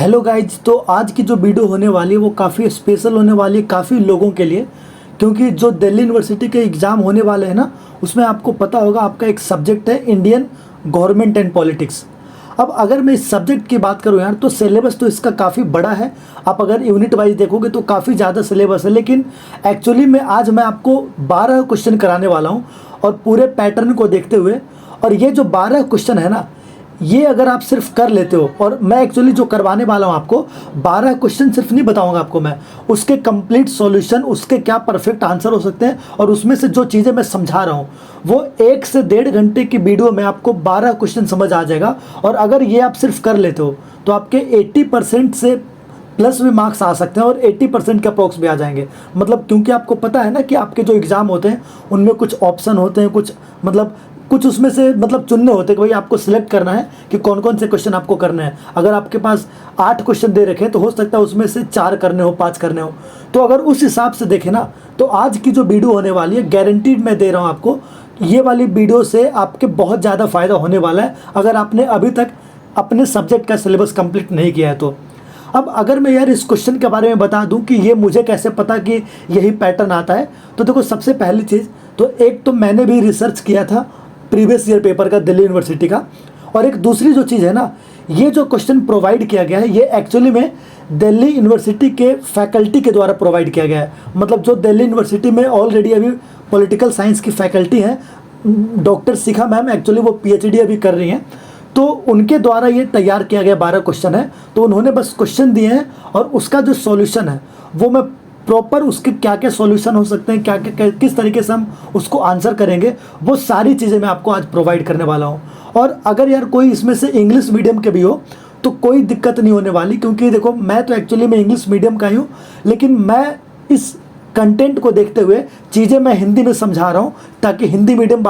Hello guys, तो आज की जो वीडियो होने वाली है वो काफ़ी स्पेशल होने वाली है काफ़ी लोगों के लिए। क्योंकि जो दिल्ली यूनिवर्सिटी के एग्ज़ाम होने वाले हैं ना, उसमें आपको पता होगा आपका एक सब्जेक्ट है इंडियन गवर्नमेंट एंड पॉलिटिक्स। अब अगर मैं इस सब्जेक्ट की बात करूं यार, तो सिलेबस तो इसका काफ़ी बड़ा है। आप अगर यूनिट वाइज देखोगे तो काफ़ी ज़्यादा सिलेबस है, लेकिन एक्चुअली में आज मैं आपको 12 क्वेश्चन कराने वाला हूँ और पूरे पैटर्न को देखते हुए। और ये जो 12 क्वेश्चन है ना, ये अगर आप सिर्फ कर लेते हो, और मैं एक्चुअली जो करवाने वाला हूँ आपको 12 क्वेश्चन सिर्फ नहीं बताऊंगा आपको मैं, उसके कंप्लीट सॉल्यूशन, उसके क्या परफेक्ट आंसर हो सकते हैं, और उसमें से जो चीज़ें मैं समझा रहा हूँ वो 1 से 1.5 घंटे की वीडियो में आपको 12 क्वेश्चन समझ आ जाएगा। और अगर ये आप सिर्फ कर लेते हो तो आपके 80% से प्लस भी मार्क्स आ सकते हैं और 80% के अप्रोक्स भी आ जाएंगे। मतलब क्योंकि आपको पता है ना कि आपके जो एग्ज़ाम होते हैं उनमें कुछ ऑप्शन होते हैं, कुछ उसमें से चुनने होते हैं कि भाई आपको सिलेक्ट करना है कि कौन कौन से क्वेश्चन आपको करने हैं। अगर आपके पास 8 क्वेश्चन दे रखे हैं तो हो सकता है उसमें से 4 करने हो, 5 करने हो। तो अगर उस हिसाब से देखें ना, तो आज की जो वीडियो होने वाली है, गारंटीड मैं दे रहा हूँ आपको, ये वाली वीडियो से आपके बहुत ज़्यादा फ़ायदा होने वाला है अगर आपने अभी तक अपने सब्जेक्ट का सिलेबस कंप्लीट नहीं किया है तो। अब अगर मैं यार इस क्वेश्चन के बारे में बता दूं कि ये मुझे कैसे पता कि यही पैटर्न आता है, तो देखो सबसे पहली चीज़ तो एक तो मैंने भी रिसर्च किया था प्रीवियस ईयर पेपर का दिल्ली यूनिवर्सिटी का। और एक दूसरी जो चीज़ है ना, ये जो क्वेश्चन प्रोवाइड किया गया है ये एक्चुअली में दिल्ली यूनिवर्सिटी के फैकल्टी के द्वारा प्रोवाइड किया गया है। मतलब जो दिल्ली यूनिवर्सिटी में ऑलरेडी अभी पॉलिटिकल साइंस की फैकल्टी हैं, डॉक्टर शिखा मैम, एक्चुअली वो पीएचडी अभी कर रही हैं, तो उनके द्वारा ये तैयार किया गया 12 क्वेश्चन है। तो उन्होंने बस क्वेश्चन दिए हैं और उसका जो सॉल्यूशन है वो मैं प्रॉपर, उसके क्या क्या सॉल्यूशन हो सकते हैं, क्या क्या किस तरीके से हम उसको आंसर करेंगे, वो सारी चीज़ें मैं आपको आज प्रोवाइड करने वाला हूँ। और अगर यार कोई इसमें से इंग्लिश मीडियम के भी हो तो कोई दिक्कत नहीं होने वाली, क्योंकि देखो मैं तो एक्चुअली में इंग्लिश मीडियम का ही हूँ, लेकिन मैं इस कंटेंट को देखते हुए चीज़ें मैं हिंदी में समझा रहा हूँ ताकि हिंदी मीडियम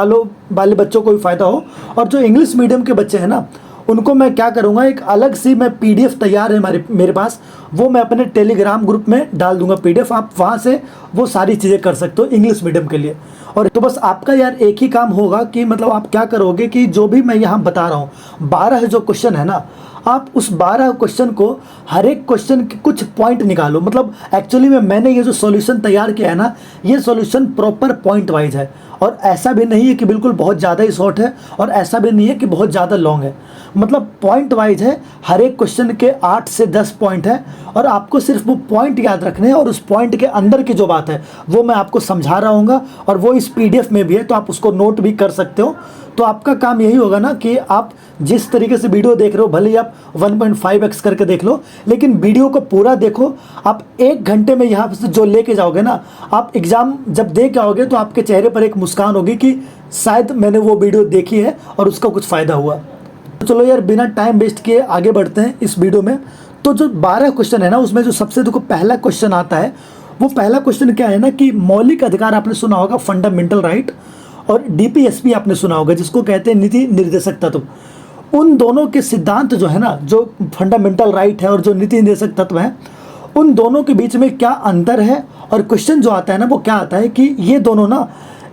वाले बच्चों को भी फ़ायदा हो। और जो इंग्लिश मीडियम के बच्चे हैं ना, उनको मैं क्या करूँगा, एक अलग सी मैं पीडीएफ तैयार है मेरे पास, वो मैं अपने टेलीग्राम ग्रुप में डाल दूंगा पीडीएफ। आप वहाँ से वो सारी चीज़ें कर सकते हो इंग्लिश मीडियम के लिए। और तो बस आपका यार एक ही काम होगा कि मतलब आप क्या करोगे कि जो भी मैं यहाँ बता रहा हूँ 12 जो क्वेश्चन है ना, आप उस 12 क्वेश्चन को, हर एक क्वेश्चन के कुछ पॉइंट निकालो। मतलब एक्चुअली में मैंने ये जो सॉल्यूशन तैयार किया है ना, ये सॉल्यूशन प्रॉपर पॉइंट वाइज है। और ऐसा भी नहीं है कि बिल्कुल बहुत ज़्यादा ही शॉर्ट है और ऐसा भी नहीं है कि बहुत ज़्यादा लॉन्ग है। मतलब पॉइंट वाइज है, हर एक क्वेश्चन के 8 से 10 पॉइंट है और आपको सिर्फ वो पॉइंट याद रखने हैं और उस पॉइंट के अंदर की जो बात है वो मैं आपको समझा रहा हूँगा। और वो इस पीडीएफ में भी है, तो आप उसको नोट भी कर सकते हो। तो आपका काम यही होगा ना कि आप जिस तरीके से वीडियो देख रहे हो, भले ही आप 1.5x करके देख लो, लेकिन वीडियो को पूरा देखो। आप 1 घंटे में यहाँ से जो लेके जाओगे ना, आप एग्ज़ाम जब दे के आओगे तो आपके चेहरे पर एक मुस्कान होगी कि शायद मैंने वो वीडियो देखी है और उसका कुछ फ़ायदा हुआ। तो चलो यार, बिना टाइम वेस्ट किए आगे बढ़ते हैं इस वीडियो में। तो जो 12 क्वेश्चन है ना, उसमें जो सबसे देखो पहला क्वेश्चन आता है, वो पहला क्वेश्चन क्या है ना कि मौलिक अधिकार आपने सुना होगा, फंडामेंटल राइट, और डीपीएसपी आपने सुना होगा जिसको कहते हैं नीति निर्देशक तत्व। उन दोनों के सिद्धांत जो है ना, जो फंडामेंटल राइट है और जो नीति निर्देशक तत्व है, उन दोनों के बीच में क्या अंतर है। और क्वेश्चन जो आता है ना, वो क्या आता है कि ये दोनों ना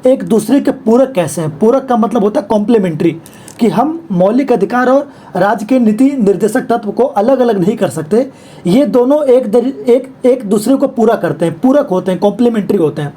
एक दूसरे के पूरक कैसे हैं। पूरक का मतलब होता है कॉम्प्लीमेंट्री, कि हम मौलिक अधिकार और राज्य के नीति निर्देशक तत्व को अलग अलग नहीं कर सकते। ये दोनों एक दूसरे को पूरा करते हैं, पूरक होते हैं, कॉम्प्लीमेंट्री होते हैं।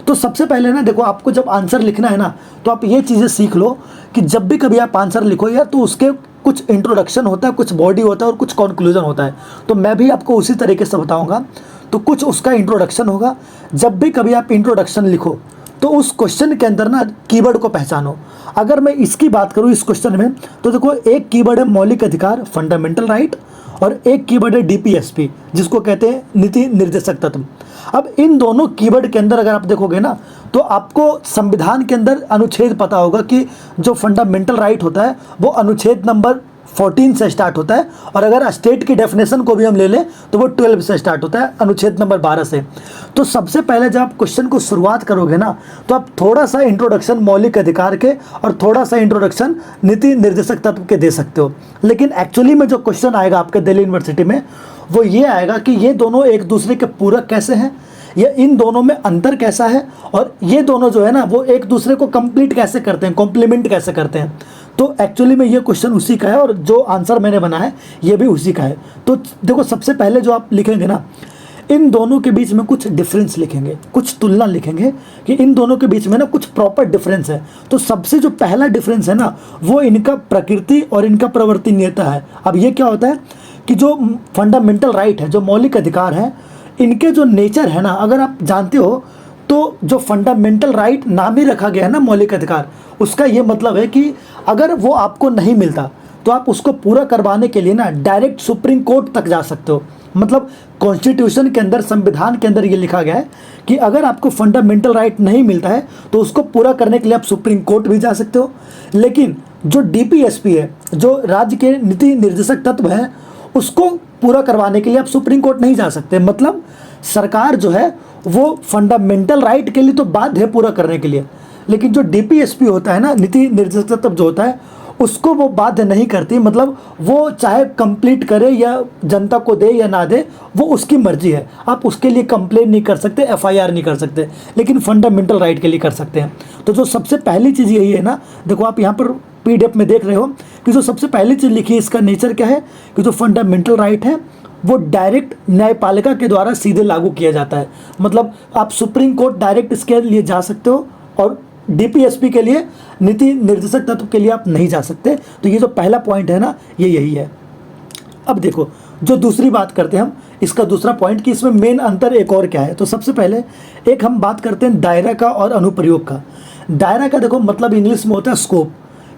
तो सबसे पहले ना देखो, आपको जब आंसर लिखना है ना, तो आप ये चीज़ें सीख लो कि जब भी कभी आप आंसर लिखो यार, तो उसके कुछ इंट्रोडक्शन होता है, कुछ बॉडी होता है और कुछ कंक्लूजन होता है। तो मैं भी आपको उसी तरीके से बताऊंगा। तो कुछ उसका इंट्रोडक्शन होगा। जब भी कभी आप इंट्रोडक्शन लिखो तो उस क्वेश्चन के अंदर ना कीवर्ड को पहचानो। अगर मैं इसकी बात करूँ इस क्वेश्चन में, तो देखो एक कीवर्ड है मौलिक अधिकार, फंडामेंटल राइट, और एक कीवर्ड है डीपीएसपी जिसको कहते हैं नीति निर्देशक तत्व। अब इन दोनों कीवर्ड के अंदर अगर आप देखोगे ना, तो आपको संविधान के अंदर अनुच्छेद पता होगा कि जो फंडामेंटल राइट होता है वो अनुच्छेद नंबर 14 से स्टार्ट होता है, और अगर स्टेट की डेफिनेशन को भी हम ले लें तो वो 12 से स्टार्ट होता है, अनुच्छेद नंबर 12 से। तो सबसे पहले जब आप क्वेश्चन को शुरुआत करोगे ना, तो आप थोड़ा सा इंट्रोडक्शन मौलिक अधिकार के और थोड़ा सा इंट्रोडक्शन नीति निर्देशक तत्व के दे सकते हो। लेकिन एक्चुअली में जो क्वेश्चन आएगा आपके दिल्ली यूनिवर्सिटी में, वो ये आएगा कि ये दोनों एक दूसरे के पूरक कैसे हैं, या इन दोनों में अंतर कैसा है, और ये दोनों जो है ना वो एक दूसरे को कंप्लीट कैसे करते हैं, कॉम्प्लीमेंट कैसे करते हैं। तो एक्चुअली में ये क्वेश्चन उसी का है और जो आंसर मैंने बनाया है ये भी उसी का है। तो देखो सबसे पहले जो आप लिखेंगे ना, इन दोनों के बीच में कुछ डिफरेंस लिखेंगे, कुछ तुलना लिखेंगे कि इन दोनों के बीच में ना कुछ प्रॉपर डिफरेंस है। तो सबसे जो पहला डिफरेंस है ना वो इनका प्रकृति और इनका प्रवर्तनीयता है। अब ये क्या होता है कि जो फंडामेंटल राइट है, जो मौलिक अधिकार है, इनके जो नेचर है ना, अगर आप जानते हो तो जो फंडामेंटल राइट नाम ही रखा गया है ना मौलिक अधिकार, उसका ये मतलब है कि अगर वो आपको नहीं मिलता तो आप उसको पूरा करवाने के लिए ना डायरेक्ट सुप्रीम कोर्ट तक जा सकते हो। मतलब कॉन्स्टिट्यूशन के अंदर, संविधान के अंदर ये लिखा गया है कि अगर आपको फंडामेंटल राइट नहीं मिलता है तो उसको पूरा करने के लिए आप सुप्रीम कोर्ट भी जा सकते हो। लेकिन जो डीपीएसपी है, जो राज्य के नीति निर्देशक तत्व है, उसको पूरा करवाने के लिए आप सुप्रीम कोर्ट नहीं जा सकते। मतलब सरकार जो है वो फंडामेंटल राइट के लिए तो बाध्य है पूरा करने के लिए, लेकिन जो डीपीएसपी होता है ना, नीति निर्देशक तत्व जो होता है, उसको वो बाध्य नहीं करती। मतलब वो चाहे कंप्लीट करे या जनता को दे या ना दे, वो उसकी मर्जी है। आप उसके लिए कंप्लेन नहीं कर सकते, एफआईआर नहीं कर सकते, लेकिन फंडामेंटल राइट के लिए कर सकते हैं। तो जो सबसे पहली चीज़ यही है ना, देखो आप यहाँ पर पीडीएफ में देख रहे हो कि जो सबसे पहली चीज़ लिखी है, इसका नेचर क्या है कि जो फंडामेंटल राइट है वो डायरेक्ट न्यायपालिका के द्वारा सीधे लागू किया जाता है। मतलब आप सुप्रीम कोर्ट डायरेक्ट इसके लिए जा सकते हो और डीपीएसपी के लिए, नीति निर्देशक तत्व के लिए आप नहीं जा सकते। तो ये जो पहला पॉइंट है ना, ये यही है। अब देखो जो दूसरी बात करते हैं हम, इसका दूसरा पॉइंट कि इसमें मेन अंतर एक और क्या है। तो सबसे पहले एक हम बात करते हैं दायरा का और अनुप्रयोग का। दायरा का देखो मतलब इंग्लिश में होता है स्कोप,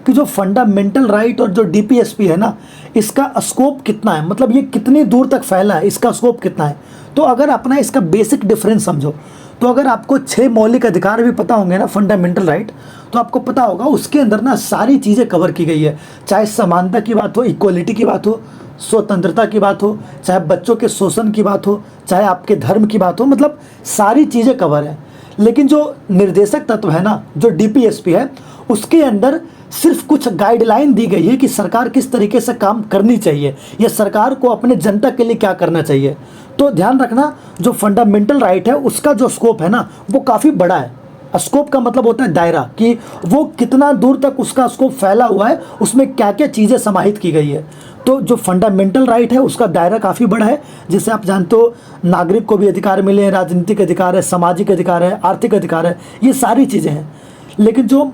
कि जो फंडामेंटल राइट और जो डीपीएसपी है ना, इसका स्कोप कितना है, मतलब ये कितनी दूर तक फैला है, इसका स्कोप कितना है। तो अगर अपना इसका बेसिक डिफरेंस समझो, तो अगर आपको 6 मौलिक अधिकार भी पता होंगे ना, फंडामेंटल राइट, तो आपको पता होगा उसके अंदर ना सारी चीज़ें कवर की गई है। चाहे समानता की बात हो, इक्वलिटी की बात हो, स्वतंत्रता की बात हो, चाहे बच्चों के शोषण की बात हो, चाहे आपके धर्म की बात हो, मतलब सारी चीज़ें कवर है। लेकिन जो निर्देशक तत्व है ना, जो डीपीएसपी है, उसके अंदर सिर्फ कुछ गाइडलाइन दी गई है कि सरकार किस तरीके से काम करनी चाहिए या सरकार को अपने जनता के लिए क्या करना चाहिए। तो ध्यान रखना, जो फंडामेंटल राइट है उसका जो स्कोप है ना वो काफ़ी बड़ा है। स्कोप का मतलब होता है दायरा, कि वो कितना दूर तक उसका स्कोप फैला हुआ है, उसमें क्या क्या चीज़ें समाहित की गई है। तो जो फंडामेंटल राइट है उसका दायरा काफ़ी बड़ा है, जिससे आप जानते हो नागरिक को भी अधिकार मिले हैं, राजनीतिक अधिकार है, सामाजिक अधिकार है, आर्थिक अधिकार है, ये सारी चीज़ें हैं। लेकिन जो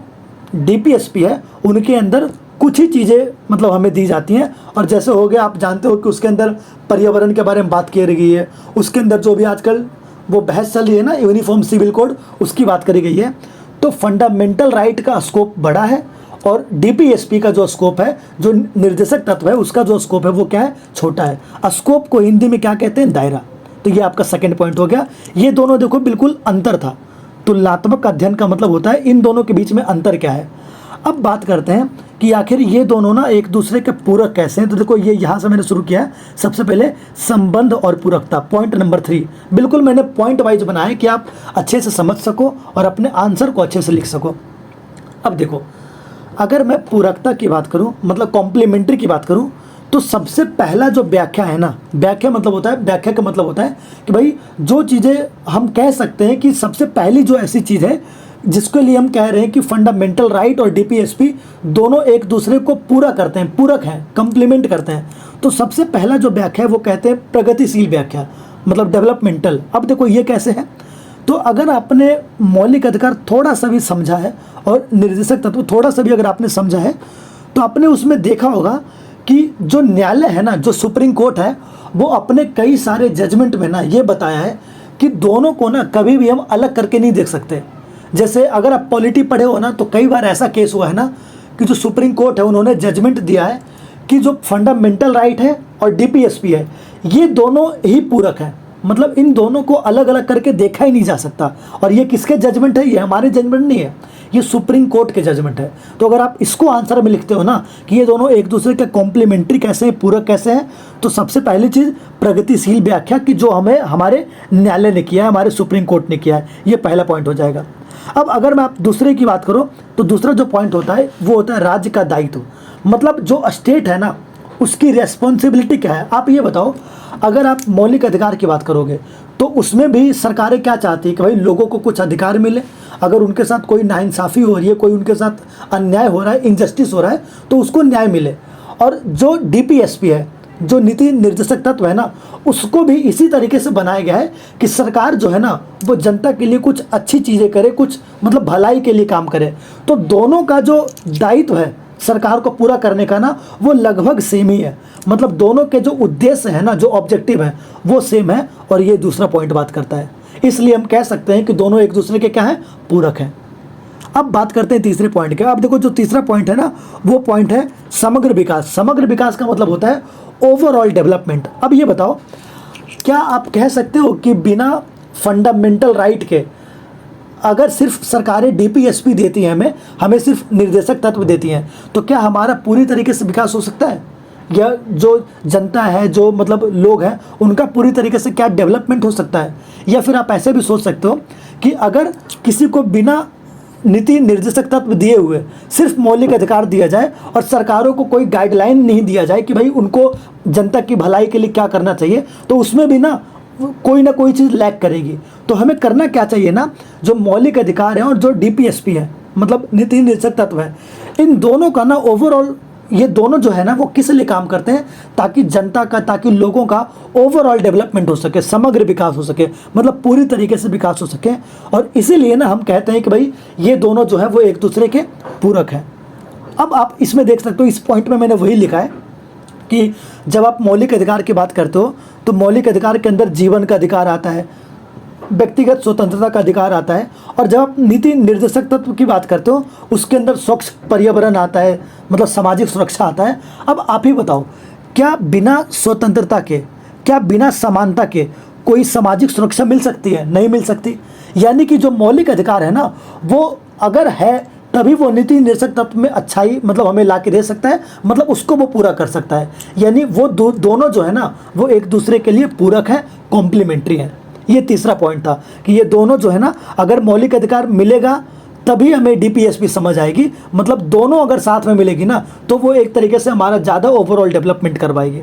डीपीएसपी है उनके अंदर कुछ ही चीज़ें मतलब हमें दी जाती हैं। और जैसे हो गया, आप जानते हो कि उसके अंदर पर्यावरण के बारे में बात की गई है, उसके अंदर जो भी आजकल वो बहस चल रही है ना, यूनिफॉर्म सिविल कोड, उसकी बात करी गई है। तो फंडामेंटल राइट का स्कोप बड़ा है और डीपीएसपी का जो स्कोप है, जो निर्देशक तत्व है, उसका जो स्कोप है वो क्या है, छोटा है। स्कोप को हिंदी में क्या कहते हैं, दायरा। तो ये आपका सेकंड पॉइंट हो गया। ये दोनों देखो बिल्कुल अंतर था। तुलनात्मक अध्ययन का मतलब होता है इन दोनों के बीच में अंतर क्या है। अब बात करते हैं कि आखिर ये दोनों ना एक दूसरे के पूरक कैसे हैं। तो देखो ये यहाँ से मैंने शुरू किया है। सबसे पहले संबंध और पूरकता, पॉइंट नंबर 3। बिल्कुल मैंने पॉइंट वाइज बनाया कि आप अच्छे से समझ सको और अपने आंसर को अच्छे से लिख सको। अब देखो, अगर मैं पूरकता की बात करूँ, मतलब कॉम्प्लीमेंट्री की बात करूँ, तो सबसे पहला जो व्याख्या है ना, व्याख्या मतलब होता है, व्याख्या का मतलब होता है कि भाई जो चीज़ें हम कह सकते हैं कि सबसे पहली जो ऐसी चीज़ है जिसके लिए हम कह रहे हैं कि फंडामेंटल राइट और डीपीएसपी दोनों एक दूसरे को पूरा करते हैं, पूरक हैं, कंप्लीमेंट करते हैं। तो सबसे पहला जो व्याख्या है वो कहते हैं प्रगतिशील व्याख्या, मतलब डेवलपमेंटल। अब देखो ये कैसे है, तो अगर आपने मौलिक अधिकार थोड़ा सा भी समझा है और निर्देशक तत्व थोड़ा सा भी अगर आपने समझा है, तो आपने उसमें देखा होगा कि जो न्यायालय है ना, जो सुप्रीम कोर्ट है, वो अपने कई सारे जजमेंट में ना ये बताया है कि दोनों को ना कभी भी हम अलग करके नहीं देख सकते। जैसे अगर आप पॉलिटी पढ़े हो ना, तो कई बार ऐसा केस हुआ है ना कि जो सुप्रीम कोर्ट है उन्होंने जजमेंट दिया है कि जो फंडामेंटल राइट है और डीपीएसपी है, ये दोनों ही पूरक हैं। मतलब इन दोनों को अलग अलग करके देखा ही नहीं जा सकता। और ये किसके जजमेंट है, ये हमारे जजमेंट नहीं है, ये सुप्रीम कोर्ट के जजमेंट है। तो अगर आप इसको आंसर में लिखते हो ना कि ये दोनों एक दूसरे के कॉम्प्लीमेंट्री कैसे हैं, पूरक कैसे हैं, तो सबसे पहली चीज़ प्रगतिशील व्याख्या की जो हमें हमारे न्यायालय ने किया है, हमारे सुप्रीम कोर्ट ने किया है, ये पहला पॉइंट हो जाएगा। अब अगर मैं आप दूसरे की बात करूँ, तो दूसरा जो पॉइंट होता है वो होता है राज्य का दायित्व। मतलब जो स्टेट है ना, उसकी रेस्पॉन्सिबिलिटी क्या है। आप ये बताओ, अगर आप मौलिक अधिकार की बात करोगे तो उसमें भी सरकारें क्या चाहती है कि भाई लोगों को कुछ अधिकार मिले, अगर उनके साथ कोई नाइंसाफ़ी हो रही है, कोई उनके साथ अन्याय हो रहा है, इनजस्टिस हो रहा है, तो उसको न्याय मिले। और जो डीपीएसपी है, जो नीति निर्देशक तत्व है ना, उसको भी इसी तरीके से बनाया गया है कि सरकार जो है ना वो जनता के लिए कुछ अच्छी चीज़ें करे, कुछ मतलब भलाई के लिए काम करे। तो दोनों का जो दायित्व है सरकार को पूरा करने का ना, वो लगभग सेम ही है। मतलब दोनों के जो उद्देश्य है ना, जो ऑब्जेक्टिव है वो सेम है। और ये दूसरा पॉइंट बात करता है, इसलिए हम कह सकते हैं कि दोनों एक दूसरे के क्या हैं, पूरक हैं। अब बात करते हैं तीसरे पॉइंट के। अब देखो जो तीसरा पॉइंट है ना, वो पॉइंट है समग्र विकास। समग्र विकास का मतलब होता है ओवरऑल डेवलपमेंट। अब ये बताओ, क्या आप कह सकते हो कि बिना फंडामेंटल राइट के अगर सिर्फ सरकारें डीपीएसपी देती हैं, हमें सिर्फ निर्देशक तत्व देती हैं, तो क्या हमारा पूरी तरीके से विकास हो सकता है? या जो जनता है, जो मतलब लोग हैं, उनका पूरी तरीके से क्या डेवलपमेंट हो सकता है? या फिर आप ऐसे भी सोच सकते हो कि अगर किसी को बिना नीति निर्देशक तत्व दिए हुए सिर्फ मौलिक अधिकार दिया जाए और सरकारों को कोई गाइडलाइन नहीं दिया जाए कि भाई उनको जनता की भलाई के लिए क्या करना चाहिए, तो उसमें भी ना कोई चीज़ लैक करेगी। तो हमें करना क्या चाहिए ना, जो मौलिक अधिकार है और जो डीपीएसपी है, मतलब नीति निर्देशक तत्व है, इन दोनों का ना ओवरऑल, ये दोनों जो है ना वो किस लिए काम करते हैं, ताकि जनता का, ताकि लोगों का ओवरऑल डेवलपमेंट हो सके, समग्र विकास हो सके, मतलब पूरी तरीके से विकास हो सके। और इसीलिए ना हम कहते हैं कि भाई ये दोनों जो है वो एक दूसरे के पूरक हैं। अब आप इसमें देख सकते हो, इस पॉइंट में मैंने वही लिखा है कि जब आप मौलिक अधिकार की बात करते हो तो मौलिक अधिकार के अंदर जीवन का अधिकार आता है, व्यक्तिगत स्वतंत्रता का अधिकार आता है। और जब आप नीति निर्देशक तत्व की बात करते हो उसके अंदर स्वच्छ पर्यावरण आता है, मतलब सामाजिक सुरक्षा आता है। अब आप ही बताओ, क्या बिना स्वतंत्रता के, क्या बिना समानता के कोई सामाजिक सुरक्षा मिल सकती है? नहीं मिल सकती। यानी कि जो मौलिक अधिकार है ना, वो अगर है तभी वो नीति निर्देशक तत्व में अच्छाई मतलब हमें ला के दे सकता है, मतलब उसको वो पूरा कर सकता है। यानी वो दोनों जो है ना वो एक दूसरे के लिए पूरक है, कॉम्प्लीमेंट्री है। ये तीसरा पॉइंट था कि ये दोनों जो है ना, अगर मौलिक अधिकार मिलेगा तभी हमें डीपीएसपी समझ आएगी, मतलब दोनों अगर साथ में मिलेगी ना तो वो एक तरीके से हमारा ज़्यादा ओवरऑल डेवलपमेंट करवाएगी।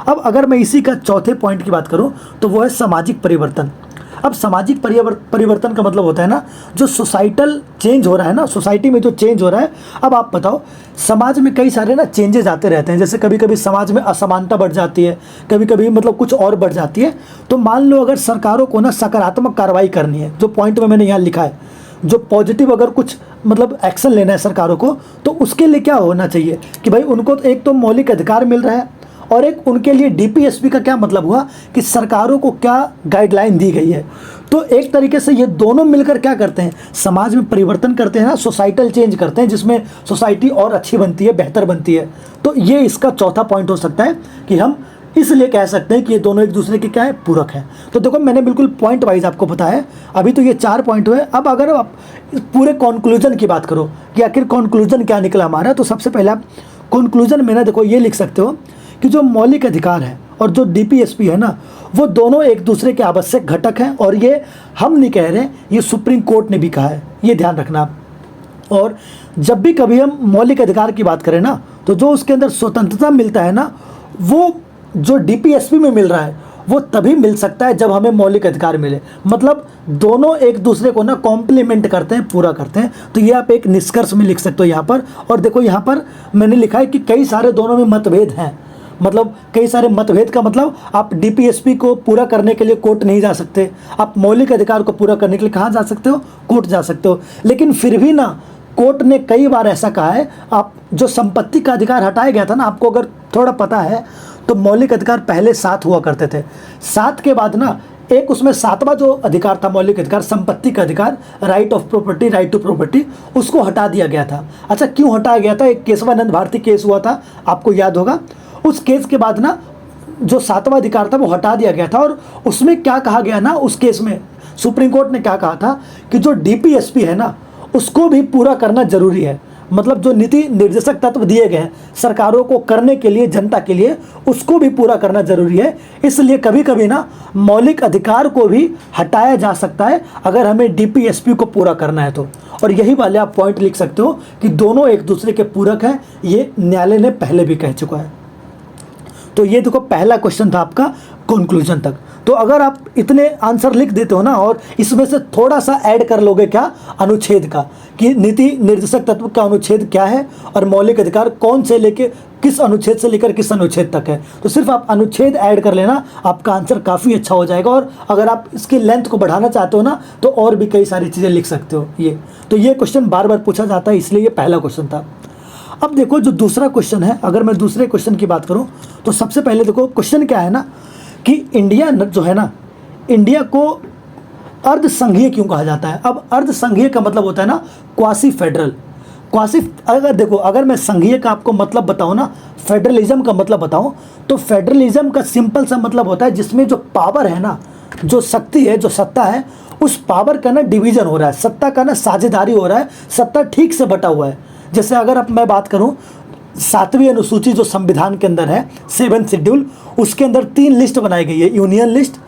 अब अगर मैं इसी का चौथे पॉइंट की बात करूं तो वो है सामाजिक परिवर्तन। अब सामाजिक परिवर्तन का मतलब होता है ना, जो सोसाइटल चेंज हो रहा है ना, सोसाइटी में जो चेंज हो रहा है। अब आप बताओ, समाज में कई सारे ना चेंजेस आते रहते हैं, जैसे कभी कभी समाज में असमानता बढ़ जाती है, कभी कभी मतलब कुछ और बढ़ जाती है। तो मान लो अगर सरकारों को ना सकारात्मक कार्रवाई करनी है, जो पॉइंट में मैंने यहाँ लिखा है, जो पॉजिटिव अगर कुछ मतलब एक्शन लेना है सरकारों को, तो उसके लिए क्या होना चाहिए कि भाई उनको एक तो मौलिक अधिकार मिल रहा है, और एक उनके लिए डीपीएसपी का क्या मतलब हुआ कि सरकारों को क्या गाइडलाइन दी गई है। तो एक तरीके से ये दोनों मिलकर क्या करते हैं, समाज में परिवर्तन करते हैं ना, सोसाइटल चेंज करते हैं, जिसमें सोसाइटी और अच्छी बनती है, बेहतर बनती है। तो ये इसका चौथा पॉइंट हो सकता है कि हम इसलिए कह सकते हैं कि ये दोनों एक दूसरे के क्या है, पूरक हैं। तो देखो मैंने बिल्कुल पॉइंट वाइज आपको बताया। अभी तो ये 4 पॉइंट हुए। अब अगर आप पूरे कॉन्क्लूजन की बात करो कि आखिर कॉन्क्लूजन क्या निकला हमारा, तो सबसे पहले आप कॉन्क्लूजन में ना देखो ये लिख सकते हो कि जो मौलिक अधिकार है और जो डीपीएसपी है ना, वो दोनों एक दूसरे के आवश्यक घटक हैं। और ये हम नहीं कह रहे, ये सुप्रीम कोर्ट ने भी कहा है, ये ध्यान रखना आप। और जब भी कभी हम मौलिक अधिकार की बात करें ना, तो जो उसके अंदर स्वतंत्रता मिलता है ना, वो जो डीपीएसपी में मिल रहा है वो तभी मिल सकता है जब हमें मौलिक अधिकार मिले। मतलब दोनों एक दूसरे को ना कॉम्प्लीमेंट करते हैं, पूरा करते हैं। तो ये आप एक निष्कर्ष में लिख सकते हो यहाँ पर। और देखो यहाँ पर मैंने लिखा है कि कई सारे दोनों में मतभेद हैं, मतलब कई सारे मतभेद का मतलब आप डीपीएसपी को पूरा करने के लिए कोर्ट नहीं जा सकते, आप मौलिक अधिकार को पूरा करने के लिए कहाँ जा सकते हो, कोर्ट जा सकते हो। लेकिन फिर भी ना कोर्ट ने कई बार ऐसा कहा है, आप जो संपत्ति का अधिकार हटाया गया था ना, आपको अगर थोड़ा पता है तो मौलिक अधिकार पहले 7 हुआ करते थे। 7 के बाद ना एक उसमें 7वां जो अधिकार था मौलिक अधिकार, संपत्ति का अधिकार, right of property, right to property, उसको हटा दिया गया था। अच्छा क्यों हटाया गया था? एक केशवानंद भारती केस हुआ था, आपको याद होगा। उस केस के बाद ना जो 7वां अधिकार था वो हटा दिया गया था। और उसमें क्या कहा गया ना, उस केस में सुप्रीम कोर्ट ने क्या कहा था कि जो डीपीएसपी है ना उसको भी पूरा करना जरूरी है। मतलब जो नीति निर्देशक तत्व दिए गए हैं सरकारों को करने के लिए, जनता के लिए, उसको भी पूरा करना जरूरी है। इसलिए कभी कभी ना मौलिक अधिकार को भी हटाया जा सकता है अगर हमें डीपीएसपी को पूरा करना है तो। और यही वाले आप पॉइंट लिख सकते हो कि दोनों एक दूसरे के पूरक हैं, ये न्यायालय ने पहले भी कह चुका है। तो ये देखो पहला क्वेश्चन था आपका कंक्लूजन तक। तो अगर आप इतने आंसर लिख देते हो ना और इसमें से थोड़ा सा ऐड कर लोगे क्या, अनुच्छेद का, कि नीति निर्देशक तत्व का अनुच्छेद क्या है और मौलिक अधिकार कौन से लेके किस अनुच्छेद से लेकर किस अनुच्छेद तक है, तो सिर्फ आप अनुच्छेद ऐड कर लेना, आपका आंसर काफ़ी अच्छा हो जाएगा। और अगर आप इसकी लेंथ को बढ़ाना चाहते हो ना तो और भी कई सारी चीज़ें लिख सकते हो। ये क्वेश्चन बार बार पूछा जाता है, इसलिए ये पहला क्वेश्चन था। अब देखो जो दूसरा क्वेश्चन है, अगर मैं दूसरे क्वेश्चन की बात करूं तो सबसे पहले देखो क्वेश्चन क्या है ना कि इंडिया जो है ना, इंडिया को अर्ध संघीय क्यों कहा जाता है। अब अर्ध संघीय का मतलब होता है ना क्वासी फेडरल। अगर मैं संघीय का आपको मतलब बताऊं ना, फेडरलिज्म का मतलब बताऊं, तो फेडरलिज्म का सिंपल सा मतलब होता है जिसमें जो पावर है ना, जो शक्ति है, जो सत्ता है, उस पावर का ना डिवीजन हो रहा है, सत्ता का ना साझेदारी हो रहा है, सत्ता ठीक से बटा हुआ है। जैसे अगर अब मैं बात करूं 7वीं अनुसूची जो संविधान के अंदर है, 7th शेड्यूल, उसके अंदर 3 लिस्ट बनाई गई है, यूनियन लिस्ट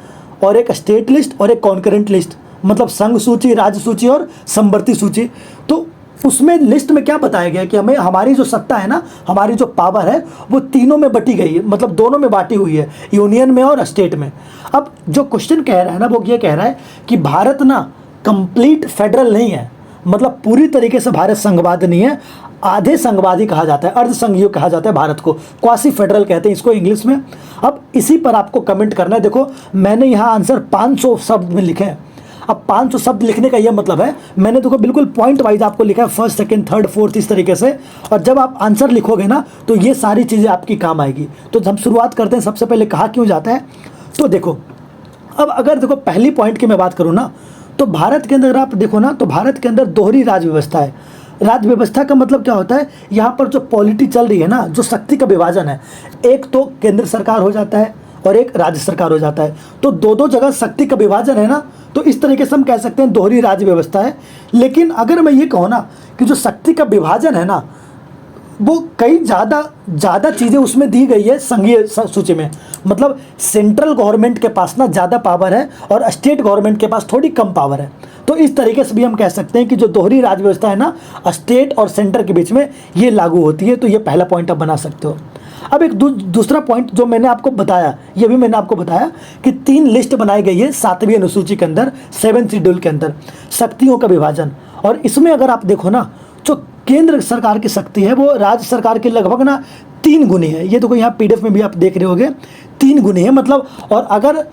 और एक स्टेट लिस्ट और एक कॉन्करेंट लिस्ट, मतलब संघ सूची, राज्य सूची और समवर्ती सूची। तो उसमें लिस्ट में क्या बताया गया कि हमें हमारी जो सत्ता है ना, हमारी जो पावर है वो तीनों में बटी गई है, मतलब दोनों में बांटी हुई है, यूनियन में और स्टेट में। अब जो क्वेश्चन कह रहा है ना वो ये कह रहा है कि भारत ना कंप्लीट फेडरल नहीं है, मतलब पूरी तरीके से भारत संघवाद नहीं है, आधे संघवादी कहा जाता है, अर्ध संघीय कहा जाता है भारत को, क्वासी फेडरल कहते हैं इसको इंग्लिश में। अब इसी पर आपको कमेंट करना है। देखो मैंने यहाँ आंसर 500 शब्द में लिखे हैं। अब 500 शब्द लिखने का यह मतलब है मैंने देखो बिल्कुल पॉइंट वाइज आपको लिखा है, फर्स्ट सेकंड थर्ड फोर्थ इस तरीके से, और जब आप आंसर लिखोगे ना तो ये सारी चीज़ें आपकी काम आएगी। तो हम शुरुआत करते हैं, सबसे पहले कहा क्यों जाता है। तो देखो अब अगर देखो पहली पॉइंट की मैं बात करूँ ना, तो भारत के अंदर आप देखो ना, तो भारत के अंदर दोहरी राज व्यवस्था है। राज व्यवस्था का मतलब क्या होता है, यहाँ पर जो पॉलिटी चल रही है ना, जो शक्ति का विभाजन है, एक तो केंद्र सरकार हो जाता है और एक राज्य सरकार हो जाता है, तो दो जगह शक्ति का विभाजन है ना, तो इस तरीके से हम कह सकते हैं दोहरी राज व्यवस्था है। लेकिन अगर मैं ये कहूँ ना कि जो शक्ति का विभाजन है ना, वो कई ज़्यादा चीज़ें उसमें दी गई है संघीय सूची में, मतलब सेंट्रल गवर्नमेंट के पास ना ज़्यादा पावर है और स्टेट गवर्नमेंट के पास थोड़ी कम पावर है। तो इस तरीके से भी हम कह सकते हैं कि जो दोहरी राज व्यवस्था है ना, स्टेट और सेंटर के बीच में ये लागू होती है। तो ये पहला पॉइंट आप बना सकते हो। अब एक दूसरा पॉइंट जो मैंने आपको बताया, ये भी मैंने आपको बताया कि 3 लिस्ट बनाई गई है 7वीं अनुसूची के अंदर, 7th शेड्यूल के अंदर, शक्तियों का विभाजन। और इसमें अगर आप देखो ना, जो केंद्र सरकार की शक्ति है वो राज्य सरकार के लगभग ना 3 गुनी है। ये देखो यहाँ PDF में भी आप देख रहे होगे, 3 गुनी है मतलब। और अगर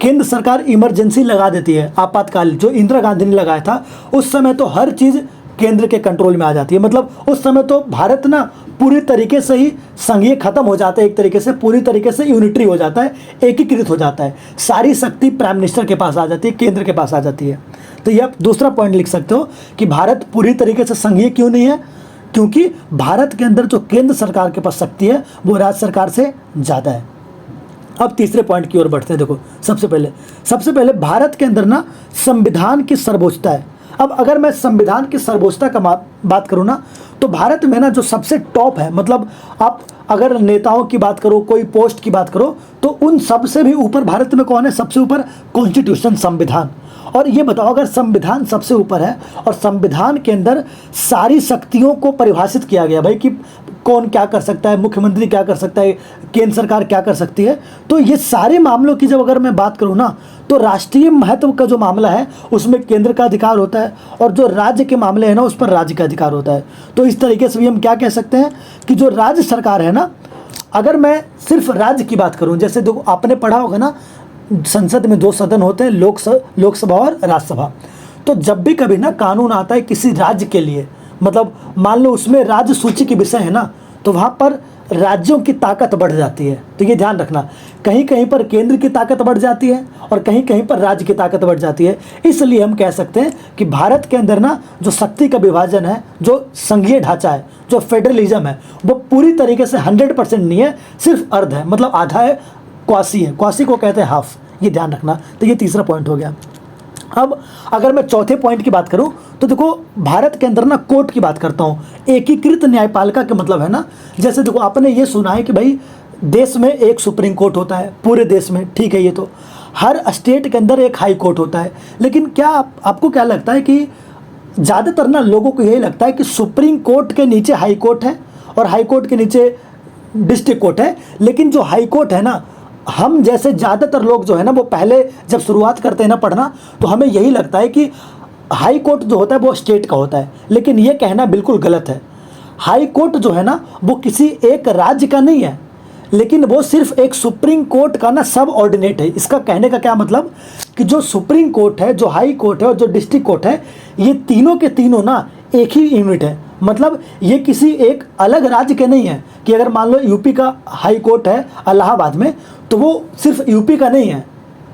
केंद्र सरकार इमरजेंसी लगा देती है, आपातकाल, जो इंदिरा गांधी ने लगाया था, उस समय तो हर चीज़ केंद्र के कंट्रोल में आ जाती है। मतलब उस समय तो भारत ना पूरी तरीके से ही संघीय खत्म हो जाता है, एक तरीके से पूरी तरीके से यूनिटरी हो जाता है, एकीकृत हो जाता है, सारी शक्ति प्राइम मिनिस्टर के पास आ जाती है, केंद्र के पास आ जाती है। तो ये आप दूसरा पॉइंट लिख सकते हो कि भारत पूरी तरीके से संघीय क्यों नहीं है, क्योंकि भारत के अंदर जो केंद्र सरकार के पास शक्ति है वो राज्य सरकार से ज़्यादा है। अब तीसरे पॉइंट की ओर बढ़ते हैं। देखो सबसे पहले भारत के अंदर ना संविधान की सर्वोच्चता है। अब अगर मैं संविधान की सर्वोच्चता का बात करूँ ना, तो भारत में ना जो सबसे टॉप है, मतलब आप अगर नेताओं की बात करो, कोई पोस्ट की बात करो, तो उन सबसे भी ऊपर भारत में कौन है, सबसे ऊपर कॉन्स्टिट्यूशन, संविधान। और ये बताओ अगर संविधान सबसे ऊपर है और संविधान के अंदर सारी शक्तियों को परिभाषित किया गया भाई कि कौन क्या कर सकता है, मुख्यमंत्री क्या कर सकता है, केंद्र सरकार क्या कर सकती है, तो ये सारे मामलों की जब अगर मैं बात करूँ ना, तो राष्ट्रीय महत्व का जो मामला है उसमें केंद्र का अधिकार होता है और जो राज्य के मामले हैं ना उस पर राज्य का अधिकार होता है। तो इस तरीके से भी हम क्या कह सकते हैं कि जो राज्य सरकार है ना, अगर मैं सिर्फ राज्य की बात करूँ, जैसे देखो आपने पढ़ा होगा ना, संसद में 2 सदन होते हैं, लोकसभा और राज्यसभा। तो जब भी कभी ना कानून आता है किसी राज्य के लिए, मतलब मान लो उसमें राज्य सूची के विषय है ना, तो वहाँ पर राज्यों की ताकत बढ़ जाती है। तो ये ध्यान रखना, कहीं कहीं पर केंद्र की ताकत बढ़ जाती है और कहीं कहीं पर राज्य की ताकत बढ़ जाती है। इसलिए हम कह सकते हैं कि भारत के अंदर ना जो शक्ति का विभाजन है, जो संघीय ढांचा है, जो फेडरलिज्म है, वो पूरी तरीके से 100% नहीं है, सिर्फ अर्ध है, मतलब आधा है, क्वासी है, क्वासी को कहते हैं हाफ। ये ध्यान रखना। तो ये तीसरा पॉइंट हो गया। अब अगर मैं चौथे पॉइंट की बात करूं, तो देखो भारत के अंदर ना कोर्ट की बात करता हूं, एकीकृत न्यायपालिका का मतलब है ना, जैसे देखो आपने ये सुना है कि भाई देश में एक सुप्रीम कोर्ट होता है पूरे देश में, ठीक है, ये तो हर स्टेट के अंदर एक हाई कोर्ट होता है। लेकिन क्या आपको क्या लगता है कि ज़्यादातर ना लोगों को यही लगता है कि सुप्रीम कोर्ट के नीचे हाई कोर्ट है और हाई कोर्ट के नीचे डिस्ट्रिक्ट कोर्ट है। लेकिन जो हाई कोर्ट है ना, हम जैसे ज़्यादातर लोग जो है ना वो पहले जब शुरुआत करते हैं ना पढ़ना, तो हमें यही लगता है कि हाई कोर्ट जो होता है वो स्टेट का होता है, लेकिन ये कहना बिल्कुल गलत है। हाई कोर्ट जो है ना वो किसी एक राज्य का नहीं है, लेकिन वो सिर्फ एक सुप्रीम कोर्ट का ना सब ऑर्डिनेट है। इसका कहने का क्या मतलब कि जो सुप्रीम कोर्ट है, जो हाई कोर्ट है और जो डिस्ट्रिक्ट कोर्ट है, ये तीनों के तीनों ना एक ही यूनिट है। मतलब ये किसी एक अलग राज्य के नहीं है कि अगर मान लो यूपी का हाई कोर्ट है इलाहाबाद में, तो वो सिर्फ यूपी का नहीं है।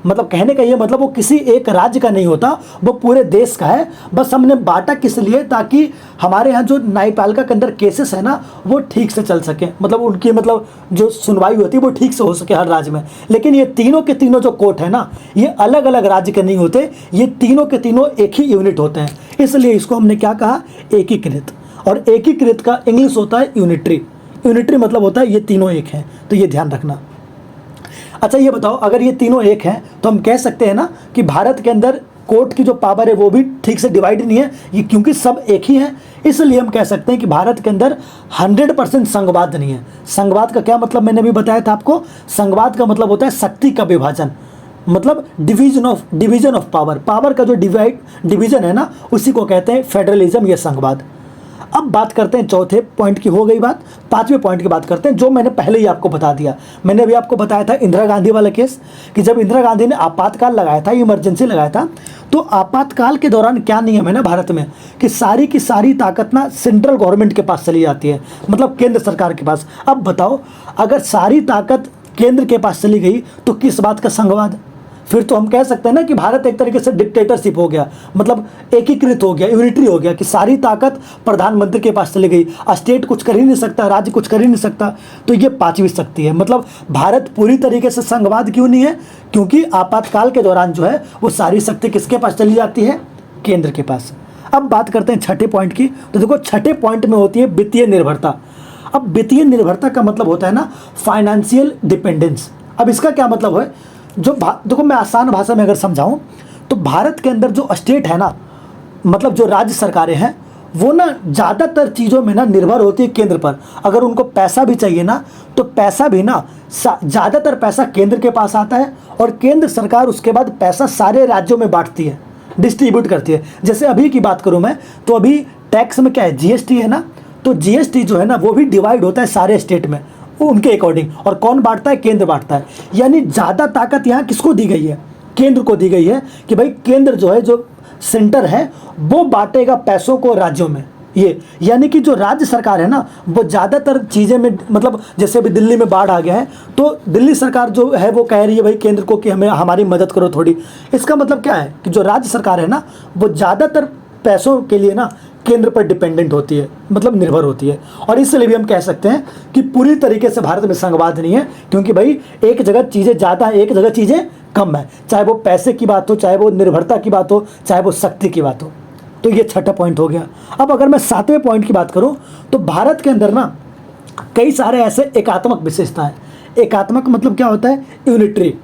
मतलब कहने का ये मतलब वो किसी एक राज्य का नहीं होता, वो पूरे देश का है। बस हमने बांटा किस लिए, ताकि हमारे यहाँ जो न्यायपालिका के अंदर केसेस है ना वो ठीक से चल सके, मतलब उनकी मतलब जो सुनवाई होती है वो ठीक से हो सके हर राज्य में। लेकिन ये तीनों के तीनों जो कोर्ट है ना, ये अलग अलग राज्य के नहीं होते, ये तीनों के तीनों एक ही यूनिट होते हैं। इसलिए इसको हमने क्या कहा, एकीकृत। और एकीकृत का इंग्लिश होता है यूनिटरी। यूनिटरी मतलब होता है ये तीनों एक हैं, तो ये ध्यान रखना। अच्छा ये बताओ, अगर ये तीनों एक हैं तो हम कह सकते हैं ना कि भारत के अंदर कोर्ट की जो पावर है वो भी ठीक से डिवाइड नहीं है, ये क्योंकि सब एक ही हैं। इसलिए हम कह सकते हैं कि भारत के अंदर 100% संघवाद नहीं है। संघवाद का क्या मतलब मैंने भी बताया था आपको। संघवाद का मतलब होता है शक्ति का विभाजन, मतलब डिवीजन ऑफ पावर। पावर का जो डिवीजन है ना, उसी को कहते हैं फेडरलिज्म या संघवाद। अब बात करते हैं चौथे पॉइंट की, हो गई बात। पांचवें पॉइंट की बात करते हैं, जो मैंने पहले ही आपको बता दिया। मैंने अभी आपको बताया था इंदिरा गांधी वाला केस, कि जब इंदिरा गांधी ने आपातकाल लगाया था, इमरजेंसी लगाया था, तो आपातकाल के दौरान क्या नियम है ना भारत में, कि सारी की सारी ताकत ना सेंट्रल गवर्नमेंट के पास चली जाती है, मतलब केंद्र सरकार के पास। अब बताओ, अगर सारी ताकत केंद्र के पास चली गई तो किस बात का संघवाद। फिर तो हम कह सकते हैं ना कि भारत एक तरीके से डिक्टेटरशिप हो गया, मतलब एकीकृत हो गया, यूनिटरी हो गया, कि सारी ताकत प्रधानमंत्री के पास चली गई, स्टेट कुछ कर ही नहीं सकता, राज्य कुछ कर ही नहीं सकता। तो ये पांचवी शक्ति है। मतलब भारत पूरी तरीके से संघवाद क्यों नहीं है, क्योंकि आपातकाल के दौरान जो है वो सारी शक्ति किसके पास चली जाती है, केंद्र के पास। अब बात करते हैं छठे पॉइंट की। तो देखो छठे पॉइंट में होती है वित्तीय निर्भरता। अब वित्तीय निर्भरता का मतलब होता है ना फाइनेंशियल डिपेंडेंस। अब इसका क्या मतलब है, जो देखो मैं आसान भाषा में अगर समझाऊं तो भारत के अंदर जो स्टेट है ना, मतलब जो राज्य सरकारें हैं, वो ना ज़्यादातर चीज़ों में ना निर्भर होती है केंद्र पर। अगर उनको पैसा भी चाहिए ना, तो पैसा भी ना ज़्यादातर पैसा केंद्र के पास आता है, और केंद्र सरकार उसके बाद पैसा सारे राज्यों में बांटती है, डिस्ट्रीब्यूट करती है। जैसे अभी की बात करूँ मैं, तो अभी टैक्स में क्या है, जीएसटी है ना, तो जीएसटी जो है ना वो भी डिवाइड होता है सारे स्टेट में उनके अकॉर्डिंग, और कौन बांटता है, केंद्र बांटता है। यानी ज़्यादा ताकत यहाँ किसको दी गई है, केंद्र को दी गई है, कि भाई केंद्र जो है, जो सेंटर है, वो बांटेगा पैसों को राज्यों में। ये यानी कि जो राज्य सरकार है ना, वो ज़्यादातर चीज़ें में, मतलब जैसे अभी दिल्ली में बाढ़ आ गया है, तो दिल्ली सरकार जो है वो कह रही है भाई केंद्र को कि हमें हमारी मदद करो थोड़ी। इसका मतलब क्या है कि जो राज्य सरकार है ना, वो ज़्यादातर पैसों के लिए ना केंद्र पर डिपेंडेंट होती है, मतलब निर्भर होती है। और इसलिए भी हम कह सकते हैं कि पूरी तरीके से भारत में संघवाद नहीं है, क्योंकि भाई एक जगह चीज़ें ज़्यादा है, एक जगह चीज़ें कम है, चाहे वो पैसे की बात हो, चाहे वो निर्भरता की बात हो, चाहे वो शक्ति की बात हो। तो ये छठा पॉइंट हो गया। अब अगर मैं सातवें पॉइंट की बात करूँ, तो भारत के अंदर ना कई सारे ऐसे एकात्मक विशेषता है। एकात्मक मतलब क्या होता है, यूनिटरी।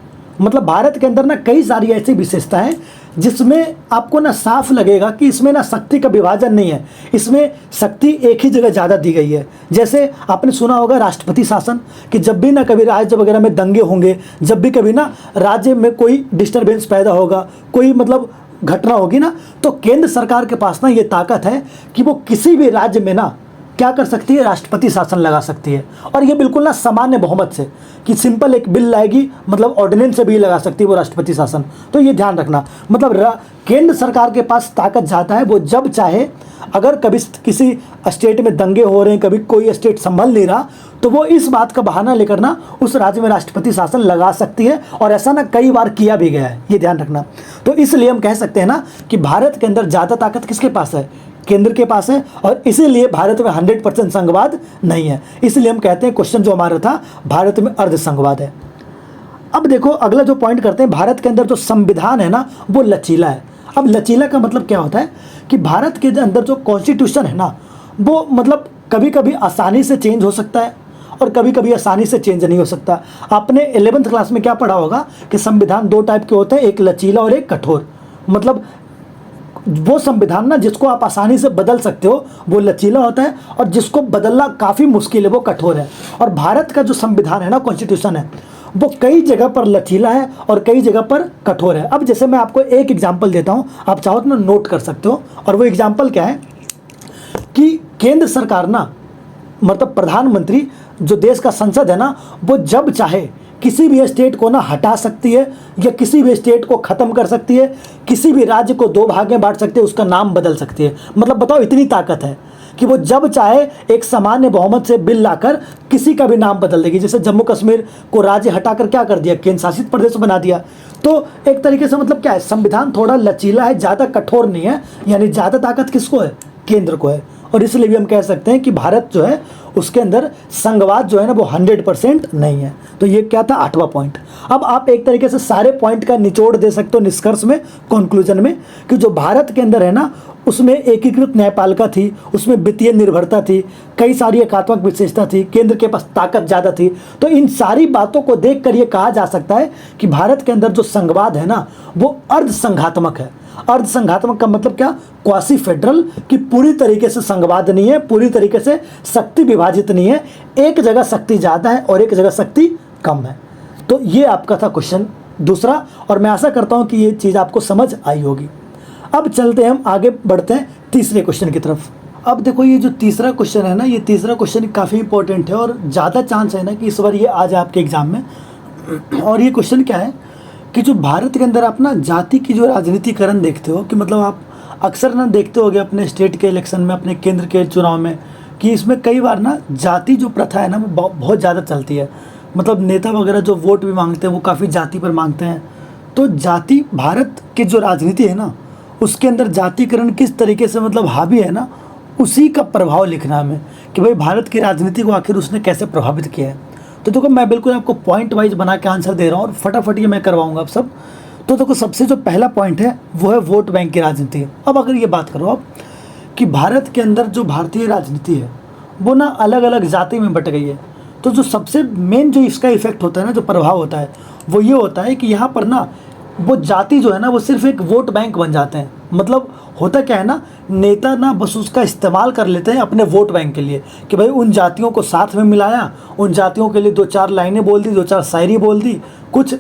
मतलब भारत के अंदर ना कई सारी ऐसी विशेषता है जिसमें आपको ना साफ लगेगा कि इसमें ना शक्ति का विभाजन नहीं है, इसमें शक्ति एक ही जगह ज़्यादा दी गई है। जैसे आपने सुना होगा राष्ट्रपति शासन, कि जब भी ना कभी राज्य वगैरह में दंगे होंगे, जब भी कभी ना राज्य में कोई डिस्टर्बेंस पैदा होगा, कोई मतलब घटना होगी ना, तो केंद्र सरकार के पास ना ये ताकत है कि वो किसी भी राज्य में ना क्या कर सकती है, राष्ट्रपति शासन लगा सकती है। और ये बिल्कुल ना सामान्य बहुमत से, कि सिंपल एक बिल लाएगी, मतलब ऑर्डिनेंस से भी लगा सकती है वो राष्ट्रपति शासन। तो ये ध्यान रखना, मतलब केंद्र सरकार के पास ताकत ज़्यादा है, वो जब चाहे, अगर कभी किसी स्टेट में दंगे हो रहे हैं, कभी कोई स्टेट संभल नहीं रहा, तो वो इस बात का बहाना लेकर ना उस राज्य में राष्ट्रपति शासन लगा सकती है। और ऐसा ना कई बार किया भी गया है, ये ध्यान रखना। तो इसलिए हम कह सकते हैं ना कि भारत के अंदर ज़्यादा ताकत किसके पास है, केंद्र के पास है, और इसीलिए भारत में 100% संघवाद नहीं है। इसलिए हम कहते हैं क्वेश्चन जो हमारा था, भारत में अर्ध संघवाद है। अब देखो अगला जो पॉइंट करते हैं, भारत के अंदर जो संविधान है ना वो लचीला है। अब लचीला का मतलब क्या होता है कि भारत के अंदर जो कॉन्स्टिट्यूशन है ना, वो मतलब कभी कभी आसानी से चेंज हो सकता है और कभी कभी आसानी से चेंज नहीं हो सकता। आपने 11th क्लास में क्या पढ़ा होगा कि संविधान दो टाइप के होते हैं, एक लचीला और एक कठोर। मतलब वो संविधान ना जिसको आप आसानी से बदल सकते हो वो लचीला होता है, और जिसको बदलना काफ़ी मुश्किल है वो कठोर है। और भारत का जो संविधान है ना, कॉन्स्टिट्यूशन है, वो कई जगह पर लचीला है और कई जगह पर कठोर है। अब जैसे मैं आपको एक एग्जाम्पल देता हूँ, आप चाहो तो ना नोट कर सकते हो। और वो एग्जाम्पल क्या है कि केंद्र सरकार ना, मतलब प्रधानमंत्री, जो देश का संसद है ना, वो जब चाहे किसी भी स्टेट को ना हटा सकती है, या किसी भी स्टेट को ख़त्म कर सकती है, किसी भी राज्य को 2 भाग में बांट सकती है, उसका नाम बदल सकती है। मतलब बताओ, इतनी ताकत है कि वो जब चाहे एक सामान्य बहुमत से बिल लाकर किसी का भी नाम बदल देगी। जैसे जम्मू कश्मीर को राज्य हटाकर क्या कर दिया, केंद्र शासित प्रदेश बना दिया। तो एक तरीके से मतलब क्या है, संविधान थोड़ा लचीला है, ज़्यादा कठोर नहीं है। यानी ज़्यादा ताकत किसको है, केंद्र को है। और इसलिए भी हम कह सकते हैं कि भारत जो है उसके अंदर संघवाद जो है ना वो 100% नहीं है। तो ये क्या था, 8वां पॉइंट। अब आप एक तरीके से सारे पॉइंट का निचोड़ दे सकते हो निष्कर्ष में, कंक्लूजन में, कि जो भारत के अंदर है ना उसमें एकीकृत न्यायपालिका थी, उसमें वित्तीय निर्भरता थी, कई सारी एकात्मक विशेषता थी, केंद्र के पास ताकत ज़्यादा थी। तो इन सारी बातों को देख कर ये कहा जा सकता है कि भारत के अंदर जो संघवाद है ना वो अर्ध संघात्मक है। अर्ध संघात्मक का मतलब क्या, क्वासी फेडरल, कि पूरी तरीके से संघवाद नहीं है, पूरी तरीके से शक्ति विभाजित नहीं है, एक जगह शक्ति ज़्यादा है और एक जगह शक्ति कम है। तो ये आपका था क्वेश्चन दूसरा, और मैं आशा करता हूँ कि ये चीज़ आपको समझ आई होगी। अब चलते हैं, हम आगे बढ़ते हैं तीसरे क्वेश्चन की तरफ। अब देखो, ये जो तीसरा क्वेश्चन है ना, ये तीसरा क्वेश्चन काफ़ी इंपॉर्टेंट है और ज़्यादा चांस है ना कि इस बार ये आ जाए आपके एग्जाम में। और ये क्वेश्चन क्या है कि जो भारत के अंदर आप ना जाति की जो राजनीतिकरण देखते हो, कि मतलब आप अक्सर ना देखते होगे अपने स्टेट के इलेक्शन में, अपने केंद्र के चुनाव में, कि इसमें कई बार ना जाति जो प्रथा है ना वो बहुत ज़्यादा चलती है। मतलब नेता वगैरह जो वोट भी मांगते हैं वो काफ़ी जाति पर मांगते हैं। तो जाति, भारत की जो राजनीति है ना उसके अंदर जातिकरण किस तरीके से मतलब हावी है ना, उसी का प्रभाव लिखना हमें, कि भाई भारत की राजनीति को आखिर उसने कैसे प्रभावित किया है। तो देखो, मैं बिल्कुल आपको पॉइंट वाइज बना के आंसर दे रहा हूँ और फटाफट ये मैं करवाऊंगा आप सब। तो देखो, सबसे जो पहला पॉइंट है वो है वोट बैंक की राजनीति। अब अगर ये बात करो आप कि भारत के अंदर जो भारतीय राजनीति है वो ना अलग अलग जाति में बट गई है, तो जो सबसे मेन जो इसका इफेक्ट होता है ना, जो प्रभाव होता है, वो ये होता है कि यहाँ पर ना वो जाति जो है ना वो सिर्फ एक वोट बैंक बन जाते हैं। मतलब होता क्या है ना, नेता ना बस उसका इस्तेमाल कर लेते हैं अपने वोट बैंक के लिए, कि भाई उन जातियों को साथ में मिलाया, उन जातियों के लिए 2-4 लाइनें बोल दी, 2-4 शायरी बोल दी, कुछ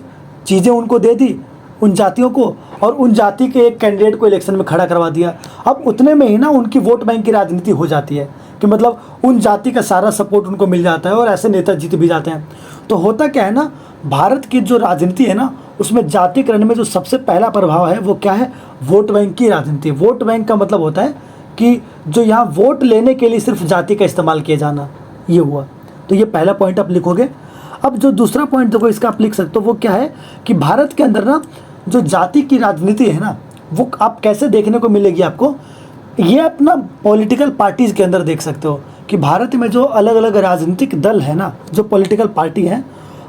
चीज़ें उनको दे दी उन जातियों को, और उन जाति के एक कैंडिडेट को इलेक्शन में खड़ा करवा दिया। अब उतने में ही ना उनकी वोट बैंक की राजनीति हो जाती है, कि मतलब उन जाति का सारा सपोर्ट उनको मिल जाता है और ऐसे नेता जीत भी जाते हैं। तो होता क्या है ना, भारत की जो राजनीति है ना उसमें जातिकरण में जो सबसे पहला प्रभाव है वो क्या है, वोट बैंक की राजनीति। वोट बैंक का मतलब होता है कि जो यहाँ वोट लेने के लिए सिर्फ जाति का इस्तेमाल किया जाना, ये हुआ। तो ये पहला पॉइंट आप लिखोगे। अब जो दूसरा पॉइंट देखो इसका आप लिख सकते हो, वो क्या है कि भारत के अंदर ना जो जाति की राजनीति है ना वो आप कैसे देखने को मिलेगी आपको, ये अपना पॉलिटिकल पार्टीज़ के अंदर देख सकते हो कि भारत में जो अलग अलग राजनीतिक दल है ना, जो पॉलिटिकल पार्टी हैं,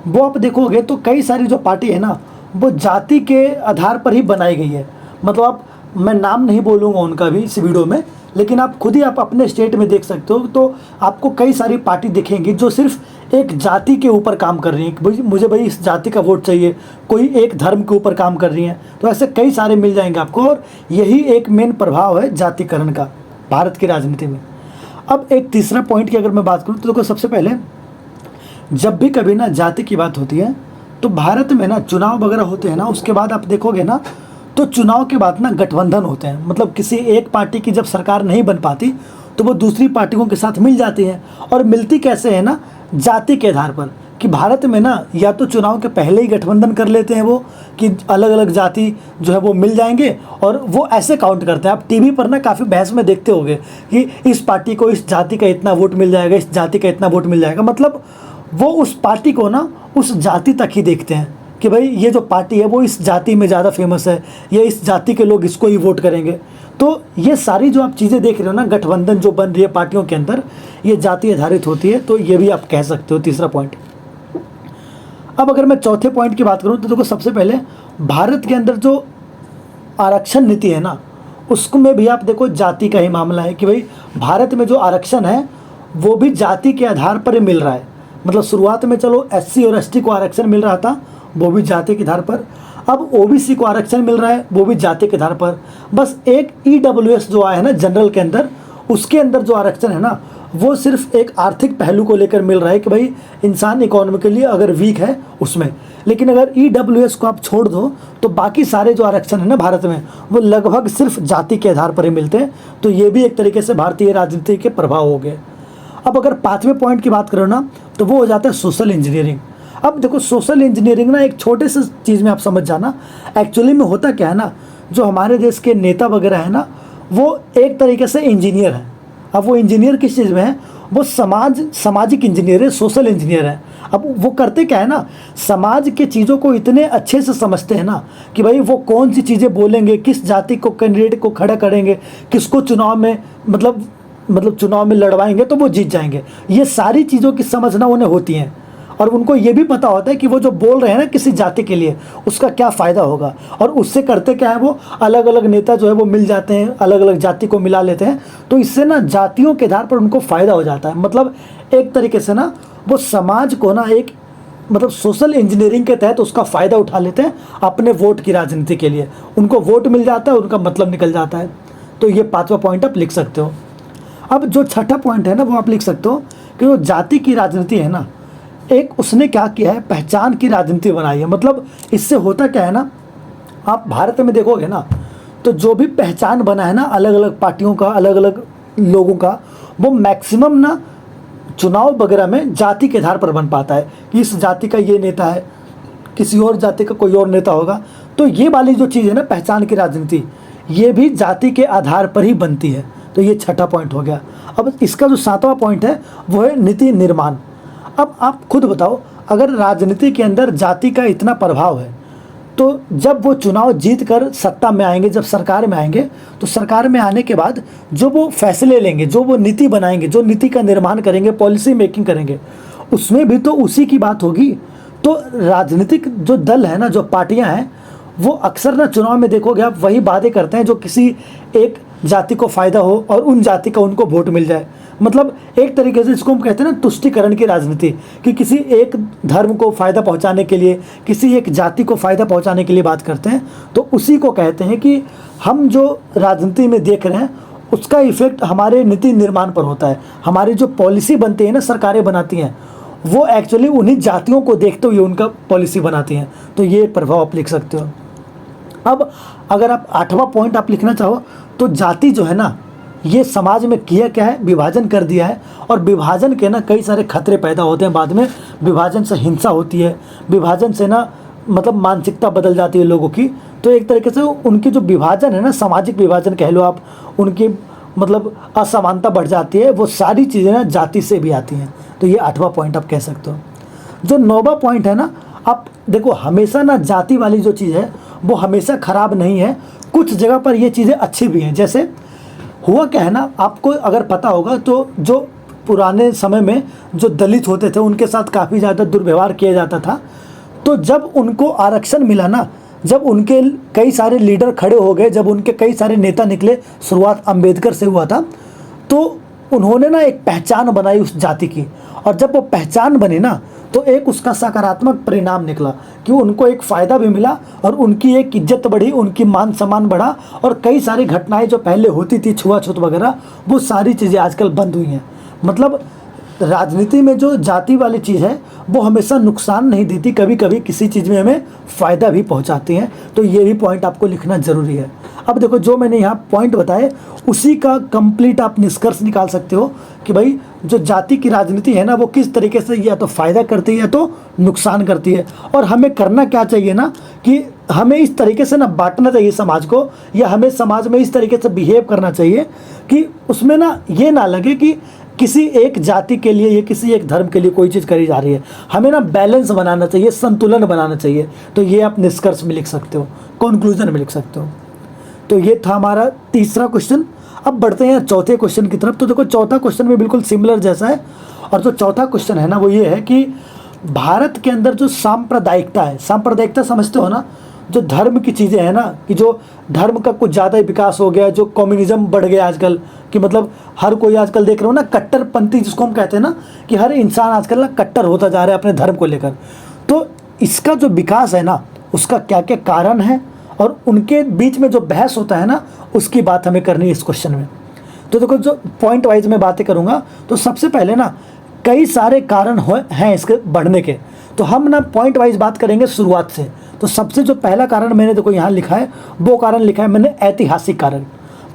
वो आप देखोगे तो कई सारी जो पार्टी है ना वो जाति के आधार पर ही बनाई गई है। मतलब आप, मैं नाम नहीं बोलूँगा उनका भी इस वीडियो में, लेकिन आप खुद ही आप अपने स्टेट में देख सकते हो। तो आपको कई सारी पार्टी दिखेंगी जो सिर्फ एक जाति के ऊपर काम कर रही हैं, कि मुझे भाई इस जाति का वोट चाहिए, कोई एक धर्म के ऊपर काम कर रही हैं। तो ऐसे कई सारे मिल जाएंगे आपको, और यही एक मेन प्रभाव है जातिकरण का भारत की राजनीति में। अब एक तीसरा पॉइंट की अगर मैं बात करूँ तो देखो, सबसे पहले जब भी कभी ना जाति की बात होती है तो भारत में ना चुनाव वगैरह होते हैं ना, उसके बाद आप देखोगे ना तो चुनाव के बाद ना गठबंधन होते हैं। मतलब किसी एक पार्टी की जब सरकार नहीं बन पाती तो वो दूसरी पार्टियों के साथ मिल जाती हैं। और मिलती कैसे है ना, जाति के आधार पर, कि भारत में ना या तो चुनाव के पहले ही गठबंधन कर लेते हैं वो, कि अलग अलग जाति जो है वो मिल जाएंगे, और वो ऐसे काउंट करते हैं। आप टीवी पर ना काफ़ी बहस में देखते होंगे कि इस पार्टी को इस जाति का इतना वोट मिल जाएगा, इस जाति का इतना वोट मिल जाएगा। मतलब वो उस पार्टी को ना उस जाति तक ही देखते हैं कि भाई ये जो पार्टी है वो इस जाति में ज़्यादा फेमस है, या इस जाति के लोग इसको ही वोट करेंगे। तो ये सारी जो आप चीज़ें देख रहे हो ना, गठबंधन जो बन रही है पार्टियों के अंदर, ये जाति आधारित होती है। तो ये भी आप कह सकते हो तीसरा पॉइंट। अब अगर मैं चौथे पॉइंट की बात करूँ तो देखो, सबसे पहले भारत के अंदर जो आरक्षण नीति है ना उसको में भी आप देखो जाति का ही मामला है, कि भाई भारत में जो आरक्षण है वो भी जाति के आधार पर ही मिल रहा है। मतलब शुरुआत में चलो SC और ST को आरक्षण मिल रहा था, वो भी जाति के आधार पर। अब ओबीसी को आरक्षण मिल रहा है, वो भी जाति के आधार पर। बस एक ईडब्ल्यूएस जो आया है ना जनरल के अंदर, उसके अंदर जो आरक्षण है ना, वो सिर्फ एक आर्थिक पहलू को लेकर मिल रहा है कि भाई इंसान इकोनॉमिकली अगर वीक है उसमें। लेकिन अगर ईडब्ल्यूएस को आप छोड़ दो तो बाकी सारे जो आरक्षण है ना भारत में, वो लगभग सिर्फ जाति के आधार पर ही मिलते हैं। तो ये भी एक तरीके से भारतीय राजनीति के प्रभाव हो गए। अब अगर 5वें पॉइंट की बात करो ना, तो वो हो जाता है सोशल इंजीनियरिंग। अब देखो सोशल इंजीनियरिंग ना एक छोटे से चीज़ में आप समझ जाना, एक्चुअली में होता क्या है ना, जो हमारे देश के नेता वगैरह है ना, वो एक तरीके से इंजीनियर है। अब वो इंजीनियर किस चीज़ में है, वो सामाजिक इंजीनियर है, सोशल इंजीनियर है। अब वो करते क्या है ना, समाज के चीज़ों को इतने अच्छे से समझते हैं ना कि भाई वो कौन सी चीज़ें बोलेंगे, किस जाति को कैंडिडेट को खड़ा करेंगे, किसको चुनाव में मतलब चुनाव में लड़वाएंगे तो वो जीत जाएंगे। ये सारी चीज़ों की समझना उन्हें होती हैं, और उनको ये भी पता होता है कि वो जो बोल रहे हैं ना किसी जाति के लिए, उसका क्या फ़ायदा होगा। और उससे करते क्या है, वो अलग अलग नेता जो है वो मिल जाते हैं, अलग अलग जाति को मिला लेते हैं। तो इससे ना जातियों के आधार पर उनको फ़ायदा हो जाता है। मतलब एक तरीके से ना वो समाज को ना एक सोशल इंजीनियरिंग के तहत उसका फ़ायदा उठा लेते हैं अपने वोट की राजनीति के लिए। उनको वोट मिल जाता है, उनका मतलब निकल जाता है। तो ये 5वां पॉइंट आप लिख सकते हो। अब जो 6ठा पॉइंट है ना, वो आप लिख सकते हो कि जो जाति की राजनीति है ना, एक उसने क्या किया है, पहचान की राजनीति बनाई है। मतलब इससे होता क्या है ना, आप भारत में देखोगे ना, तो जो भी पहचान बना है ना अलग अलग पार्टियों का, अलग अलग लोगों का, वो मैक्सिमम ना चुनाव वगैरह में जाति के आधार पर बन पाता है कि इस जाति का ये नेता है, किसी और जाति का कोई और नेता होगा। तो ये वाली जो चीज़ है ना पहचान की राजनीति, ये भी जाति के आधार पर ही बनती है। तो ये 6ठा पॉइंट हो गया। अब इसका जो 7वां पॉइंट है वो है नीति निर्माण। अब आप खुद बताओ, अगर राजनीति के अंदर जाति का इतना प्रभाव है, तो जब वो चुनाव जीत कर सत्ता में आएंगे, जब सरकार में आएंगे, तो सरकार में आने के बाद जो वो फैसले लेंगे, जो वो नीति बनाएंगे, जो नीति का निर्माण करेंगे, पॉलिसी मेकिंग करेंगे, उसमें भी तो उसी की बात होगी। तो राजनीतिक जो दल है ना, जो पार्टियां हैं, वो अक्सर ना चुनाव में देखोगे आप वही वादे करते हैं जो किसी एक जाति को फ़ायदा हो और उन जाति का उनको वोट मिल जाए। मतलब एक तरीके से इसको हम कहते हैं ना तुष्टिकरण की राजनीति, कि किसी एक धर्म को फ़ायदा पहुंचाने के लिए, किसी एक जाति को फ़ायदा पहुंचाने के लिए बात करते हैं। तो उसी को कहते हैं कि हम जो राजनीति में देख रहे हैं उसका इफ़ेक्ट हमारे नीति निर्माण पर होता है। हमारी जो पॉलिसी बनती है ना, सरकारें बनाती हैं, वो एक्चुअली उन्हीं जातियों को देखते हुए उनका पॉलिसी बनाती हैं। तो ये प्रभाव आप लिख सकते हो। अब अगर आप 8वां पॉइंट आप लिखना चाहो, तो जाति जो है ना, ये समाज में किया क्या है, विभाजन कर दिया है। और विभाजन के ना कई सारे खतरे पैदा होते हैं बाद में। विभाजन से हिंसा होती है, विभाजन से ना मानसिकता बदल जाती है लोगों की। तो एक तरीके से उनकी जो विभाजन है ना, सामाजिक विभाजन कह लो आप, उनकी असमानता बढ़ जाती है। वो सारी चीज़ें ना जाति से भी आती हैं। तो ये 8वां पॉइंट आप कह सकते हो। जो 9वां पॉइंट है ना, आप देखो हमेशा ना जाति वाली जो चीज़ है वो हमेशा ख़राब नहीं है। कुछ जगह पर ये चीज़ें अच्छी भी हैं। जैसे हुआ क्या है ना, आपको अगर पता होगा तो जो पुराने समय में जो दलित होते थे उनके साथ काफ़ी ज़्यादा दुर्व्यवहार किया जाता था। तो जब उनको आरक्षण मिला ना, जब उनके कई सारे लीडर खड़े हो गए, जब उनके कई सारे नेता निकले, शुरुआत अंबेडकर से हुआ था, तो उन्होंने ना एक पहचान बनाई उस जाति की। और जब वो पहचान बनी ना, तो एक उसका सकारात्मक परिणाम निकला कि उनको एक फ़ायदा भी मिला और उनकी एक इज्जत बढ़ी, उनकी मान सम्मान बढ़ा। और कई सारी घटनाएं जो पहले होती थी, छुआछूत वगैरह, वो सारी चीज़ें आजकल बंद हुई हैं। मतलब राजनीति में जो जाति वाली चीज़ है वो हमेशा नुकसान नहीं देती, कभी कभी किसी चीज़ में हमें फ़ायदा भी पहुंचाती हैं। तो ये भी पॉइंट आपको लिखना ज़रूरी है। अब देखो जो मैंने यहाँ पॉइंट बताए उसी का कंप्लीट आप निष्कर्ष निकाल सकते हो कि भाई जो जाति की राजनीति है ना, वो किस तरीके से या तो फ़ायदा करती है या तो नुकसान करती है। और हमें करना क्या चाहिए ना, कि हमें इस तरीके से ना बांटना चाहिए समाज को, या हमें समाज में इस तरीके से बिहेव करना चाहिए कि उसमें ना ये ना लगे कि किसी एक जाति के लिए या किसी एक धर्म के लिए कोई चीज़ करी जा रही है। हमें ना बैलेंस बनाना चाहिए, संतुलन बनाना चाहिए। तो ये आप निष्कर्ष में लिख सकते हो, कंक्लूजन में लिख सकते हो। तो ये था हमारा तीसरा क्वेश्चन। अब बढ़ते हैं चौथे क्वेश्चन की तरफ। तो देखो चौथा क्वेश्चन भी बिल्कुल सिमिलर जैसा है। और जो चौथा क्वेश्चन है ना, वो ये है कि भारत के अंदर जो सांप्रदायिकता है, सांप्रदायिकता समझते हो ना, जो धर्म की चीज़ें हैं ना, कि जो धर्म का कुछ ज़्यादा ही विकास हो गया, जो कम्युनिज्म बढ़ गया आजकल, कि मतलब हर कोई आजकल देख रहे हो ना कट्टरपंथी जिसको हम कहते हैं ना, कि हर इंसान आजकल ना कट्टर होता जा रहा है अपने धर्म को लेकर। तो इसका जो विकास है ना, उसका क्या क्या कारण है, और उनके बीच में जो बहस होता है ना, उसकी बात हमें करनी है इस क्वेश्चन में। तो देखो, जो पॉइंट वाइज मैं बातें करूँगा, तो सबसे पहले ना कई सारे कारण हैं इसके बढ़ने के, तो हम ना पॉइंट वाइज बात करेंगे शुरुआत से। तो सबसे जो पहला कारण मैंने देखो यहाँ लिखा है, वो कारण लिखा है मैंने ऐतिहासिक कारण।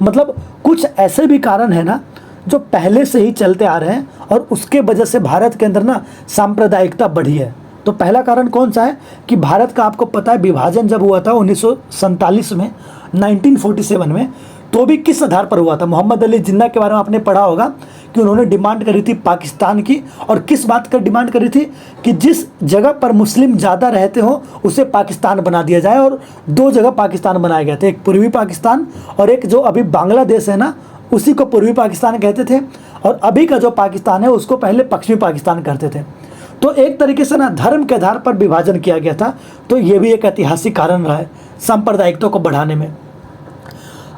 मतलब कुछ ऐसे भी कारण है ना जो पहले से ही चलते आ रहे हैं, और उसके वजह से भारत के अंदर ना सांप्रदायिकता बढ़ी है। तो पहला कारण कौन सा है कि भारत का आपको पता है विभाजन जब हुआ था 1947 में, 1947 में, तो भी किस आधार पर हुआ था? मोहम्मद अली जिन्ना के बारे में आपने पढ़ा होगा कि उन्होंने डिमांड करी थी पाकिस्तान की, और किस बात का डिमांड करी थी कि जिस जगह पर मुस्लिम ज़्यादा रहते हो उसे पाकिस्तान बना दिया जाए। और दो जगह पाकिस्तान बनाए गए थे, एक पूर्वी पाकिस्तान और एक जो अभी बांग्लादेश है ना, उसी को पूर्वी पाकिस्तान कहते थे, और अभी का जो पाकिस्तान है उसको पहले पश्चिमी पाकिस्तान कहते थे। तो एक तरीके से ना धर्म के आधार पर विभाजन किया गया था। तो ये भी एक ऐतिहासिक कारण रहा है सांप्रदायिकता को बढ़ाने में।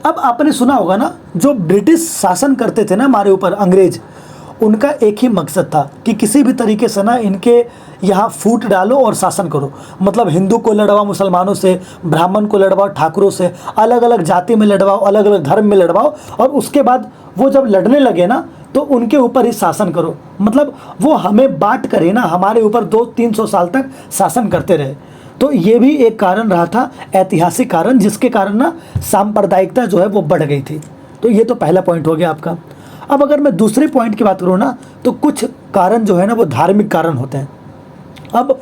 अब आपने सुना होगा ना, जो ब्रिटिश शासन करते थे ना हमारे ऊपर, अंग्रेज, उनका एक ही मकसद था कि किसी भी तरीके से ना इनके यहाँ फूट डालो और शासन करो। मतलब हिंदू को लड़वाओ मुसलमानों से, ब्राह्मण को लड़वाओ ठाकुरों से, अलग अलग जाति में लड़वाओ, अलग अलग धर्म में लड़वाओ, और उसके बाद वो जब लड़ने लगे ना तो उनके ऊपर ही शासन करो। मतलब वो हमें बांट कर ही ना हमारे ऊपर 200-300 साल तक शासन करते रहे। तो ये भी एक कारण रहा था, ऐतिहासिक कारण, जिसके कारण ना सांप्रदायिकता जो है वो बढ़ गई थी। तो ये तो पहला पॉइंट हो गया आपका। अब अगर मैं दूसरे पॉइंट की बात करूँ ना, तो कुछ कारण जो है ना वो धार्मिक कारण होते हैं। अब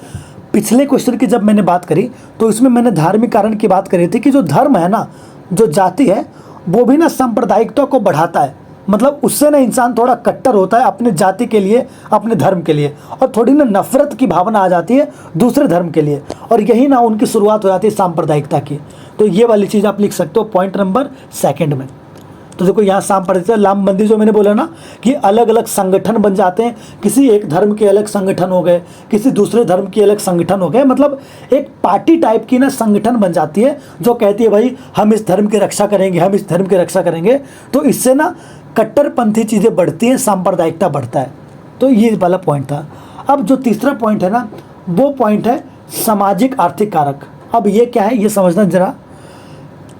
पिछले क्वेश्चन की जब मैंने बात करी तो इसमें मैंने धार्मिक कारण की बात करी थी कि जो धर्म है ना, जो जाति है, वो भी ना सांप्रदायिकता को बढ़ाता है। मतलब उससे ना इंसान थोड़ा कट्टर होता है अपने जाति के लिए, अपने धर्म के लिए, और थोड़ी ना नफरत की भावना आ जाती है दूसरे धर्म के लिए, और यही ना उनकी शुरुआत हो जाती है सांप्रदायिकता की। तो ये वाली चीज़ आप लिख सकते हो पॉइंट नंबर सेकंड में। तो देखो यहाँ सांप्रदायिकता, लाम बंदी जो मैंने बोला ना कि अलग अलग संगठन बन जाते हैं, किसी एक धर्म के अलग संगठन हो गए, किसी दूसरे धर्म के अलग संगठन हो गए। मतलब एक पार्टी टाइप की ना संगठन बन जाती है जो कहती है भाई हम इस धर्म की रक्षा करेंगे, हम इस धर्म की रक्षा करेंगे। तो इससे ना कट्टरपंथी चीज़ें बढ़ती हैं, सांप्रदायिकता बढ़ता है। तो ये वाला पॉइंट था। अब जो तीसरा पॉइंट है ना, वो पॉइंट है सामाजिक आर्थिक कारक। अब ये क्या है ये समझना जरा।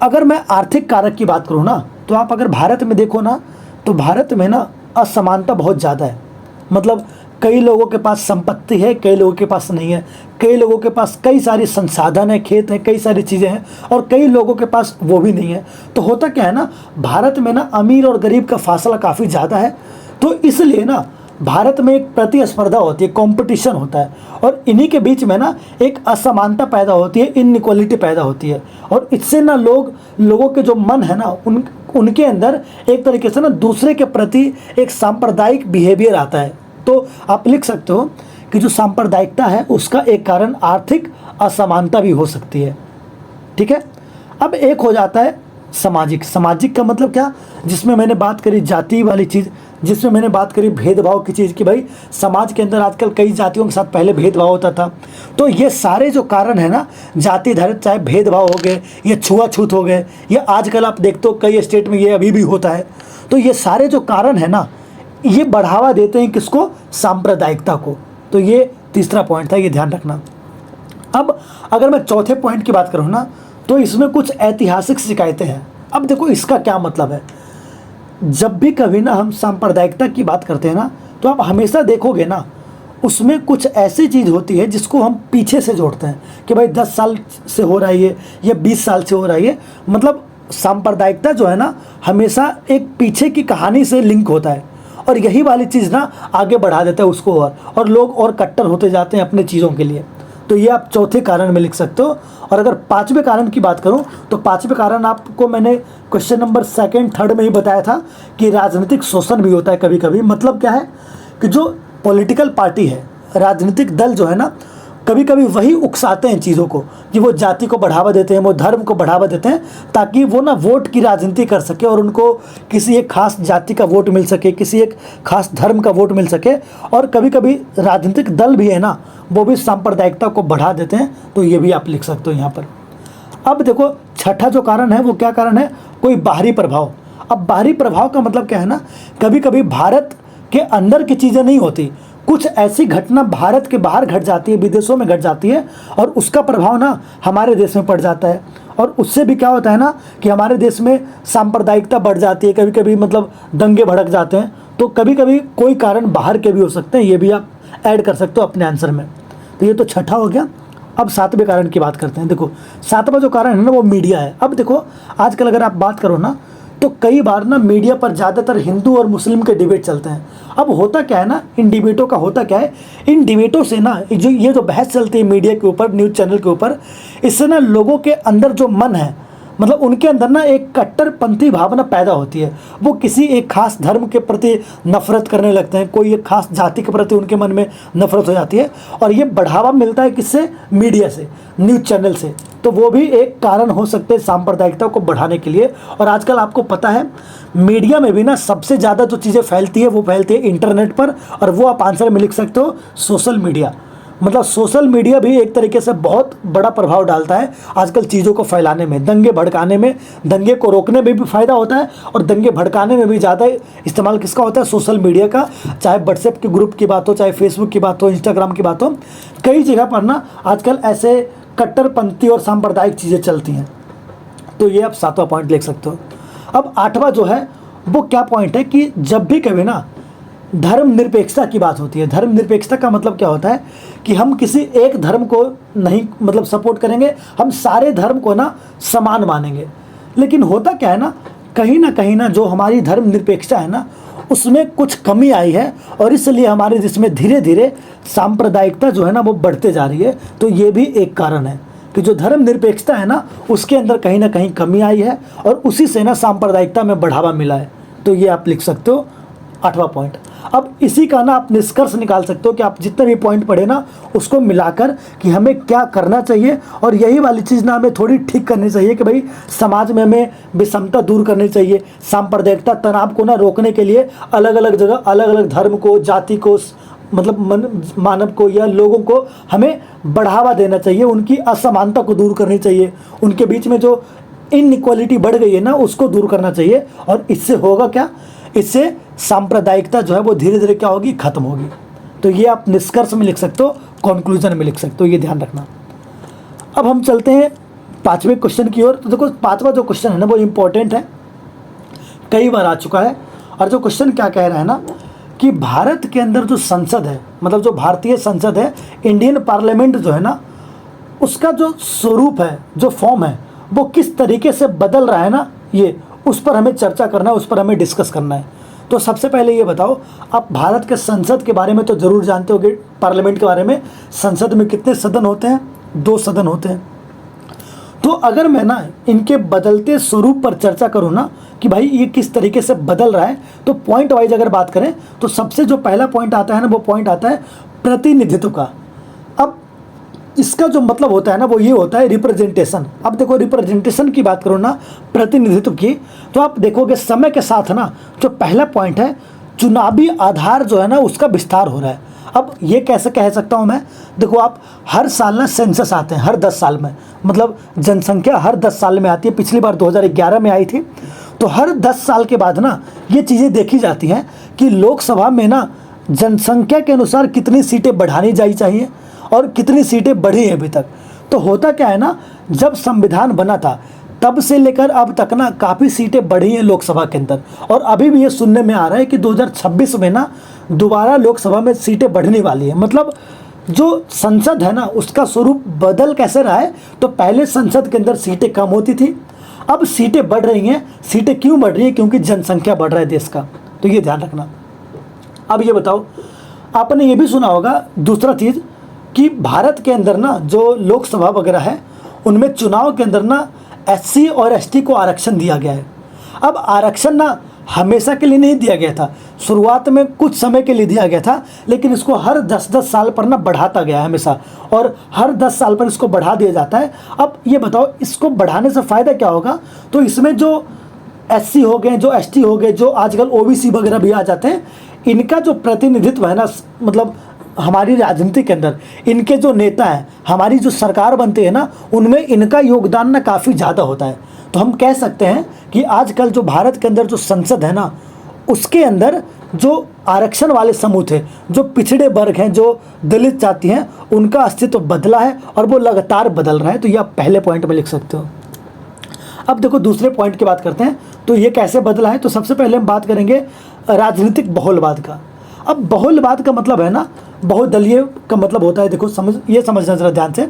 अगर मैं आर्थिक कारक की बात करूँ ना, तो आप अगर भारत में देखो ना, तो भारत में ना असमानता बहुत ज़्यादा है। मतलब कई लोगों के पास संपत्ति है, कई लोगों के पास नहीं है, कई लोगों के पास कई सारी संसाधन है, खेत है, कई सारी चीज़ें हैं, और कई लोगों के पास वो भी नहीं है। तो होता क्या है ना, भारत में ना अमीर और गरीब का फासला काफ़ी ज़्यादा है। तो इसलिए ना भारत में एक प्रतिस्पर्धा होती है, कंपटीशन होता है, और इन्हीं के बीच में ना एक असमानता पैदा होती है, इनइक्वालिटी पैदा होती है। और इससे ना लोगों के जो मन है ना, उनके अंदर एक तरीके से ना दूसरे के प्रति एक सांप्रदायिक बिहेवियर आता है। तो आप लिख सकते हो कि जो सांप्रदायिकता है उसका एक कारण आर्थिक असमानता भी हो सकती है। ठीक है। अब एक हो जाता है सामाजिक का मतलब क्या, जिसमें मैंने बात करी जाति वाली चीज़, जिसमें मैंने बात करी भेदभाव की चीज़ कि भाई समाज के अंदर आजकल कई जातियों के साथ पहले भेदभाव होता था। तो ये सारे जो कारण है ना, जाति धर्म, चाहे भेदभाव हो गए, ये छुआछूत हो गए, ये आजकल आप देखते हो कई स्टेट में ये अभी भी होता है। तो ये सारे जो कारण है ना, ये बढ़ावा देते हैं किसको, सांप्रदायिकता को। तो ये तीसरा पॉइंट था, ये ध्यान रखना। अब अगर मैं चौथे पॉइंट की बात करूँ ना, तो इसमें कुछ ऐतिहासिक शिकायतें हैं। अब देखो इसका क्या मतलब है, जब भी कभी ना हम सांप्रदायिकता की बात करते हैं ना, तो आप हमेशा देखोगे ना उसमें कुछ ऐसी चीज़ होती है जिसको हम पीछे से जोड़ते हैं कि भाई 10 साल से हो रहा है ये, या 20 साल से हो रहा है ये। मतलब सांप्रदायिकता जो है ना हमेशा एक पीछे की कहानी से लिंक होता है, और यही वाली चीज़ ना आगे बढ़ा देता है उसको, और लोग और कट्टर होते जाते हैं अपने चीज़ों के लिए। तो ये आप चौथे कारण में लिख सकते हो। और अगर पांचवें कारण की बात करूं, तो पांचवें कारण आपको मैंने क्वेश्चन नंबर सेकंड थर्ड में ही बताया था कि राजनीतिक शोषण भी होता है कभी कभी। मतलब क्या है कि जो पॉलिटिकल पार्टी है, राजनीतिक दल जो है ना, कभी कभी वही उकसाते हैं चीज़ों को कि वो जाति को बढ़ावा देते हैं, वो धर्म को बढ़ावा देते हैं, ताकि वो ना वोट की राजनीति कर सके और उनको किसी एक खास जाति का वोट मिल सके, किसी एक खास धर्म का वोट मिल सके। और कभी कभी राजनीतिक दल भी है ना, वो भी सांप्रदायिकता को बढ़ा देते हैं। तो ये भी आप लिख सकते हो यहाँ पर। अब देखो छठा जो कारण है वो क्या कारण है, कोई बाहरी प्रभाव। अब बाहरी प्रभाव का मतलब क्या है ना, कभी कभी भारत के अंदर की चीज़ें नहीं होती, कुछ ऐसी घटना भारत के बाहर घट जाती है, विदेशों में घट जाती है, और उसका प्रभाव ना हमारे देश में पड़ जाता है, और उससे भी क्या होता है ना कि हमारे देश में सांप्रदायिकता बढ़ जाती है, कभी कभी मतलब दंगे भड़क जाते हैं। तो कभी कभी कोई कारण बाहर के भी हो सकते हैं, ये भी आप ऐड कर सकते हो अपने आंसर में। तो ये तो छठा हो गया। अब सातवें कारण की बात करते हैं। देखो सातवां जो कारण है ना वो मीडिया है। अब देखो आजकल अगर आप बात करो ना तो कई बार ना मीडिया पर ज़्यादातर हिंदू और मुस्लिम के डिबेट चलते हैं। अब होता क्या है ना, इन डिबेटों का होता क्या है, इन डिबेटों से ना जो बहस चलती है मीडिया के ऊपर, न्यूज़ चैनल के ऊपर, इससे ना लोगों के अंदर जो मन है, मतलब उनके अंदर ना एक कट्टरपंथी भावना पैदा होती है। वो किसी एक खास धर्म के प्रति नफरत करने लगते हैं, कोई एक खास जाति के प्रति उनके मन में नफरत हो जाती है, और ये बढ़ावा मिलता है किससे? मीडिया से, न्यूज़ चैनल से। तो वो भी एक कारण हो सकते हैं सांप्रदायिकता को बढ़ाने के लिए। और आजकल आपको पता है मीडिया में भी ना सबसे ज़्यादा जो चीज़ें फैलती है वो फैलती है इंटरनेट पर, और वो आप आंसर में लिख सकते हो सोशल मीडिया। मतलब सोशल मीडिया भी एक तरीके से बहुत बड़ा प्रभाव डालता है आजकल चीज़ों को फैलाने में, दंगे भड़काने में। दंगे को रोकने में भी फ़ायदा होता है, और दंगे भड़काने में भी ज़्यादा इस्तेमाल किसका होता है? सोशल मीडिया का। चाहे व्हाट्सएप के ग्रुप की बात हो, चाहे फेसबुक की बात हो, इंस्टाग्राम की बात हो, कई जगह पर ना आजकल ऐसे कट्टरपंथी और सांप्रदायिक चीज़ें चलती हैं। तो ये आप सातवां पॉइंट लिख सकते हो। अब आठवां जो है वो क्या पॉइंट है कि जब भी कभी ना धर्मनिरपेक्षता की बात होती है, धर्मनिरपेक्षता का मतलब क्या होता है कि हम किसी एक धर्म को नहीं मतलब सपोर्ट करेंगे, हम सारे धर्म को ना समान मानेंगे। लेकिन होता क्या है ना कहीं ना जो हमारी धर्मनिरपेक्षता है ना उसमें कुछ कमी आई है, और इसलिए हमारे देश में धीरे धीरे सांप्रदायिकता जो है ना वो बढ़ते जा रही है। तो ये भी एक कारण है कि जो धर्मनिरपेक्षता है ना उसके अंदर कहीं ना कहीं कमी आई है, और उसी से ना सांप्रदायिकता में बढ़ावा मिला है। तो ये आप लिख सकते हो आठवां पॉइंट। अब इसी का ना आप निष्कर्ष निकाल सकते हो कि आप जितने भी पॉइंट पढ़े ना उसको मिलाकर कि हमें क्या करना चाहिए, और यही वाली चीज़ ना हमें थोड़ी ठीक करनी चाहिए कि भाई समाज में हमें विषमता दूर करनी चाहिए, सांप्रदायिकता तनाव को ना रोकने के लिए अलग अलग जगह अलग अलग धर्म को, जाति को, मतलब मानव को या लोगों को हमें बढ़ावा देना चाहिए, उनकी असमानता को दूर करनी चाहिए, उनके बीच में जो इनइक्वालिटी बढ़ गई है ना उसको दूर करना चाहिए। और इससे होगा क्या? इससे सांप्रदायिकता जो है वो धीरे धीरे क्या होगी? खत्म होगी। तो ये आप निष्कर्ष में लिख सकते हो, कंक्लूजन में लिख सकते हो, ये ध्यान रखना। अब हम चलते हैं पांचवें क्वेश्चन की ओर। तो देखो पांचवा जो क्वेश्चन है ना वो इम्पोर्टेंट है, कई बार आ चुका है। और जो क्वेश्चन क्या कह रहा है ना कि भारत के अंदर जो संसद है, मतलब जो भारतीय संसद है, इंडियन पार्लियामेंट जो है ना उसका जो स्वरूप है, जो फॉर्म है, वो किस तरीके से बदल रहा है ना, ये उस पर हमें चर्चा करना है, उस पर हमें डिस्कस करना है। तो सबसे पहले ये बताओ, आप भारत के संसद के बारे में तो ज़रूर जानते होगे, पार्लियामेंट के बारे में। संसद में कितने सदन होते हैं? 2 सदन होते हैं। तो अगर मैं ना इनके बदलते स्वरूप पर चर्चा करूँ ना कि भाई ये किस तरीके से बदल रहा है, तो पॉइंट वाइज अगर बात करें तो सबसे जो पहला पॉइंट आता है ना वो पॉइंट आता है प्रतिनिधित्व का। अब इसका जो मतलब होता है ना वो ये होता है रिप्रेजेंटेशन। अब देखो रिप्रेजेंटेशन की बात करो ना, प्रतिनिधित्व की, तो आप देखोगे समय के साथ ना जो पहला पॉइंट है चुनावी आधार जो है ना उसका विस्तार हो रहा है। अब ये कैसे कह सकता हूँ मैं? देखो आप हर साल ना सेंसस आते हैं, हर 10 साल में, मतलब जनसंख्या हर 10 साल में आती है। पिछली बार 2011 में आई थी। तो हर 10 साल के बाद ना ये चीज़ें देखी जाती हैं कि लोकसभा में ना जनसंख्या के अनुसार कितनी सीटें बढ़ानी चाहिए और कितनी सीटें बढ़ी हैं अभी तक। तो होता क्या है ना, जब संविधान बना था तब से लेकर अब तक ना काफ़ी सीटें बढ़ी हैं लोकसभा के अंदर, और अभी भी ये सुनने में आ रहा है कि 2026 में ना दोबारा लोकसभा में सीटें बढ़ने वाली है। मतलब जो संसद है ना उसका स्वरूप बदल कैसे रहा है? तो पहले संसद के अंदर सीटें कम होती थी, अब सीटें बढ़ रही हैं। सीटें क्यों बढ़ रही हैं? क्योंकि जनसंख्या बढ़ रहा है देश का। तो ये ध्यान रखना। अब ये बताओ, आपने ये भी सुना होगा दूसरा चीज़ कि भारत के अंदर ना जो लोकसभा वगैरह है उनमें चुनाव के अंदर ना SC और ST को आरक्षण दिया गया है। अब आरक्षण ना हमेशा के लिए नहीं दिया गया था, शुरुआत में कुछ समय के लिए दिया गया था, लेकिन इसको हर 10-10 साल पर ना बढ़ाता गया है हमेशा, और हर 10 साल पर इसको बढ़ा दिया जाता है। अब ये बताओ इसको बढ़ाने से फ़ायदा क्या होगा? तो इसमें जो SC हो गए, जो ST हो गए, जो आजकल OBC वगैरह भी आ जाते हैं, इनका जो प्रतिनिधित्व है ना, मतलब हमारी राजनीति के अंदर इनके जो नेता हैं, हमारी जो सरकार बनती है ना, उनमें इनका योगदान ना काफ़ी ज़्यादा होता है। तो हम कह सकते हैं कि आजकल जो भारत के अंदर जो संसद है ना उसके अंदर जो आरक्षण वाले समूह थे, जो पिछड़े वर्ग हैं, जो दलित जाति हैं, उनका अस्तित्व बदला है और वो लगातार बदल रहा है। तो ये आप पहले पॉइंट में लिख सकते हो। अब देखो दूसरे पॉइंट की बात करते हैं, तो ये कैसे बदला है। तो सबसे पहले हम बात करेंगे राजनीतिक बहुलवाद का। अब बहुलवाद का मतलब है ना, बहुदलीय का मतलब होता है, देखो समझना जरा ध्यान से।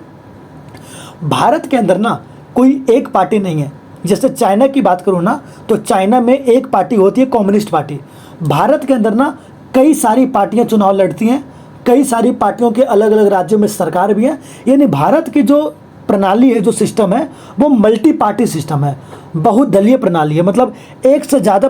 भारत के अंदर ना कोई एक पार्टी नहीं है। जैसे चाइना की बात करूँ ना, तो चाइना में एक पार्टी होती है, कम्युनिस्ट पार्टी। भारत के अंदर ना कई सारी पार्टियां चुनाव लड़ती हैं, कई सारी पार्टियों के अलग अलग राज्यों में सरकार भी है। यानी भारत की जो प्रणाली है, जो सिस्टम है, वो मल्टी पार्टी सिस्टम है, बहुदलीय प्रणाली है। मतलब एक से ज़्यादा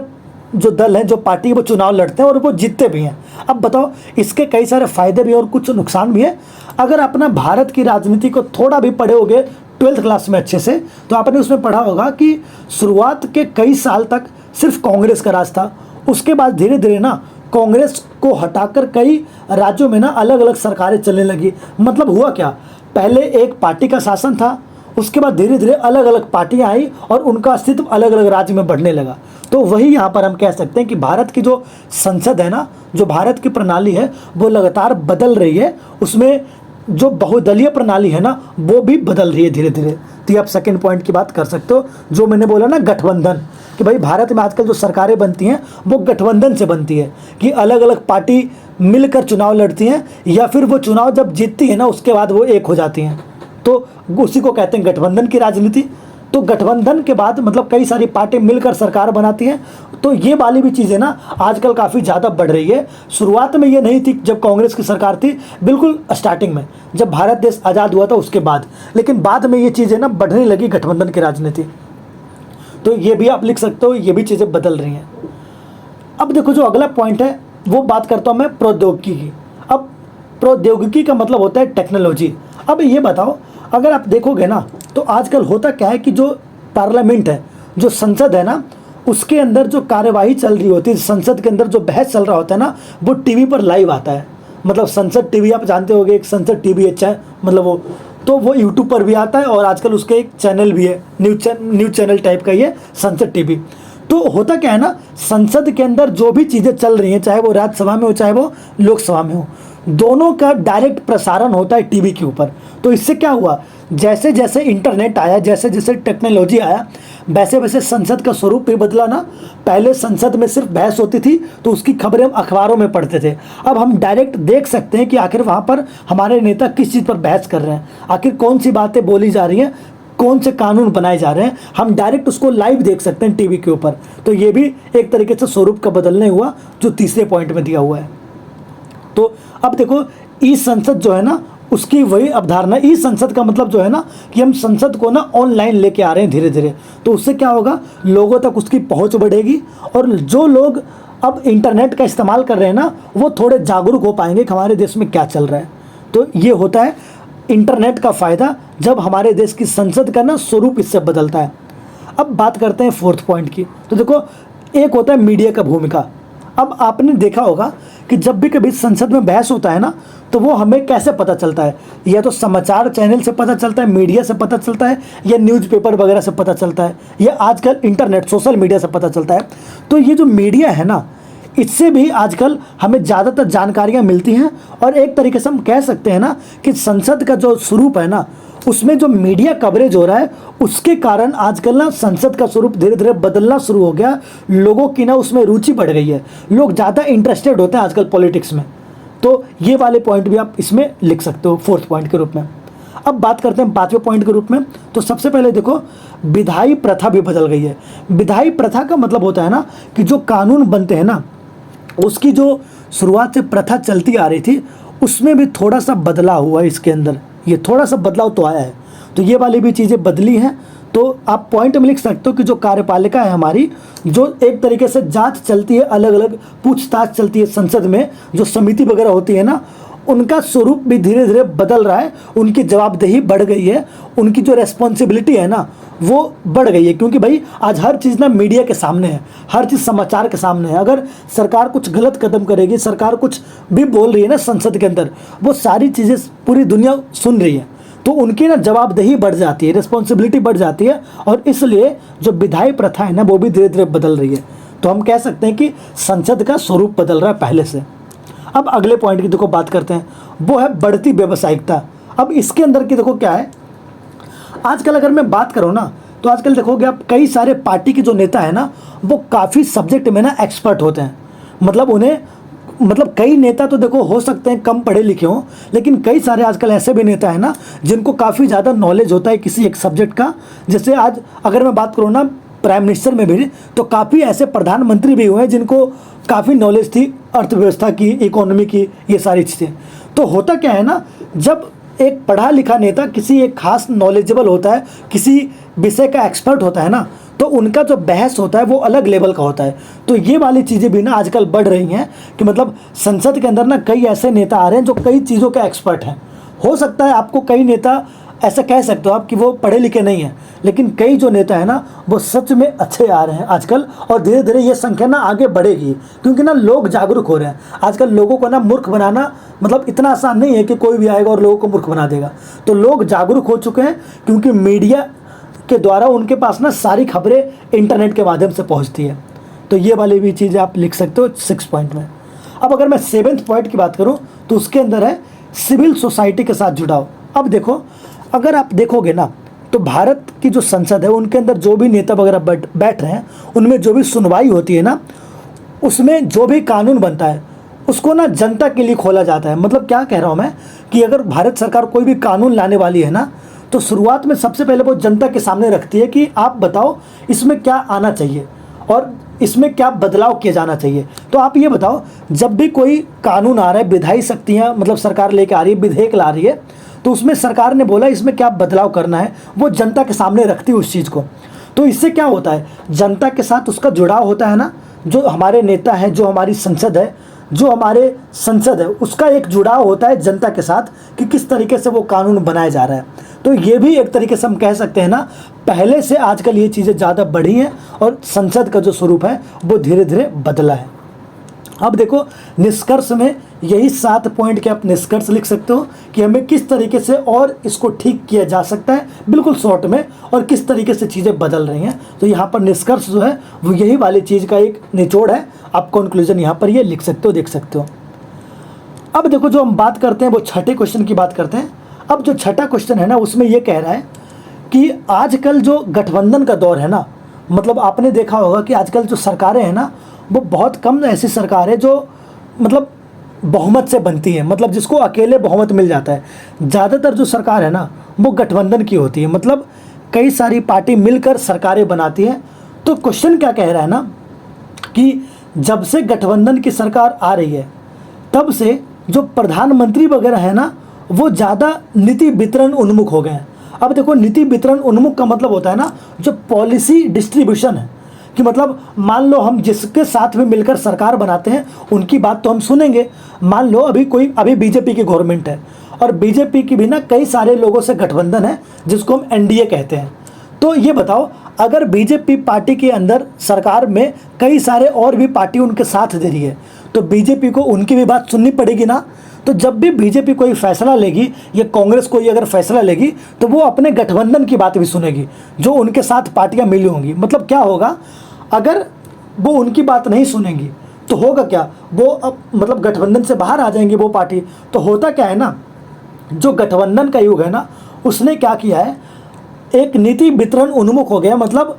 जो दल हैं, जो पार्टी वो चुनाव लड़ते हैं और वो जीतते भी हैं। अब बताओ, इसके कई सारे फायदे भी और कुछ नुकसान भी है। अगर अपना भारत की राजनीति को थोड़ा भी पढ़े होगे 12th क्लास में अच्छे से, तो आपने उसमें पढ़ा होगा कि शुरुआत के कई साल तक सिर्फ कांग्रेस का राज था। उसके बाद धीरे धीरे ना कांग्रेस को हटाकर कई राज्यों में ना अलग अलग सरकारें चलने लगी। मतलब हुआ क्या, पहले एक पार्टी का शासन था, उसके बाद धीरे धीरे अलग अलग पार्टियां आई और उनका अस्तित्व अलग अलग राज्य में बढ़ने लगा। तो वही यहाँ पर हम कह सकते हैं कि भारत की जो संसद है ना, जो भारत की प्रणाली है, वो लगातार बदल रही है। उसमें जो बहुदलीय प्रणाली है ना, वो भी बदल रही है धीरे धीरे। तो ये आप सेकेंड पॉइंट की बात कर सकते हो, जो मैंने बोला ना गठबंधन, कि भाई भारत में आजकल जो सरकारें बनती हैं वो गठबंधन से बनती है, कि अलग अलग पार्टी मिलकर चुनाव लड़ती हैं, या फिर वो चुनाव जब जीतती है ना उसके बाद वो एक हो जाती हैं। तो उसी को कहते हैं गठबंधन की राजनीति। तो गठबंधन के बाद मतलब कई सारी पार्टी मिलकर सरकार बनाती हैं। तो ये वाली भी चीज़ें ना आजकल काफ़ी ज़्यादा बढ़ रही है। शुरुआत में ये नहीं थी जब कांग्रेस की सरकार थी, बिल्कुल स्टार्टिंग में जब भारत देश आज़ाद हुआ था उसके बाद, लेकिन बाद में ये चीज़ें ना बढ़ने लगी, गठबंधन की राजनीति। तो ये भी आप लिख सकते हो, ये भी चीज़ें बदल रही हैं। अब देखो जो अगला पॉइंट है वो बात करता हूँ मैं प्रौद्योगिकी की। अब प्रौद्योगिकी का मतलब होता है टेक्नोलॉजी। अब ये बताओ, अगर आप देखोगे ना तो आजकल होता क्या है कि जो पार्लियामेंट है, जो संसद है ना, उसके अंदर जो कार्यवाही चल रही होती है, संसद के अंदर जो बहस चल रहा होता है ना, वो टीवी पर लाइव आता है। मतलब संसद टीवी आप जानते होंगे, एक संसद टीवी अच्छा है, मतलब वो यूट्यूब पर भी आता है और आजकल उसके एक चैनल भी है, न्यूज़ चैनल टाइप का ये संसद टीवी। तो होता क्या है ना, संसद के अंदर जो भी चीज़ें चल रही हैं, चाहे वो राज्यसभा में हो चाहे वो लोकसभा में हो, दोनों का डायरेक्ट प्रसारण होता है टीवी के ऊपर। तो इससे क्या हुआ, जैसे जैसे इंटरनेट आया, जैसे जैसे टेक्नोलॉजी आया, वैसे वैसे संसद का स्वरूप भी बदला ना। पहले संसद में सिर्फ बहस होती थी तो उसकी खबरें हम अखबारों में पढ़ते थे। अब हम डायरेक्ट देख सकते हैं कि आखिर वहाँ पर हमारे नेता किस चीज़ पर बहस कर रहे हैं, आखिर कौन सी बातें बोली जा रही हैं, कौन से कानून बनाए जा रहे हैं, हम डायरेक्ट उसको लाइव देख सकते हैं टीवी के ऊपर। तो ये भी एक तरीके से स्वरूप का बदलने हुआ, जो तीसरे पॉइंट में दिया हुआ है। तो अब देखो, ई संसद जो है ना, उसकी वही अवधारणा, ई संसद का मतलब जो है ना कि हम संसद को ना ऑनलाइन लेके आ रहे हैं धीरे धीरे। तो उससे क्या होगा, लोगों तक उसकी पहुंच बढ़ेगी और जो लोग अब इंटरनेट का इस्तेमाल कर रहे हैं ना, वो थोड़े जागरूक हो पाएंगे कि हमारे देश में क्या चल रहा है। तो ये होता है इंटरनेट का फ़ायदा, जब हमारे देश की संसद का ना स्वरूप इससे बदलता है। अब बात करते हैं फोर्थ पॉइंट की। तो देखो, एक होता है मीडिया का भूमिका। अब आपने देखा होगा कि जब भी कभी संसद में बहस होता है ना, तो वो हमें कैसे पता चलता है, या तो समाचार चैनल से पता चलता है, मीडिया से पता चलता है, या न्यूज़पेपर वगैरह से पता चलता है, या आजकल इंटरनेट सोशल मीडिया से पता चलता है। तो ये जो मीडिया है ना, इससे भी आजकल हमें ज़्यादातर जानकारियाँ मिलती हैं। और एक तरीके से हम कह सकते हैं ना कि संसद का जो स्वरूप है ना, उसमें जो मीडिया कवरेज हो रहा है, उसके कारण आजकल ना संसद का स्वरूप धीरे धीरे बदलना शुरू हो गया। लोगों की ना उसमें रुचि बढ़ गई है, लोग ज़्यादा इंटरेस्टेड होते हैं आजकल पॉलिटिक्स में। तो ये वाले पॉइंट भी आप इसमें लिख सकते हो फोर्थ पॉइंट के रूप में। अब बात करते हैं पांचवें पॉइंट के रूप में। तो सबसे पहले देखो, विधायी प्रथा भी बदल गई है। विधायी प्रथा का मतलब होता है ना कि जो कानून बनते हैं ना, उसकी जो शुरुआत से प्रथा चलती आ रही थी, उसमें भी थोड़ा सा बदलाव हुआ है इसके अंदर। ये थोड़ा सा बदलाव तो आया है। तो ये वाली भी चीज़ें बदली हैं। तो आप पॉइंट में लिख सकते हो कि जो कार्यपालिका है हमारी, जो एक तरीके से जांच चलती है, अलग अलग पूछताछ चलती है संसद में, जो समिति वगैरह होती है ना, उनका स्वरूप भी धीरे धीरे बदल रहा है। उनकी जवाबदेही बढ़ गई है, उनकी जो रेस्पॉन्सिबिलिटी है ना, वो बढ़ गई है। क्योंकि भाई आज हर चीज़ ना मीडिया के सामने है, हर चीज़ समाचार के सामने है। अगर सरकार कुछ गलत कदम करेगी, सरकार कुछ भी बोल रही है ना संसद के अंदर, वो सारी चीज़ें पूरी दुनिया सुन रही है। तो उनकी ना जवाबदेही बढ़ जाती है, रिस्पॉन्सिबिलिटी बढ़ जाती है, और इसलिए जो विधायी प्रथा है ना, वो भी धीरे धीरे बदल रही है। तो हम कह सकते हैं कि संसद का स्वरूप बदल रहा है पहले से। अब अगले पॉइंट की देखो बात करते हैं, वो है बढ़ती व्यावसायिकता। अब इसके अंदर की देखो क्या है, आजकल अगर मैं बात करूँ ना, तो आजकल देखोगे आप कई सारे पार्टी के जो नेता है ना, वो काफ़ी सब्जेक्ट में ना एक्सपर्ट होते हैं। मतलब उन्हें, मतलब कई नेता तो देखो हो सकते हैं कम पढ़े लिखे हों, लेकिन कई सारे आजकल ऐसे भी नेता हैं ना जिनको काफ़ी ज़्यादा नॉलेज होता है किसी एक सब्जेक्ट का। जैसे आज अगर मैं बात करूँ ना प्राइम मिनिस्टर में भी, तो काफ़ी ऐसे प्रधानमंत्री भी हुए हैं जिनको काफ़ी नॉलेज थी अर्थव्यवस्था की, इकोनॉमी की, ये सारी चीज़ें। तो होता क्या है ना, जब एक पढ़ा लिखा नेता किसी एक खास नॉलेजेबल होता है, किसी विषय का एक्सपर्ट होता है ना, तो उनका जो बहस होता है वो अलग लेवल का होता है। तो ये वाली चीज़ें भी ना आजकल बढ़ रही हैं कि मतलब संसद के अंदर ना कई ऐसे नेता आ रहे हैं जो कई चीज़ों के एक्सपर्ट हैं। हो सकता है आपको कई नेता ऐसा कह सकते हो आप कि वो पढ़े लिखे नहीं हैं, लेकिन कई जो नेता है ना वो सच में अच्छे आ रहे हैं आजकल, और धीरे धीरे ये संख्या ना आगे बढ़ेगी, क्योंकि ना लोग जागरूक हो रहे हैं। आजकल लोगों को ना मूर्ख बनाना मतलब इतना आसान नहीं है कि कोई भी आएगा और लोगों को मूर्ख बना देगा। तो लोग जागरूक हो चुके हैं, क्योंकि मीडिया के द्वारा उनके पास ना सारी खबरें इंटरनेट के माध्यम से पहुंचती है। तो ये वाली भी चीज़ें आप लिख सकते हो 6 पॉइंट में। अब अगर मैं 7वें पॉइंट की बात करूं तो उसके अंदर है सिविल सोसाइटी के साथ जुड़ाव। अब देखो, अगर आप देखोगे ना तो भारत की जो संसद है उनके अंदर जो भी नेता वगैरह बैठ रहे हैं, उनमें जो भी सुनवाई होती है ना, उसमें जो भी कानून बनता है उसको ना जनता के लिए खोला जाता है। मतलब क्या कह रहा हूँ मैं, कि अगर भारत सरकार कोई भी कानून लाने वाली है ना, तो शुरुआत में सबसे पहले वो जनता के सामने रखती है कि आप बताओ इसमें क्या आना चाहिए और इसमें क्या बदलाव किया जाना चाहिए। तो आप ये बताओ, जब भी कोई कानून आ रहा है, विधायी शक्तियाँ मतलब सरकार लेके आ रही है, विधेयक ला रही है, तो उसमें सरकार ने बोला इसमें क्या बदलाव करना है, वो जनता के सामने रखती है उस चीज़ को। तो इससे क्या होता है, जनता के साथ उसका जुड़ाव होता है ना। जो हमारे नेता हैं, जो हमारी संसद है, जो हमारे संसद है, उसका एक जुड़ाव होता है जनता के साथ कि किस तरीके से वो कानून बनाया जा रहा है। तो ये भी एक तरीके से हम कह सकते हैं ना, पहले से आजकल ये चीज़ें ज़्यादा बढ़ी हैं और संसद का जो स्वरूप है वो धीरे धीरे बदला है। अब देखो, निष्कर्ष में यही 7 पॉइंट के आप निष्कर्ष लिख सकते हो कि हमें किस तरीके से और इसको ठीक किया जा सकता है बिल्कुल शॉर्ट में, और किस तरीके से चीज़ें बदल रही हैं। तो यहाँ पर निष्कर्ष जो है वो यही वाली चीज़ का एक निचोड़ है। आप कंक्लूजन यहाँ पर ये लिख सकते हो, देख सकते हो। अब देखो, जो हम बात करते हैं वो छठे क्वेश्चन की बात करते हैं। अब जो छठा क्वेश्चन है ना, उसमें ये कह रहा है कि आजकल जो गठबंधन का दौर है ना, मतलब आपने देखा होगा कि आजकल जो सरकारें हैं ना, वो बहुत कम ऐसी सरकार है जो मतलब बहुमत से बनती है, मतलब जिसको अकेले बहुमत मिल जाता है। ज़्यादातर जो सरकार है ना वो गठबंधन की होती है, मतलब कई सारी पार्टी मिलकर सरकारें बनाती हैं। तो क्वेश्चन क्या कह रहा है ना, कि जब से गठबंधन की सरकार आ रही है तब से जो प्रधानमंत्री वगैरह है ना, वो ज़्यादा नीति वितरण उन्मुख हो गए हैं। अब देखो, नीति वितरण उन्मुख का मतलब होता है ना जो पॉलिसी डिस्ट्रीब्यूशन है, कि मतलब मान लो हम जिसके साथ में मिलकर सरकार बनाते हैं उनकी बात तो हम सुनेंगे। मान लो अभी बीजेपी की गवर्नमेंट है और बीजेपी की भी ना कई सारे लोगों से गठबंधन है जिसको हम एनडीए कहते हैं। तो ये बताओ, अगर बीजेपी पार्टी के अंदर सरकार में कई सारे और भी पार्टी उनके साथ दे रही है, तो बीजेपी को उनकी भी बात सुननी पड़ेगी ना। तो जब भी बीजेपी कोई फैसला लेगी या कांग्रेस कोई अगर फैसला लेगी, तो वो अपने गठबंधन की बात भी सुनेगी, जो उनके साथ पार्टियां मिली होंगी। मतलब क्या होगा, अगर वो उनकी बात नहीं सुनेंगी तो होगा क्या, वो अब मतलब गठबंधन से बाहर आ जाएंगी वो पार्टी। तो होता क्या है ना, जो गठबंधन का युग है ना, उसने क्या किया है, एक नीति वितरण उन्मुख हो गया। मतलब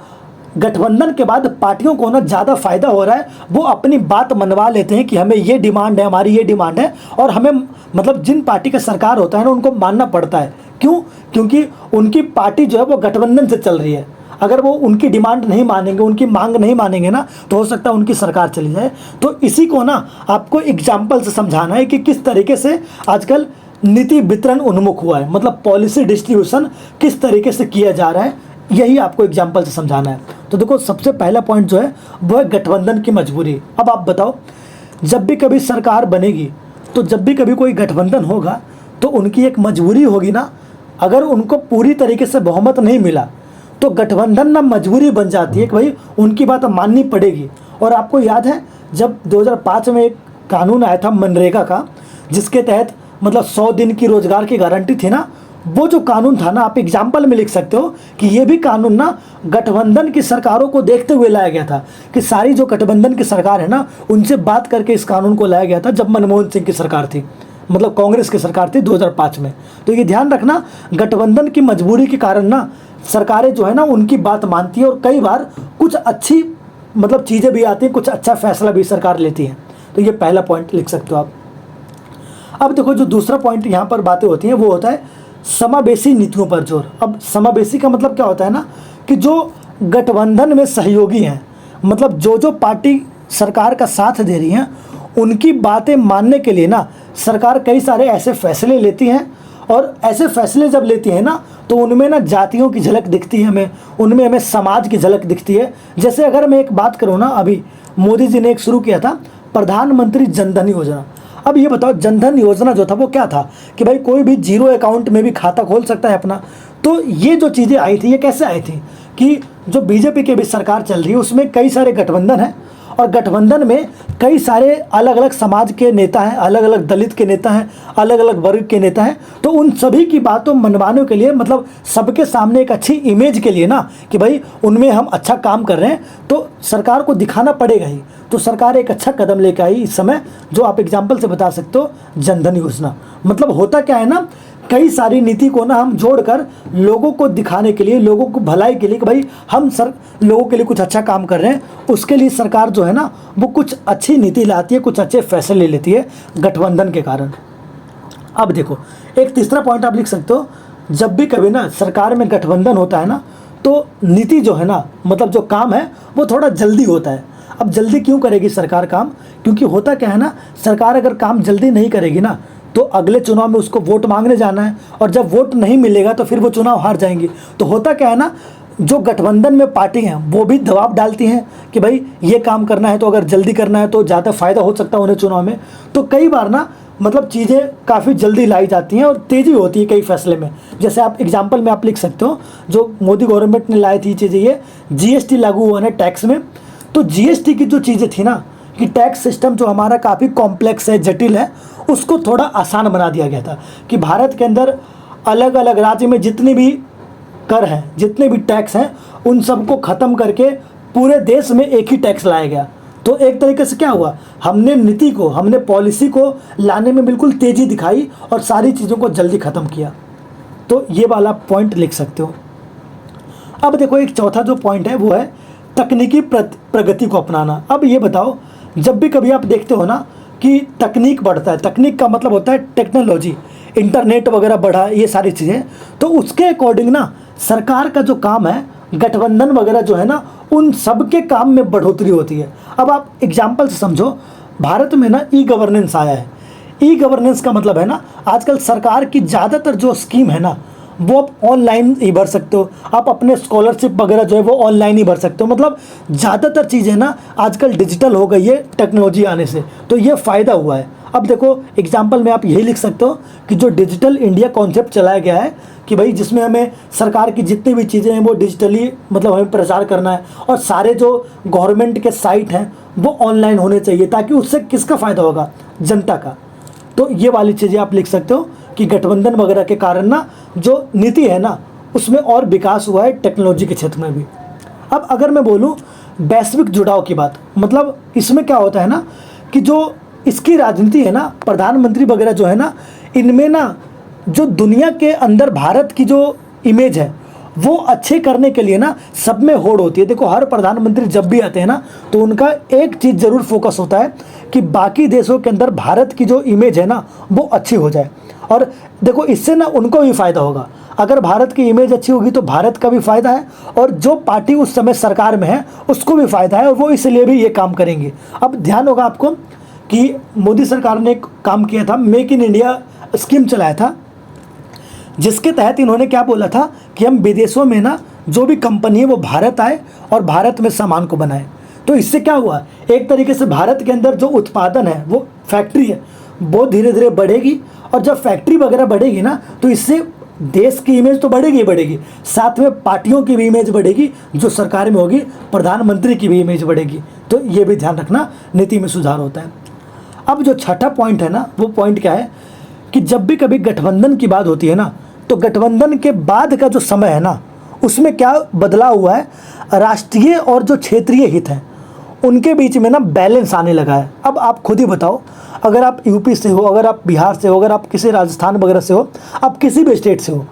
गठबंधन के बाद पार्टियों को ना ज़्यादा फायदा हो रहा है, वो अपनी बात मनवा लेते हैं कि हमें ये डिमांड है, हमारी ये डिमांड है, और हमें मतलब जिन पार्टी का सरकार होता है ना उनको मानना पड़ता है। क्यों? क्योंकि उनकी पार्टी जो है वो गठबंधन से चल रही है। अगर वो उनकी डिमांड नहीं मानेंगे, उनकी मांग नहीं मानेंगे ना, तो हो सकता है उनकी सरकार चली जाए। तो इसी को ना आपको एग्जाम्पल से समझाना है कि किस तरीके से आजकल नीति वितरण उन्मुख हुआ है, मतलब पॉलिसी डिस्ट्रीब्यूशन किस तरीके से किया जा रहा है, यही आपको एग्जाम्पल से समझाना है। तो देखो, सबसे पहला पॉइंट जो है वो है गठबंधन की मजबूरी। अब आप बताओ, जब भी कभी सरकार बनेगी, तो जब भी कभी कोई गठबंधन होगा तो उनकी एक मजबूरी होगी ना। अगर उनको पूरी तरीके से बहुमत नहीं मिला तो गठबंधन ना मजबूरी बन जाती है कि भाई उनकी बात माननी पड़ेगी। और आपको याद है जब 2005 में एक कानून आया था मनरेगा का, जिसके तहत मतलब 100 दिन की रोजगार की गारंटी थी ना, वो जो कानून था ना, आप एग्जाम्पल में लिख सकते हो कि ये भी कानून ना गठबंधन की सरकारों को देखते हुए लाया गया था, कि सारी जो गठबंधन की सरकार है ना, उनसे बात करके इस कानून को लाया गया था जब मनमोहन सिंह की सरकार थी, मतलब कांग्रेस की सरकार थी 2005 में। तो ये ध्यान रखना, गठबंधन की मजबूरी के कारण ना सरकारें जो है ना उनकी बात मानती है, और कई बार कुछ अच्छी मतलब चीज़ें भी आती हैं, कुछ अच्छा फैसला भी सरकार लेती है। तो ये पहला पॉइंट लिख सकते हो आप। अब देखो जो दूसरा पॉइंट यहाँ पर बातें होती हैं वो होता है समावेशी नीतियों पर जोर। अब समावेशी का मतलब क्या होता है ना, कि जो गठबंधन में सहयोगी हैं, मतलब जो जो पार्टी सरकार का साथ दे रही हैं, उनकी बातें मानने के लिए ना सरकार कई सारे ऐसे फैसले लेती हैं, और ऐसे फैसले जब लेती है ना तो उनमें ना जातियों की झलक दिखती है हमें, उनमें हमें समाज की झलक दिखती है। जैसे अगर मैं एक बात करूँ ना, अभी मोदी जी ने एक शुरू किया था प्रधानमंत्री जनधन योजना। अब ये बताओ, जनधन योजना जो था वो क्या था, कि भाई कोई भी जीरो अकाउंट में भी खाता खोल सकता है अपना। तो ये जो चीज़ें आई थी, ये कैसे आई थी कि जो बीजेपी की भी सरकार चल रही है उसमें कई सारे गठबंधन हैं, और गठबंधन में कई सारे अलग अलग समाज के नेता हैं, अलग अलग दलित के नेता हैं, अलग अलग वर्ग के नेता हैं। तो उन सभी की बातों मनवाने के लिए, मतलब सबके सामने एक अच्छी इमेज के लिए ना, कि भाई उनमें हम अच्छा काम कर रहे हैं, तो सरकार को दिखाना पड़ेगा ही। तो सरकार एक अच्छा कदम लेकर आई इस समय, जो आप एग्जाम्पल से बता सकते हो, जनधन योजना। मतलब होता क्या है ना, कई सारी नीति को ना हम जोड़कर लोगों को दिखाने के लिए, लोगों को भलाई के लिए, कि भाई हम लोगों के लिए कुछ अच्छा काम कर रहे हैं, उसके लिए सरकार जो है ना वो कुछ अच्छी नीति लाती है, कुछ अच्छे फैसले ले लेती है गठबंधन के कारण। अब देखो एक तीसरा पॉइंट आप लिख सकते हो, जब भी कभी ना सरकार में गठबंधन होता है ना, तो नीति जो है ना, मतलब जो काम है वो थोड़ा जल्दी होता है। अब जल्दी क्यों करेगी सरकार काम, क्योंकि होता क्या है ना, सरकार अगर काम जल्दी नहीं करेगी ना तो अगले चुनाव में उसको वोट मांगने जाना है, और जब वोट नहीं मिलेगा तो फिर वो चुनाव हार जाएंगी। तो होता क्या है ना, जो गठबंधन में पार्टी हैं वो भी दबाव डालती हैं कि भाई ये काम करना है, तो अगर जल्दी करना है तो ज़्यादा फायदा हो सकता है उन्हें चुनाव में। तो कई बार ना मतलब चीज़ें काफ़ी जल्दी लाई जाती हैं और तेज़ी होती है कई फैसले में। जैसे आप एग्जाम्पल में आप लिख सकते हो, जो मोदी गवर्नमेंट ने लाई थी चीज़ें, ये जीएसटी लागू हुआ ना टैक्स में। तो जीएसटी की जो चीज़ें थी ना, कि टैक्स सिस्टम जो हमारा काफ़ी कॉम्प्लेक्स है, जटिल है, उसको थोड़ा आसान बना दिया गया था, कि भारत के अंदर अलग अलग राज्य में जितने भी कर हैं, जितने भी टैक्स हैं, उन सबको ख़त्म करके पूरे देश में एक ही टैक्स लाया गया। तो एक तरीके से क्या हुआ, हमने नीति को, हमने पॉलिसी को लाने में बिल्कुल तेज़ी दिखाई और सारी चीज़ों को जल्दी ख़त्म किया। तो ये वाला पॉइंट लिख सकते हो। अब देखो एक चौथा जो पॉइंट है वो है तकनीकी प्रगति को अपनाना। अब ये बताओ, जब भी कभी आप देखते हो ना कि तकनीक बढ़ता है, तकनीक का मतलब होता है टेक्नोलॉजी, इंटरनेट वगैरह बढ़ा, ये सारी चीज़ें, तो उसके अकॉर्डिंग ना सरकार का जो काम है, गठबंधन वगैरह जो है ना, उन सब के काम में बढ़ोतरी होती है। अब आप एग्जाम्पल से समझो, भारत में ना ई गवर्नेंस आया है। ई गवर्नेंस का मतलब है ना, आजकल सरकार की ज़्यादातर जो स्कीम है ना वो आप ऑनलाइन ही भर सकते हो, आप अपने स्कॉलरशिप वगैरह जो है वो ऑनलाइन ही भर सकते हो। मतलब ज़्यादातर चीज़ें ना आजकल डिजिटल हो गई है टेक्नोलॉजी आने से, तो ये फ़ायदा हुआ है। अब देखो एग्जाम्पल में आप यही लिख सकते हो कि जो डिजिटल इंडिया कॉन्सेप्ट चलाया गया है, कि भाई जिसमें हमें सरकार की जितनी भी चीज़ें हैं वो डिजिटली मतलब हमें प्रचार करना है, और सारे जो गवर्नमेंट के साइट हैं वो ऑनलाइन होने चाहिए, ताकि उससे किसका फ़ायदा होगा, जनता का। तो ये वाली चीज़ें आप लिख सकते हो कि गठबंधन वगैरह के कारण ना जो नीति है ना उसमें और विकास हुआ है टेक्नोलॉजी के क्षेत्र में भी। अब अगर मैं बोलूँ वैश्विक जुड़ाव की बात, मतलब इसमें क्या होता है ना कि जो इसकी राजनीति है ना, प्रधानमंत्री वगैरह जो है ना, इनमें ना जो दुनिया के अंदर भारत की जो इमेज है वो अच्छे करने के लिए ना सब में होड़ होती है। देखो हर प्रधानमंत्री जब भी आते हैं ना तो उनका एक चीज़ ज़रूर फोकस होता है कि बाकी देशों के अंदर भारत की जो इमेज है ना वो अच्छी हो जाए। और देखो इससे ना उनको भी फ़ायदा होगा, अगर भारत की इमेज अच्छी होगी तो भारत का भी फ़ायदा है, और जो पार्टी उस समय सरकार में है उसको भी फ़ायदा है, और वो इसलिए भी ये काम करेंगे। अब ध्यान होगा आपको कि मोदी सरकार ने एक काम किया था, मेक इन इंडिया स्कीम चलाया था, जिसके तहत इन्होंने क्या बोला था कि हम विदेशों में ना जो भी कंपनी है वो भारत आए और भारत में सामान को बनाए। तो इससे क्या हुआ, एक तरीके से भारत के अंदर जो उत्पादन है, वो फैक्ट्री है, वो धीरे धीरे बढ़ेगी, और जब फैक्ट्री वगैरह बढ़ेगी ना तो इससे देश की इमेज तो बढ़ेगी ही बढ़ेगी, साथ में पार्टियों की भी इमेज बढ़ेगी, जो सरकार में होगी प्रधानमंत्री की भी इमेज बढ़ेगी। तो ये भी ध्यान रखना, नीति में सुधार होता है। अब जो छठा पॉइंट है ना, वो पॉइंट क्या है कि जब भी कभी गठबंधन की बात होती है ना तो गठबंधन के बाद का जो समय है ना, उसमें क्या बदलाव हुआ है, राष्ट्रीय और जो क्षेत्रीय हित हैं उनके बीच में ना बैलेंस आने लगा है। अब आप खुद ही बताओ, अगर आप यूपी से हो, अगर आप बिहार से हो, अगर आप किसी राजस्थान वगैरह से हो, आप किसी भी स्टेट से हो,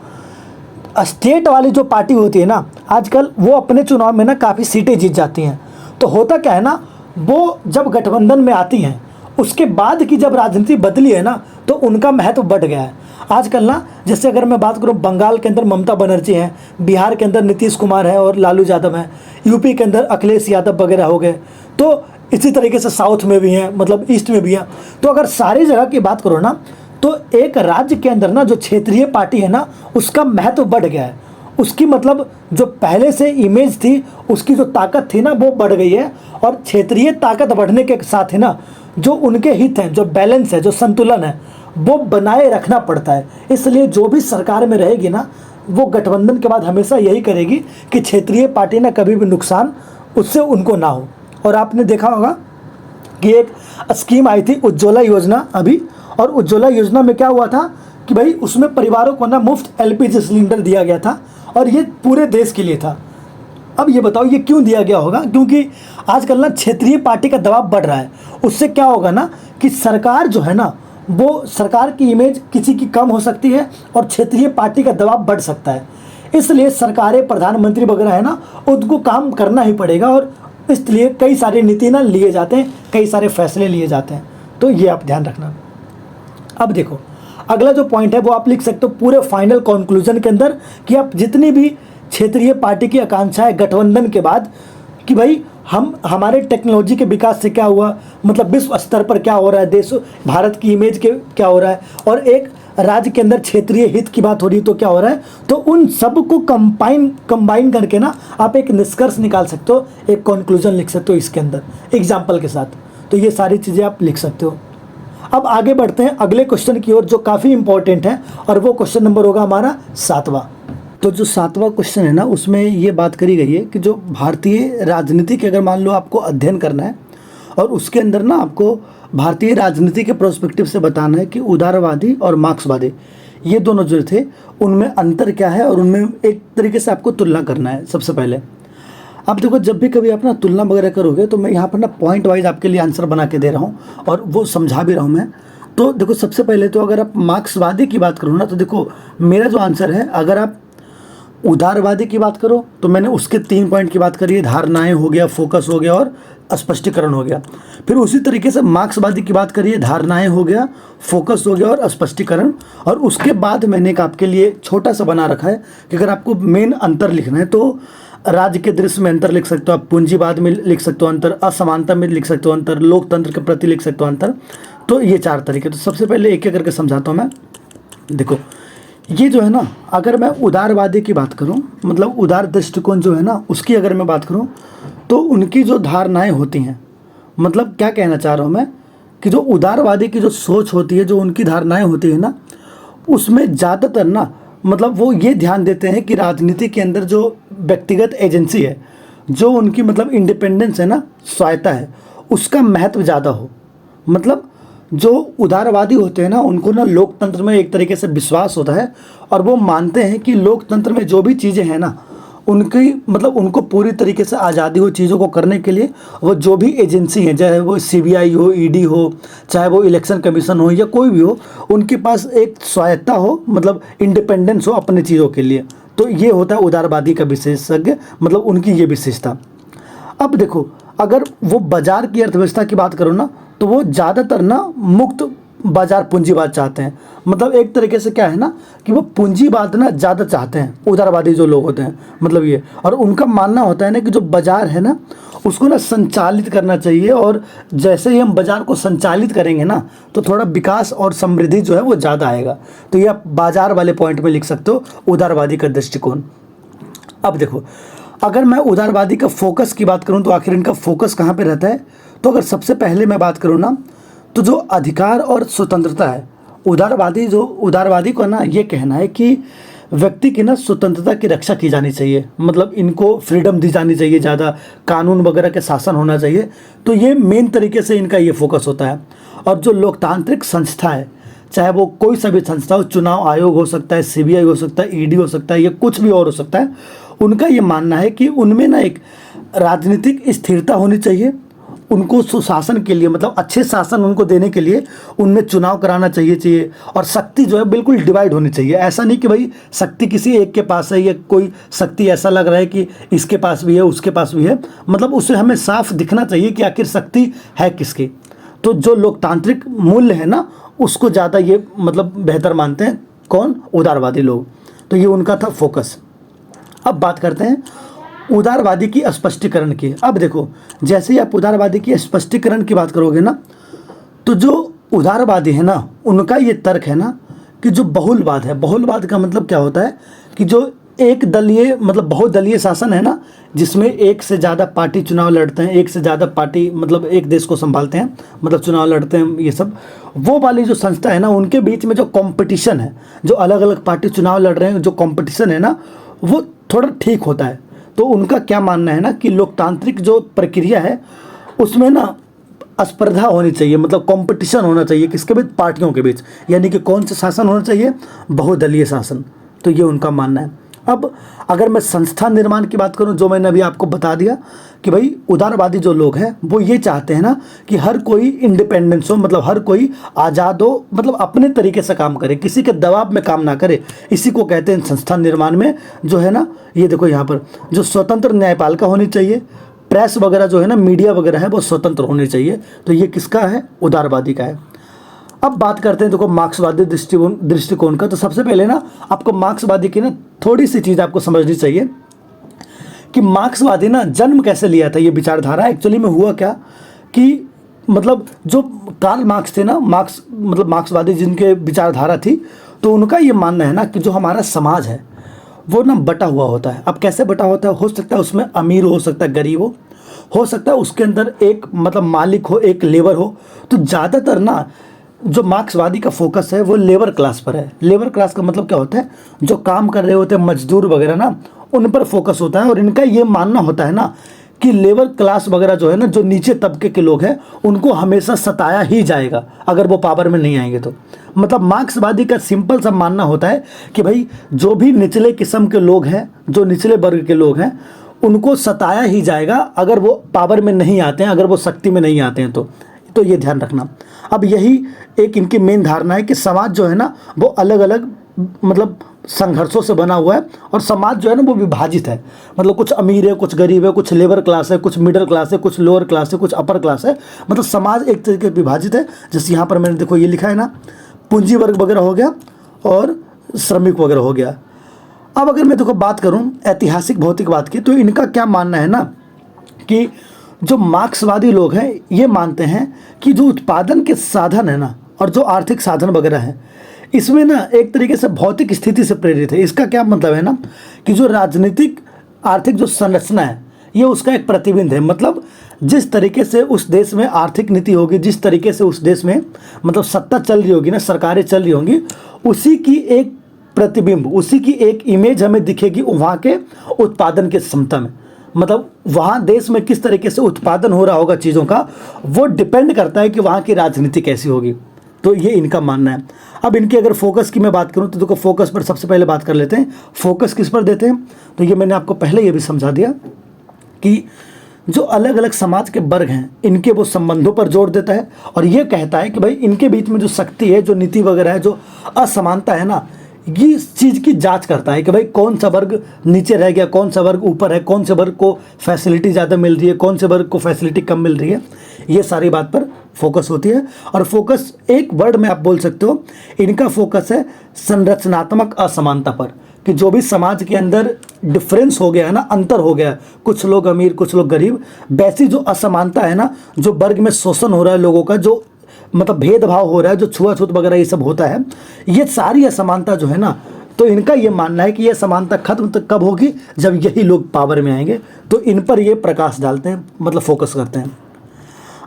स्टेट वाली जो पार्टी होती है ना, आजकल वो अपने चुनाव में ना काफ़ी सीटें जीत जाती हैं। तो होता क्या है ना, वो जब गठबंधन में आती हैं उसके बाद की जब राजनीति बदली है ना, तो उनका महत्व बढ़ गया है। आजकल ना, जैसे अगर मैं बात करूं, बंगाल के अंदर ममता बनर्जी हैं, बिहार के अंदर नीतीश कुमार है और लालू यादव हैं, यूपी के अंदर अखिलेश यादव वगैरह हो गए, तो इसी तरीके से साउथ में भी हैं, मतलब ईस्ट में भी हैं। तो अगर सारी जगह की बात करो ना, तो एक राज्य के अंदर ना जो क्षेत्रीय पार्टी है ना, उसका महत्व बढ़ गया है। उसकी मतलब जो पहले से इमेज थी, उसकी जो ताकत थी ना, वो बढ़ गई है। और क्षेत्रीय ताकत बढ़ने के साथ ही ना, जो उनके हित हैं, जो बैलेंस है, जो संतुलन है, वो बनाए रखना पड़ता है। इसलिए जो भी सरकार में रहेगी ना, वो गठबंधन के बाद हमेशा यही करेगी कि क्षेत्रीय पार्टी ना कभी भी नुकसान उससे उनको ना हो। और आपने देखा होगा कि एक स्कीम आई थी उज्ज्वला योजना अभी, और उज्ज्वला योजना में क्या हुआ था कि भाई उसमें परिवारों को ना मुफ्त एलपीजी सिलेंडर दिया गया था, और ये पूरे देश के लिए था। अब ये बताओ ये क्यों दिया गया होगा? क्योंकि आजकल ना क्षेत्रीय पार्टी का दबाव बढ़ रहा है। उससे क्या होगा ना कि सरकार जो है ना, वो सरकार की इमेज किसी की कम हो सकती है और क्षेत्रीय पार्टी का दबाव बढ़ सकता है। इसलिए सरकारें, प्रधानमंत्री वगैरह है ना, उनको काम करना ही पड़ेगा, और इसलिए कई सारे नीति ना लिए जाते हैं, कई सारे फैसले लिए जाते हैं। तो ये आप ध्यान रखना। अब देखो, अगला जो पॉइंट है वो आप लिख सकते हो पूरे फाइनल कंक्लूजन के अंदर, कि आप जितनी भी क्षेत्रीय पार्टी की आकांक्षा है गठबंधन के बाद, कि भाई हमारे टेक्नोलॉजी के विकास से क्या हुआ, मतलब विश्व स्तर पर क्या हो रहा है, देश भारत की इमेज के क्या हो रहा है, और एक राज्य के अंदर क्षेत्रीय हित की बात हो रही है तो क्या हो रहा है। तो उन सब को कंबाइन करके ना आप एक निष्कर्ष निकाल सकते हो, एक कंक्लूजन लिख सकते हो इसके अंदर एग्जाम्पल के साथ। तो ये सारी चीज़ें आप लिख सकते हो। अब आगे बढ़ते हैं अगले क्वेश्चन की ओर, जो काफ़ी इंपॉर्टेंट है, और वो क्वेश्चन नंबर होगा हमारा 7वां। तो जो 7वां क्वेश्चन है ना, उसमें ये बात करी गई है कि जो भारतीय राजनीति के अगर मान लो आपको अध्ययन करना है, और उसके अंदर ना आपको भारतीय राजनीति के प्रोस्पेक्टिव से बताना है कि उदारवादी और मार्क्सवादी ये दोनों जो थे उनमें अंतर क्या है, और उनमें एक तरीके से आपको तुलना करना है। सबसे पहले आप देखो, जब भी कभी आप ना तुलना वगैरह करोगे, तो मैं यहाँ पर ना पॉइंट वाइज आपके लिए आंसर बना के दे रहा हूँ, और वो समझा भी रहा हूँ मैं। तो देखो, सबसे पहले तो अगर आप मार्क्सवादी की बात करो ना, तो देखो मेरा जो आंसर है, अगर आप उदारवादी की बात करो तो मैंने उसके 3 पॉइंट की बात करी है, धारणाएं हो गया, फोकस हो गया, और स्पष्टीकरण हो गया। फिर उसी तरीके से मार्क्सवादी की बात करिए, धारणाएं हो गया, फोकस हो गया और स्पष्टीकरण। और उसके बाद मैंने एक आपके लिए छोटा सा बना रखा है कि अगर आपको मेन अंतर लिखना है तो राज्य के दृश्य में अंतर लिख सकते हो आप, पूंजीवाद में लिख सकते हो अंतर, असमानता में लिख सकते हो अंतर, लोकतंत्र के प्रति लिख सकते हो अंतर। तो ये 4 तरीके। तो सबसे पहले एक एक करके समझाता हूँ मैं। देखो, ये जो है ना, अगर मैं उदारवादी की बात करूं, मतलब उदार दृष्टिकोण जो है ना, उसकी अगर मैं बात करूं, तो उनकी जो धारणाएं होती हैं, मतलब क्या कहना चाह रहा हूं मैं, कि जो उदारवादी की जो सोच होती है, जो उनकी धारणाएं होती है ना, उसमें ज़्यादातर ना, मतलब वो ये ध्यान देते हैं कि राजनीति के अंदर जो व्यक्तिगत एजेंसी है, जो उनकी मतलब इंडिपेंडेंस है ना, स्वायत्ता है, उसका महत्व ज़्यादा हो। मतलब जो उदारवादी होते हैं ना, उनको ना लोकतंत्र में एक तरीके से विश्वास होता है, और वो मानते हैं कि लोकतंत्र में जो भी चीज़ें हैं ना, उनकी मतलब उनको पूरी तरीके से आज़ादी हो चीज़ों को करने के लिए। वो जो भी एजेंसी है, चाहे वो सीबीआई हो, ईडी हो, चाहे वो इलेक्शन कमीशन हो, या कोई भी हो, उनके पास एक स्वायत्ता हो, मतलब इंडिपेंडेंस हो अपने चीज़ों के लिए। तो ये होता है उदारवादी का विशेषज्ञ, मतलब उनकी ये विशेषता। अब देखो, अगर वो बाजार की अर्थव्यवस्था की बात करो ना, तो वो ज़्यादातर ना मुक्त बाजार पूंजीवाद चाहते हैं। मतलब एक तरीके से क्या है ना, कि वो पूंजीवाद ना ज़्यादा चाहते हैं, उदारवादी जो लोग होते हैं, मतलब ये। और उनका मानना होता है ना कि जो बाजार है ना, उसको ना संचालित करना चाहिए, और जैसे ही हम बाजार को संचालित करेंगे ना, तो थोड़ा विकास और समृद्धि जो है वो ज़्यादा आएगा। तो ये आप बाजार वाले पॉइंट में लिख सकते हो, उदारवादी का दृष्टिकोण। अब देखो, अगर मैं उदारवादी का फोकस की बात करूं, तो आखिर इनका फोकस कहाँ पे रहता है? तो अगर सबसे पहले मैं बात करूं ना, तो जो अधिकार और स्वतंत्रता है, उदारवादी को ना ये कहना है कि व्यक्ति की ना स्वतंत्रता की रक्षा की जानी चाहिए, मतलब इनको फ्रीडम दी जानी चाहिए, ज़्यादा कानून वगैरह के शासन होना चाहिए। तो ये मेन तरीके से इनका ये फोकस होता है। और जो लोकतांत्रिक संस्था है, चाहे वो कोई सा भी संस्था हो, चुनाव आयोग हो सकता है, सीबीआई हो सकता है, ईडी हो सकता है, या कुछ भी और हो सकता है, उनका ये मानना है कि उनमें ना एक राजनीतिक स्थिरता होनी चाहिए। उनको सुशासन के लिए, मतलब अच्छे शासन उनको देने के लिए उनमें चुनाव कराना चाहिए और शक्ति जो है बिल्कुल डिवाइड होनी चाहिए। ऐसा नहीं कि भाई शक्ति किसी एक के पास है, या कोई शक्ति ऐसा लग रहा है कि इसके पास भी है, उसके पास भी है, मतलब उसे हमें साफ दिखना चाहिए कि आखिर शक्ति है किसकी। तो जो लोकतांत्रिक मूल्य है ना, उसको ज़्यादा ये मतलब बेहतर मानते हैं कौन, उदारवादी लोग। तो ये उनका था फोकस। अब बात करते हैं उदारवादी की स्पष्टीकरण की। अब देखो, जैसे ही आप उदारवादी की स्पष्टीकरण की बात करोगे ना, तो जो उदारवादी है ना, उनका ये तर्क है ना कि जो बहुलवाद है, बहुलवाद का मतलब क्या होता है कि जो एक दलीय मतलब बहुदलीय शासन है ना, जिसमें एक से ज़्यादा पार्टी चुनाव लड़ते हैं, एक से ज़्यादा पार्टी मतलब एक देश को संभालते हैं, मतलब चुनाव लड़ते हैं, ये सब वो वाली जो संस्था है ना, उनके बीच में जो कंपटीशन है, जो अलग अलग पार्टी चुनाव लड़ रहे हैं, जो कंपटीशन है ना, वो थोड़ा ठीक होता है। तो उनका क्या मानना है ना कि लोकतांत्रिक जो प्रक्रिया है उसमें ना स्पर्धा होनी चाहिए, मतलब कंपटीशन होना चाहिए किसके बीच, पार्टियों के बीच, यानी कि कौन सा शासन होना चाहिए, बहुदलीय शासन। तो ये उनका मानना है। अब अगर मैं संस्था निर्माण की बात करूं, जो मैंने अभी आपको बता दिया कि भाई उदारवादी जो लोग हैं वो ये चाहते हैं ना कि हर कोई इंडिपेंडेंस हो, मतलब हर कोई आज़ाद हो, मतलब अपने तरीके से काम करे, किसी के दबाव में काम ना करे। इसी को कहते हैं संस्था निर्माण में जो है ना, ये देखो यहाँ पर जो स्वतंत्र न्यायपालिका होनी चाहिए, प्रेस वगैरह जो है ना, मीडिया वगैरह है वो स्वतंत्र होनी चाहिए। तो ये किसका है, उदारवादी का है। अब बात करते हैं देखो मार्क्सवादी दृष्टिकोण का। तो सबसे पहले ना आपको मार्क्सवादी की ना थोड़ी सी चीज़ आपको समझनी चाहिए कि मार्क्सवादी ना जन्म कैसे लिया था। ये विचारधारा एक्चुअली में हुआ क्या कि मतलब जो कार्ल मार्क्स थे ना, मतलब मार्क्सवादी जिनके विचारधारा थी, तो उनका ये मानना है ना कि जो हमारा समाज है वो ना बटा हुआ होता है। अब कैसे बटा होता है, हो सकता है उसमें अमीर हो सकता है गरीब हो सकता है उसके अंदर एक मतलब मालिक हो, एक लेबर हो। तो ज़्यादातर ना जो मार्क्सवादी का फोकस है वो लेबर क्लास पर है। लेबर क्लास का मतलब क्या होता है, जो काम कर रहे होते हैं मजदूर वगैरह ना, उन पर फोकस होता है। और इनका ये मानना होता है ना कि लेबर क्लास वगैरह जो है ना, जो नीचे तबके के लोग हैं, उनको हमेशा सताया ही जाएगा अगर वो पावर में नहीं आएंगे। तो मतलब मार्क्सवादी का सिंपल सा मानना होता है कि भाई जो भी निचले किस्म के लोग हैं, जो निचले वर्ग के लोग हैं, उनको सताया ही जाएगा अगर वो पावर में नहीं आते हैं, अगर वो शक्ति में नहीं आते हैं। तो ये ध्यान रखना। अब यही एक इनकी मेन धारणा है कि समाज जो है ना वो अलग अलग मतलब संघर्षों से बना हुआ है, और समाज जो है ना वो विभाजित है। मतलब कुछ अमीर है, कुछ गरीब है, कुछ लेबर क्लास है, कुछ मिडिल क्लास है, कुछ लोअर क्लास है, कुछ अपर क्लास है। मतलब समाज एक तरीके से विभाजित है। जैसे यहाँ पर मैंने देखो ये लिखा है ना, पूंजी वर्ग वगैरह हो गया और श्रमिक वगैरह हो गया। अब अगर मैं देखो बात करूँ ऐतिहासिक भौतिकवाद की, तो इनका क्या मानना है ना कि जो मार्क्सवादी लोग हैं ये मानते हैं कि जो उत्पादन के साधन है ना और जो आर्थिक साधन वगैरह हैं, इसमें ना एक तरीके से भौतिक स्थिति से प्रेरित है। इसका क्या मतलब है ना कि जो राजनीतिक आर्थिक जो संरचना है ये उसका एक प्रतिबिंब है। मतलब जिस तरीके से उस देश में आर्थिक नीति होगी, जिस तरीके से उस देश में मतलब सत्ता चल रही होगी ना, सरकारें चल रही होंगी, उसी की एक प्रतिबिंब, उसी की एक इमेज हमें दिखेगी वहाँ के उत्पादन के क्षमता में। मतलब वहाँ देश में किस तरीके से उत्पादन हो रहा होगा चीज़ों का, वो डिपेंड करता है कि वहाँ की राजनीति कैसी होगी। तो ये इनका मानना है। अब इनके अगर फोकस की मैं बात करूँ तो देखो फोकस पर सबसे पहले बात कर लेते हैं। फोकस किस पर देते हैं, तो ये मैंने आपको पहले ये भी समझा दिया कि जो अलग अलग समाज के वर्ग हैं इनके वो संबंधों पर जोर देता है, और ये कहता है कि भाई इनके बीच में जो शक्ति है, जो नीति वगैरह है, जो असमानता है ना, ये इस चीज़ की जांच करता है कि भाई कौन सा वर्ग नीचे रह गया, कौन सा वर्ग ऊपर है, कौन से वर्ग को फैसिलिटी ज़्यादा मिल रही है, कौन से वर्ग को फैसिलिटी कम मिल रही है। ये सारी बात पर फोकस होती है। और फोकस एक वर्ड में आप बोल सकते हो, इनका फोकस है संरचनात्मक असमानता पर, कि जो भी समाज के अंदर डिफरेंस हो गया है ना, अंतर हो गया, कुछ लोग अमीर कुछ लोग गरीब, वैसी जो असमानता है ना, जो वर्ग में शोषण हो रहा है लोगों का, जो मतलब भेदभाव हो रहा है, जो छुआछूत वगैरह ये सब होता है, ये सारी असमानता जो है ना, तो इनका ये मानना है कि ये समानता खत्म तक कब होगी, जब यही लोग पावर में आएंगे। तो इन पर ये प्रकाश डालते हैं, मतलब फोकस करते हैं।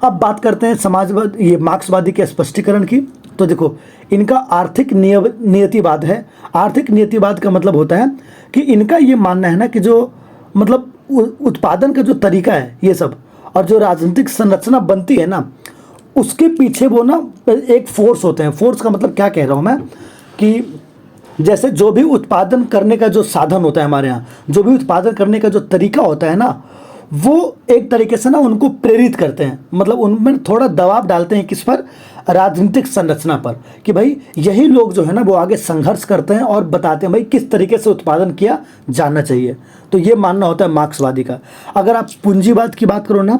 अब बात करते हैं समाजवाद, ये मार्क्सवादी के स्पष्टीकरण की। तो देखो इनका आर्थिक नियतिवाद है। आर्थिक नियतिवाद का मतलब होता है कि इनका ये मानना है ना कि जो मतलब उत्पादन का जो तरीका है ये सब, और जो राजनीतिक संरचना बनती है ना, उसके पीछे वो ना एक फोर्स होते हैं। फोर्स का मतलब क्या कह रहा हूँ मैं, कि जैसे जो भी उत्पादन करने का जो साधन होता है हमारे यहाँ, जो भी उत्पादन करने का जो तरीका होता है ना, वो एक तरीके से ना उनको प्रेरित करते हैं, मतलब उनमें थोड़ा दबाव डालते हैं किस पर, राजनीतिक संरचना पर, कि भाई यही लोग जो है ना वो आगे संघर्ष करते हैं और बताते हैं भाई किस तरीके से उत्पादन किया जाना चाहिए। तो ये मानना होता है मार्क्सवादी का। अगर आप पूंजीवाद की बात करो ना,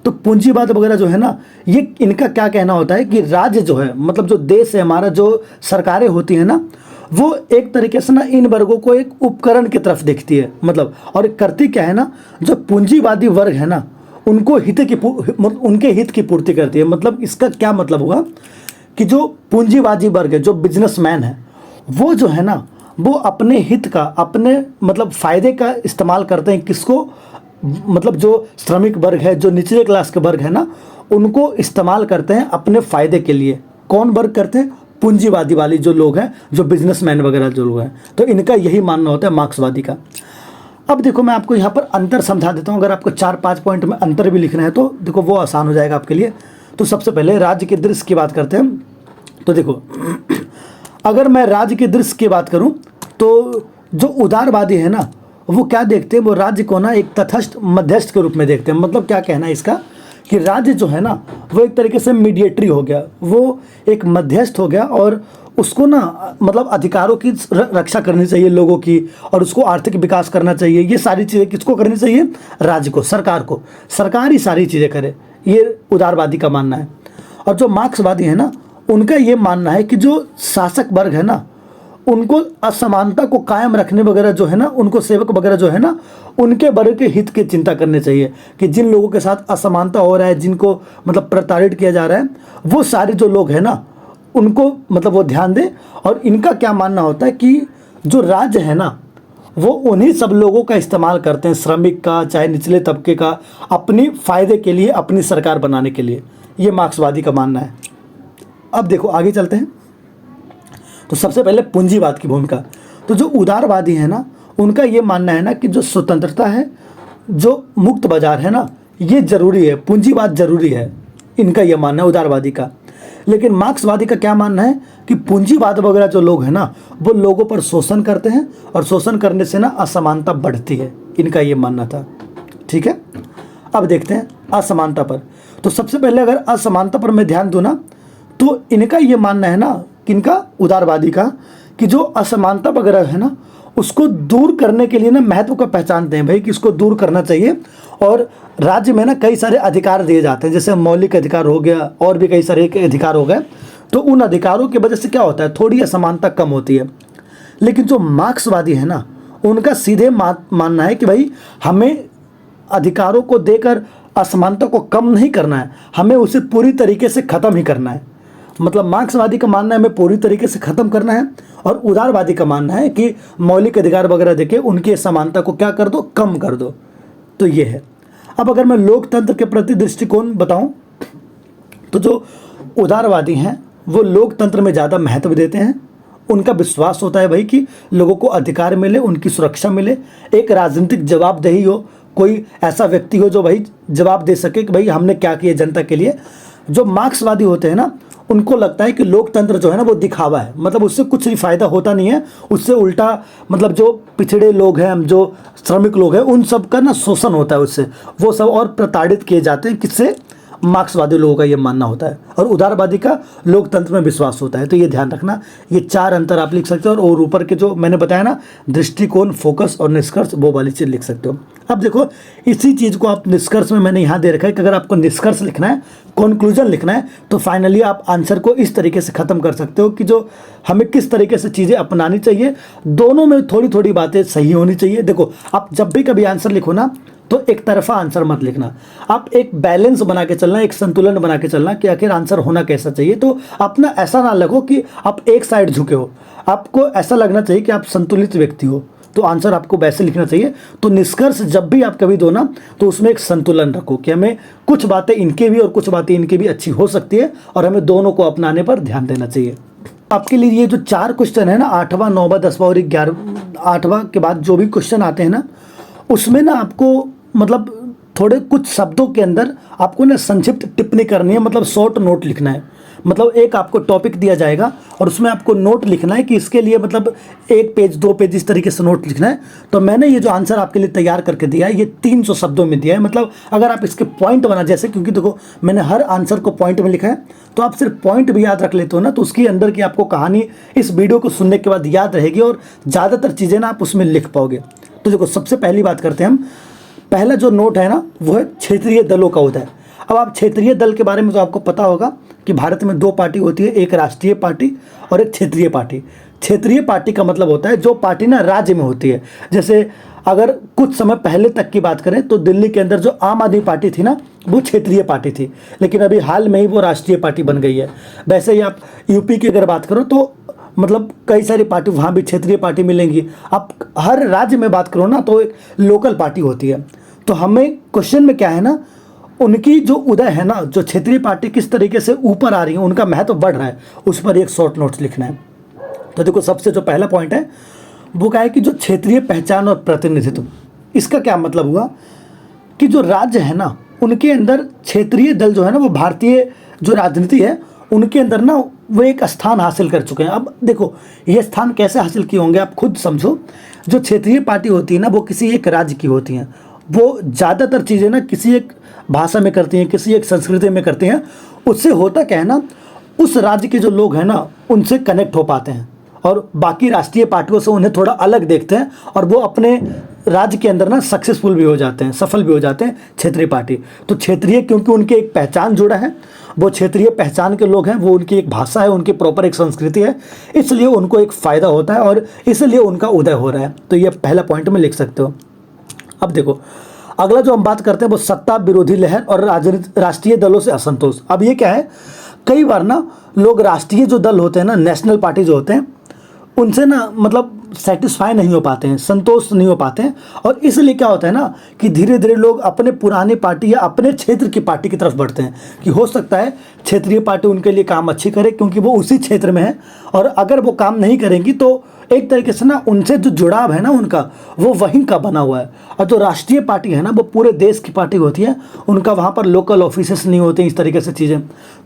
तो पूंजीवाद वगैरह जो है ना, ये इनका क्या कहना होता है कि राज्य जो है, मतलब जो देश है हमारा, जो सरकारें होती हैं ना, वो एक तरीके से ना इन वर्गों को एक उपकरण की तरफ देखती है, मतलब, और करती क्या है ना, जो पूंजीवादी वर्ग है ना, उनको उनके हित की पूर्ति करती है। मतलब इसका क्या मतलब हुआ कि जो पूंजीवादी वर्ग है, जो बिजनेसमैन है, वो जो है ना, वो अपने हित का, अपने मतलब फ़ायदे का इस्तेमाल करते हैं। किसको? मतलब जो श्रमिक वर्ग है, जो निचले क्लास के वर्ग है ना, उनको इस्तेमाल करते हैं अपने फ़ायदे के लिए। कौन वर्ग करते हैं? पूंजीवादी वाली जो लोग हैं, जो बिजनेसमैन वगैरह जो लोग हैं। तो इनका यही मानना होता है मार्क्सवादी का। अब देखो मैं आपको यहाँ पर अंतर समझा देता हूँ। अगर आपको 4-5 पॉइंट में अंतर भी लिखना है तो देखो वो आसान हो जाएगा आपके लिए। तो सबसे पहले राज्य के दृश्य की बात करते हैं। तो देखो अगर मैं राज्य के दृश्य की बात करूँ तो जो उदारवादी है ना, वो क्या देखते हैं, वो राज्य को ना एक तटस्थ मध्यस्थ के रूप में देखते हैं। मतलब क्या कहना है इसका, कि राज्य जो है ना वो एक तरीके से मीडिएटरी हो गया, वो एक मध्यस्थ हो गया, और उसको ना मतलब अधिकारों की रक्षा करनी चाहिए लोगों की, और उसको आर्थिक विकास करना चाहिए। ये सारी चीज़ें किसको करनी चाहिए? राज्य को, सरकार को। सरकार ही सारी चीज़ें करे, ये उदारवादी का मानना है। और जो मार्क्सवादी है ना, उनका ये मानना है कि जो शासक वर्ग है ना, उनको असमानता को कायम रखने वगैरह जो है ना, उनको सेवक वगैरह जो है ना, उनके वर्ग के हित की चिंता करनी चाहिए। कि जिन लोगों के साथ असमानता हो रहा है, जिनको मतलब प्रताड़ित किया जा रहा है, वो सारे जो लोग हैं ना, उनको मतलब वो ध्यान दें। और इनका क्या मानना होता है कि जो राज्य है ना, वो उन्हीं सब लोगों का इस्तेमाल करते हैं, श्रमिक का, चाहे निचले तबके का, अपनी फ़ायदे के लिए, अपनी सरकार बनाने के लिए। ये मार्क्सवादी का मानना है। अब देखो आगे चलते हैं। तो सबसे पहले पूंजीवाद की भूमिका। तो जो उदारवादी है ना, उनका ये मानना है ना कि जो स्वतंत्रता है, जो मुक्त बाजार है ना, ये जरूरी है, पूंजीवाद जरूरी है। इनका ये मानना है उदारवादी का। लेकिन मार्क्सवादी का क्या मानना है कि पूंजीवाद वगैरह जो लोग हैं ना, वो लोगों पर शोषण करते हैं, और शोषण करने से ना असमानता बढ़ती है। इनका ये मानना था। ठीक है, अब देखते हैं असमानता पर। तो सबसे पहले अगर असमानता पर मैं ध्यान दूँ ना, तो इनका ये मानना है ना, किनका? उदारवादी का, कि जो असमानता वगैरह है ना, उसको दूर करने के लिए ना महत्व को पहचानते हैं भाई, कि इसको दूर करना चाहिए। और राज्य में ना कई सारे अधिकार दिए जाते हैं, जैसे मौलिक अधिकार हो गया, और भी कई सारे अधिकार हो गए। तो उन अधिकारों की वजह से क्या होता है, थोड़ी असमानता कम होती है। लेकिन जो मार्क्सवादी है ना, उनका सीधे मानना है कि भाई हमें अधिकारों को देकर असमानता को कम नहीं करना है, हमें उसे पूरी तरीके से ख़त्म ही करना है। मतलब मार्क्सवादी का मानना है हमें पूरी तरीके से ख़त्म करना है, और उदारवादी का मानना है कि मौलिक अधिकार वगैरह देके उनकी असमानता को क्या कर दो, कम कर दो। तो ये है। अब अगर मैं लोकतंत्र के प्रति दृष्टिकोण बताऊं, तो जो उदारवादी हैं वो लोकतंत्र में ज़्यादा महत्व देते हैं। उनका विश्वास होता है भाई कि लोगों को अधिकार मिले, उनकी सुरक्षा मिले, एक राजनीतिक जवाबदेही हो, कोई ऐसा व्यक्ति हो जो भाई जवाब दे सके कि भाई हमने क्या किया जनता के लिए। जो मार्क्सवादी होते हैं ना, उनको लगता है कि लोकतंत्र जो है ना वो दिखावा है, मतलब उससे कुछ भी फायदा होता नहीं है। उससे उल्टा मतलब जो पिछड़े लोग हैं, जो श्रमिक लोग हैं, उन सब का ना शोषण होता है उससे, वो सब और प्रताड़ित किए जाते हैं। किससे? मार्क्सवादी लोगों का ये मानना होता है। और उदारवादी का लोकतंत्र में विश्वास होता है। तो ये ध्यान रखना, ये 4 अंतर आप लिख सकते हो। और ऊपर के जो मैंने बताया ना, दृष्टिकोण, फोकस और निष्कर्ष, वो वाली चीज़ लिख सकते हो। अब देखो इसी चीज़ को आप निष्कर्ष में मैंने यहाँ दे रखा है कि अगर आपको निष्कर्ष लिखना है, कंक्लूजन लिखना है, तो फाइनली आप आंसर को इस तरीके से ख़त्म कर सकते हो कि जो हमें किस तरीके से चीज़ें अपनानी चाहिए। दोनों में थोड़ी थोड़ी बातें सही होनी चाहिए। देखो आप जब भी कभी आंसर लिखो ना, तो एक तरफा आंसर मत लिखना। आप एक बैलेंस बना के चलना, एक संतुलन बना के चलना कि आखिर आंसर होना कैसा चाहिए। तो अपना ऐसा ना लगो कि आप एक साइड झुके हो, आपको ऐसा लगना चाहिए कि आप संतुलित व्यक्ति हो। तो आंसर आपको वैसे लिखना चाहिए। तो निष्कर्ष जब भी आप कभी दो ना, तो उसमें एक संतुलन रखो कि हमें कुछ बातें इनके भी और कुछ बातें इनके भी अच्छी हो सकती है, और हमें दोनों को अपनाने पर ध्यान देना चाहिए। आपके लिए ये जो 4 क्वेश्चन है ना, 8वां, 9वां, 10वां और 11, 8वां के बाद जो भी क्वेश्चन आते हैं ना, उसमें ना आपको मतलब थोड़े कुछ शब्दों के अंदर आपको ना संक्षिप्त टिप्पणी करनी है, मतलब शॉर्ट नोट लिखना है। मतलब एक आपको टॉपिक दिया जाएगा और उसमें आपको नोट लिखना है कि इसके लिए मतलब 1 पेज 2 पेज इस तरीके से नोट लिखना है। तो मैंने ये जो आंसर आपके लिए तैयार करके दिया है ये 300 शब्दों में दिया है। मतलब अगर आप इसके पॉइंट बना, जैसे क्योंकि देखो मैंने हर आंसर को पॉइंट में लिखा है, तो आप सिर्फ पॉइंट भी याद रख लेते हो ना, तो उसके अंदर की आपको कहानी इस वीडियो को सुनने के बाद याद रहेगी और ज़्यादातर चीज़ें ना आप उसमें लिख पाओगे। तो देखो सबसे पहली बात करते हैं हम। पहला जो नोट है ना वो है क्षेत्रीय दलों का उदय। अब आप क्षेत्रीय दल के बारे में तो आपको पता होगा कि भारत में 2 पार्टी होती है, एक राष्ट्रीय पार्टी और एक क्षेत्रीय पार्टी। क्षेत्रीय पार्टी का मतलब होता है जो पार्टी ना राज्य में होती है। जैसे अगर कुछ समय पहले तक की बात करें तो दिल्ली के अंदर जो आम आदमी पार्टी थी ना वो क्षेत्रीय पार्टी थी, लेकिन अभी हाल में ही वो राष्ट्रीय पार्टी बन गई है। वैसे ही आप यूपी की अगर बात करो तो मतलब कई सारी पार्टी वहाँ भी क्षेत्रीय पार्टी मिलेंगी। आप हर राज्य में बात करो ना तो एक लोकल पार्टी होती है। तो हमें क्वेश्चन में क्या है ना, उनकी जो उदय है ना, जो क्षेत्रीय पार्टी किस तरीके से ऊपर आ रही है, उनका महत्व बढ़ रहा है, उस पर एक शॉर्ट नोट्स लिखना है। तो देखो सबसे जो पहला पॉइंट है वो क्या है कि जो क्षेत्रीय पहचान और प्रतिनिधित्व, इसका क्या मतलब हुआ कि जो राज्य है ना उनके अंदर क्षेत्रीय दल जो है ना वो भारतीय जो राजनीति है उनके अंदर ना वो एक स्थान हासिल कर चुके हैं। अब देखो ये स्थान कैसे हासिल किए होंगे आप खुद समझो। जो क्षेत्रीय पार्टी होती है ना वो किसी एक राज्य की होती हैं, वो ज़्यादातर चीज़ें ना किसी एक भाषा में करती हैं, किसी एक संस्कृति में करती हैं। उससे होता क्या है ना, उस राज्य के जो लोग हैं ना उनसे कनेक्ट हो पाते हैं और बाकी राष्ट्रीय पार्टियों से उन्हें थोड़ा अलग देखते हैं और वो अपने राज्य के अंदर ना सक्सेसफुल भी हो जाते हैं, सफल भी हो जाते हैं क्षेत्रीय पार्टी। तो क्षेत्रीय क्योंकि उनके एक पहचान जुड़ा है, वो क्षेत्रीय पहचान के लोग हैं, वो उनकी एक भाषा है, उनकी प्रॉपर एक संस्कृति है, इसलिए उनको एक फ़ायदा होता है और इसलिए उनका उदय हो रहा है। तो ये पहला पॉइंट में लिख सकते हो। अब देखो अगला जो हम बात करते हैं वो सत्ता विरोधी लहर और राष्ट्रीय दलों से असंतोष। अब ये क्या है, कई बार ना लोग राष्ट्रीय जो दल होते हैं ना, नेशनल पार्टी जो होते हैं, उनसे ना मतलब सेटिस्फाई नहीं हो पाते हैं, संतोष नहीं हो पाते हैं और इसलिए क्या होता है ना कि धीरे धीरे लोग अपने पुरानी पार्टी या अपने क्षेत्र की पार्टी की तरफ बढ़ते हैं कि हो सकता है क्षेत्रीय पार्टी उनके लिए काम अच्छी करे क्योंकि वो उसी क्षेत्र में है, और अगर वो काम नहीं करेंगी तो एक तरीके से ना उनसे जो जुड़ाव है ना उनका वो वहीं का बना हुआ है। और जो राष्ट्रीय पार्टी है ना वो पूरे देश की पार्टी होती है, उनका वहाँ पर लोकल ऑफिसेस नहीं होते, इस तरीके से चीज़ें।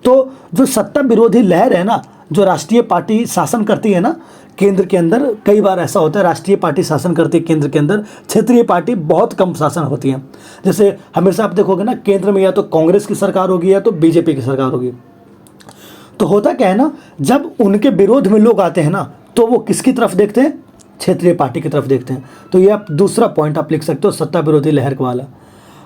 तो जो सत्ता विरोधी लहर है ना, जो राष्ट्रीय पार्टी शासन करती है ना केंद्र के अंदर, कई बार ऐसा होता है राष्ट्रीय पार्टी शासन करती है केंद्र के अंदर, क्षेत्रीय पार्टी बहुत कम शासन होती है। जैसे हमेशा आप देखोगे ना केंद्र में या तो कांग्रेस की सरकार होगी या तो बीजेपी की सरकार होगी। तो होता क्या है ना, जब उनके विरोध में लोग आते हैं ना तो वो किसकी तरफ देखते हैं, क्षेत्रीय पार्टी की तरफ देखते हैं। तो ये आप दूसरा पॉइंट आप लिख सकते हो, सत्ता विरोधी लहर वाला।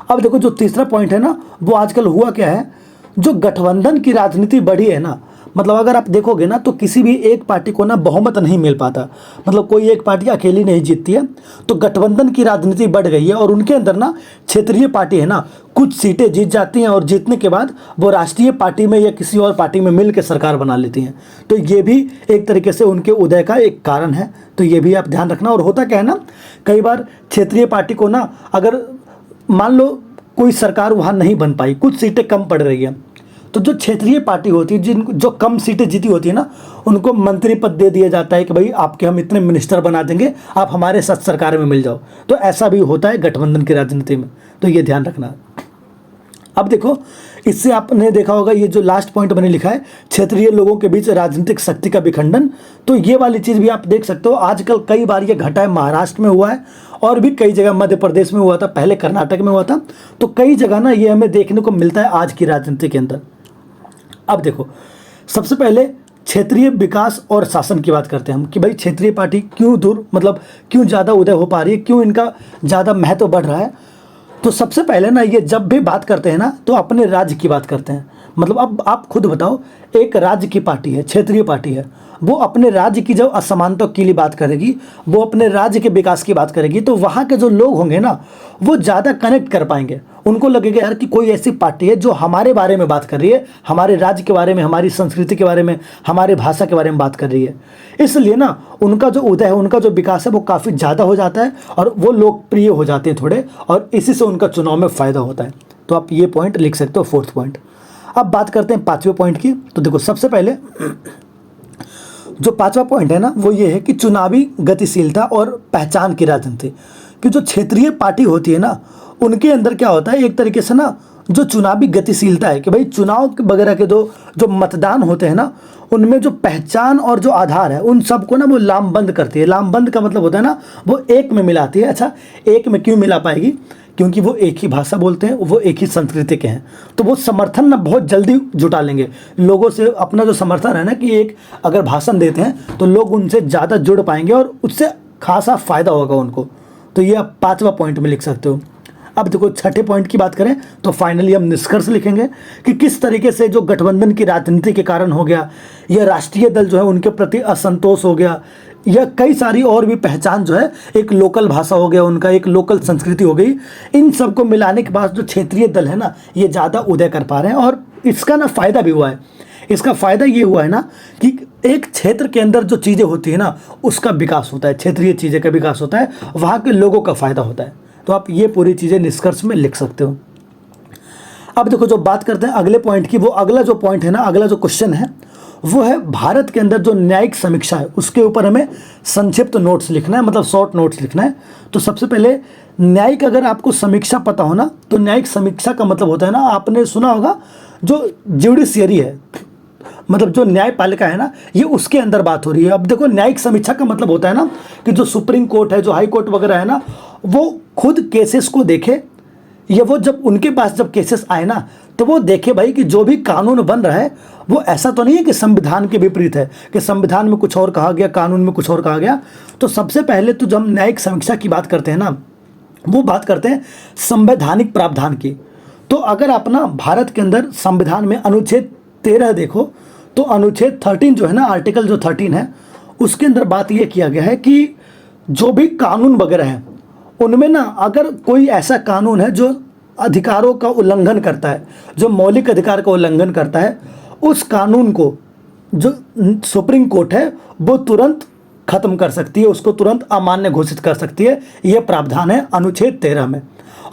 अब देखो जो तीसरा पॉइंट है ना वो आजकल हुआ क्या है, जो गठबंधन की राजनीति बढ़ी है ना, मतलब अगर आप देखोगे ना तो किसी भी एक पार्टी को ना बहुमत नहीं मिल पाता, मतलब कोई एक पार्टी अकेली नहीं जीतती है। तो गठबंधन की राजनीति बढ़ गई है और उनके अंदर ना क्षेत्रीय पार्टी है ना कुछ सीटें जीत जाती हैं और जीतने के बाद वो राष्ट्रीय पार्टी में या किसी और पार्टी में मिल के सरकार बना लेती हैं। तो ये भी एक तरीके से उनके उदय का एक कारण है, तो ये भी आप ध्यान रखना। और होता क्या है ना, कई बार क्षेत्रीय पार्टी को ना अगर मान लो कोई सरकार वहाँ नहीं बन पाई, कुछ सीटें कम पड़ रही है, तो जो क्षेत्रीय पार्टी होती है जिन जो कम सीटें जीती होती है ना उनको मंत्री पद दे दिया जाता है कि भाई आपके हम इतने मिनिस्टर बना देंगे, आप हमारे साथ सरकार में मिल जाओ। तो ऐसा भी होता है गठबंधन की राजनीति में, तो ये ध्यान रखना। अब देखो इससे आपने देखा होगा ये जो लास्ट पॉइंट मैंने लिखा है, क्षेत्रीय लोगों के बीच राजनीतिक शक्ति का विखंडन, तो ये वाली चीज़ भी आप देख सकते हो। आजकल कई बार ये घटा है, महाराष्ट्र में हुआ है और भी कई जगह, मध्य प्रदेश में हुआ था, पहले कर्नाटक में हुआ था। तो कई जगह ना ये हमें देखने को मिलता है आज की राजनीति के अंदर। अब देखो सबसे पहले क्षेत्रीय विकास और शासन की बात करते हैं हम कि भाई क्षेत्रीय पार्टी क्यों दूर मतलब क्यों ज़्यादा उदय हो पा रही है, क्यों इनका ज़्यादा महत्व बढ़ रहा है। तो सबसे पहले ना ये जब भी बात करते हैं ना तो अपने राज्य की बात करते हैं। मतलब अब आप खुद बताओ, एक राज्य की पार्टी है, क्षेत्रीय पार्टी है, वो अपने राज्य की जब असमानता के लिए बात करेगी, वो अपने राज्य के विकास की बात करेगी, तो वहाँ के जो लोग होंगे ना वो ज़्यादा कनेक्ट कर पाएंगे। उनको लगेगा यार कि कोई ऐसी पार्टी है जो हमारे बारे में बात कर रही है, हमारे राज्य के बारे में, हमारी संस्कृति के बारे में, हमारे भाषा के बारे में बात कर रही है। इसलिए ना उनका जो उदय है, उनका जो विकास है वो काफ़ी ज़्यादा हो जाता है और वो लोकप्रिय हो जाते हैं थोड़े, और इसी से उनका चुनाव में फ़ायदा होता है। तो आप ये पॉइंट लिख सकते हो, फोर्थ पॉइंट। अब बात करते हैं पाँचवें पॉइंट की। तो देखो सबसे पहले जो पाँचवा पॉइंट है ना वो ये है कि चुनावी गतिशीलता और पहचान की राजनीति। कि जो क्षेत्रीय पार्टी होती है ना उनके अंदर क्या होता है, एक तरीके से ना जो चुनावी गतिशीलता है कि भाई चुनाव वगैरह के जो जो मतदान होते हैं ना, उनमें जो पहचान और जो आधार है उन सबको ना वो लामबंद करती है। लामबंद का मतलब होता है ना वो एक में मिलाती है। अच्छा, एक में क्यों मिला पाएगी? क्योंकि वो एक ही भाषा बोलते हैं, वो एक ही संस्कृति के हैं, तो वो समर्थन ना बहुत जल्दी जुटा लेंगे लोगों से। अपना जो समर्थन है ना कि एक अगर भाषण देते हैं तो लोग उनसे ज़्यादा जुड़ पाएंगे और उससे खासा फायदा होगा उनको। तो ये आप 5वां पॉइंट में लिख सकते हो। अब देखो छठे पॉइंट की बात करें तो फाइनली हम निष्कर्ष लिखेंगे कि किस तरीके से जो गठबंधन की राजनीति के कारण हो गया, यह राष्ट्रीय दल जो है उनके प्रति असंतोष हो गया, या कई सारी और भी पहचान जो है, एक लोकल भाषा हो गया उनका, एक लोकल संस्कृति हो गई, इन सबको मिलाने के बाद जो क्षेत्रीय दल है ना ये ज़्यादा उदय कर पा रहे हैं। और इसका ना फ़ायदा भी हुआ है। इसका फ़ायदा ये हुआ है ना कि एक क्षेत्र के अंदर जो चीज़ें होती है ना उसका विकास होता है, क्षेत्रीय चीज़ें का विकास होता है, वहाँ के लोगों का फ़ायदा होता है। तो आप ये पूरी चीज़ें निष्कर्ष में लिख सकते हो। अब देखो जो बात करते हैं अगले पॉइंट की, वो अगला जो पॉइंट है ना, अगला जो क्वेश्चन है वो है भारत के अंदर जो न्यायिक समीक्षा है उसके ऊपर हमें संक्षिप्त नोट्स लिखना है, मतलब शॉर्ट नोट्स लिखना है। तो सबसे पहले न्यायिक, अगर आपको समीक्षा पता हो ना तो न्यायिक समीक्षा का मतलब होता है ना, आपने सुना होगा जो जुडिशियरी है, मतलब जो न्यायपालिका है ना, ये उसके अंदर बात हो रही है। अब देखो न्यायिक समीक्षा का मतलब होता है ना कि जो सुप्रीम कोर्ट है, जो हाई कोर्ट वगैरह है ना, वो खुद केसेस को देखे, या वो जब उनके पास जब केसेस आए ना तो वो देखे भाई कि जो भी कानून बन रहा है वो ऐसा तो नहीं है कि संविधान के विपरीत है, कि संविधान में कुछ और कहा गया, कानून में कुछ और कहा गया। तो सबसे पहले तो जब हम न्यायिक समीक्षा की बात करते हैं ना, वो बात करते हैं संवैधानिक प्रावधान की। तो अगर आप ना भारत के अंदर संविधान में अनुच्छेद 13 देखो तो अनुच्छेद 13 जो है ना, आर्टिकल जो 13 है, उसके अंदर बात ये किया गया है कि जो भी कानून वगैरह है उनमें ना अगर कोई ऐसा कानून है जो अधिकारों का उल्लंघन करता है, जो मौलिक अधिकार का उल्लंघन करता है, उस कानून को जो सुप्रीम कोर्ट है वो तुरंत खत्म कर सकती है, उसको तुरंत अमान्य घोषित कर सकती है। यह प्रावधान है अनुच्छेद 13 में।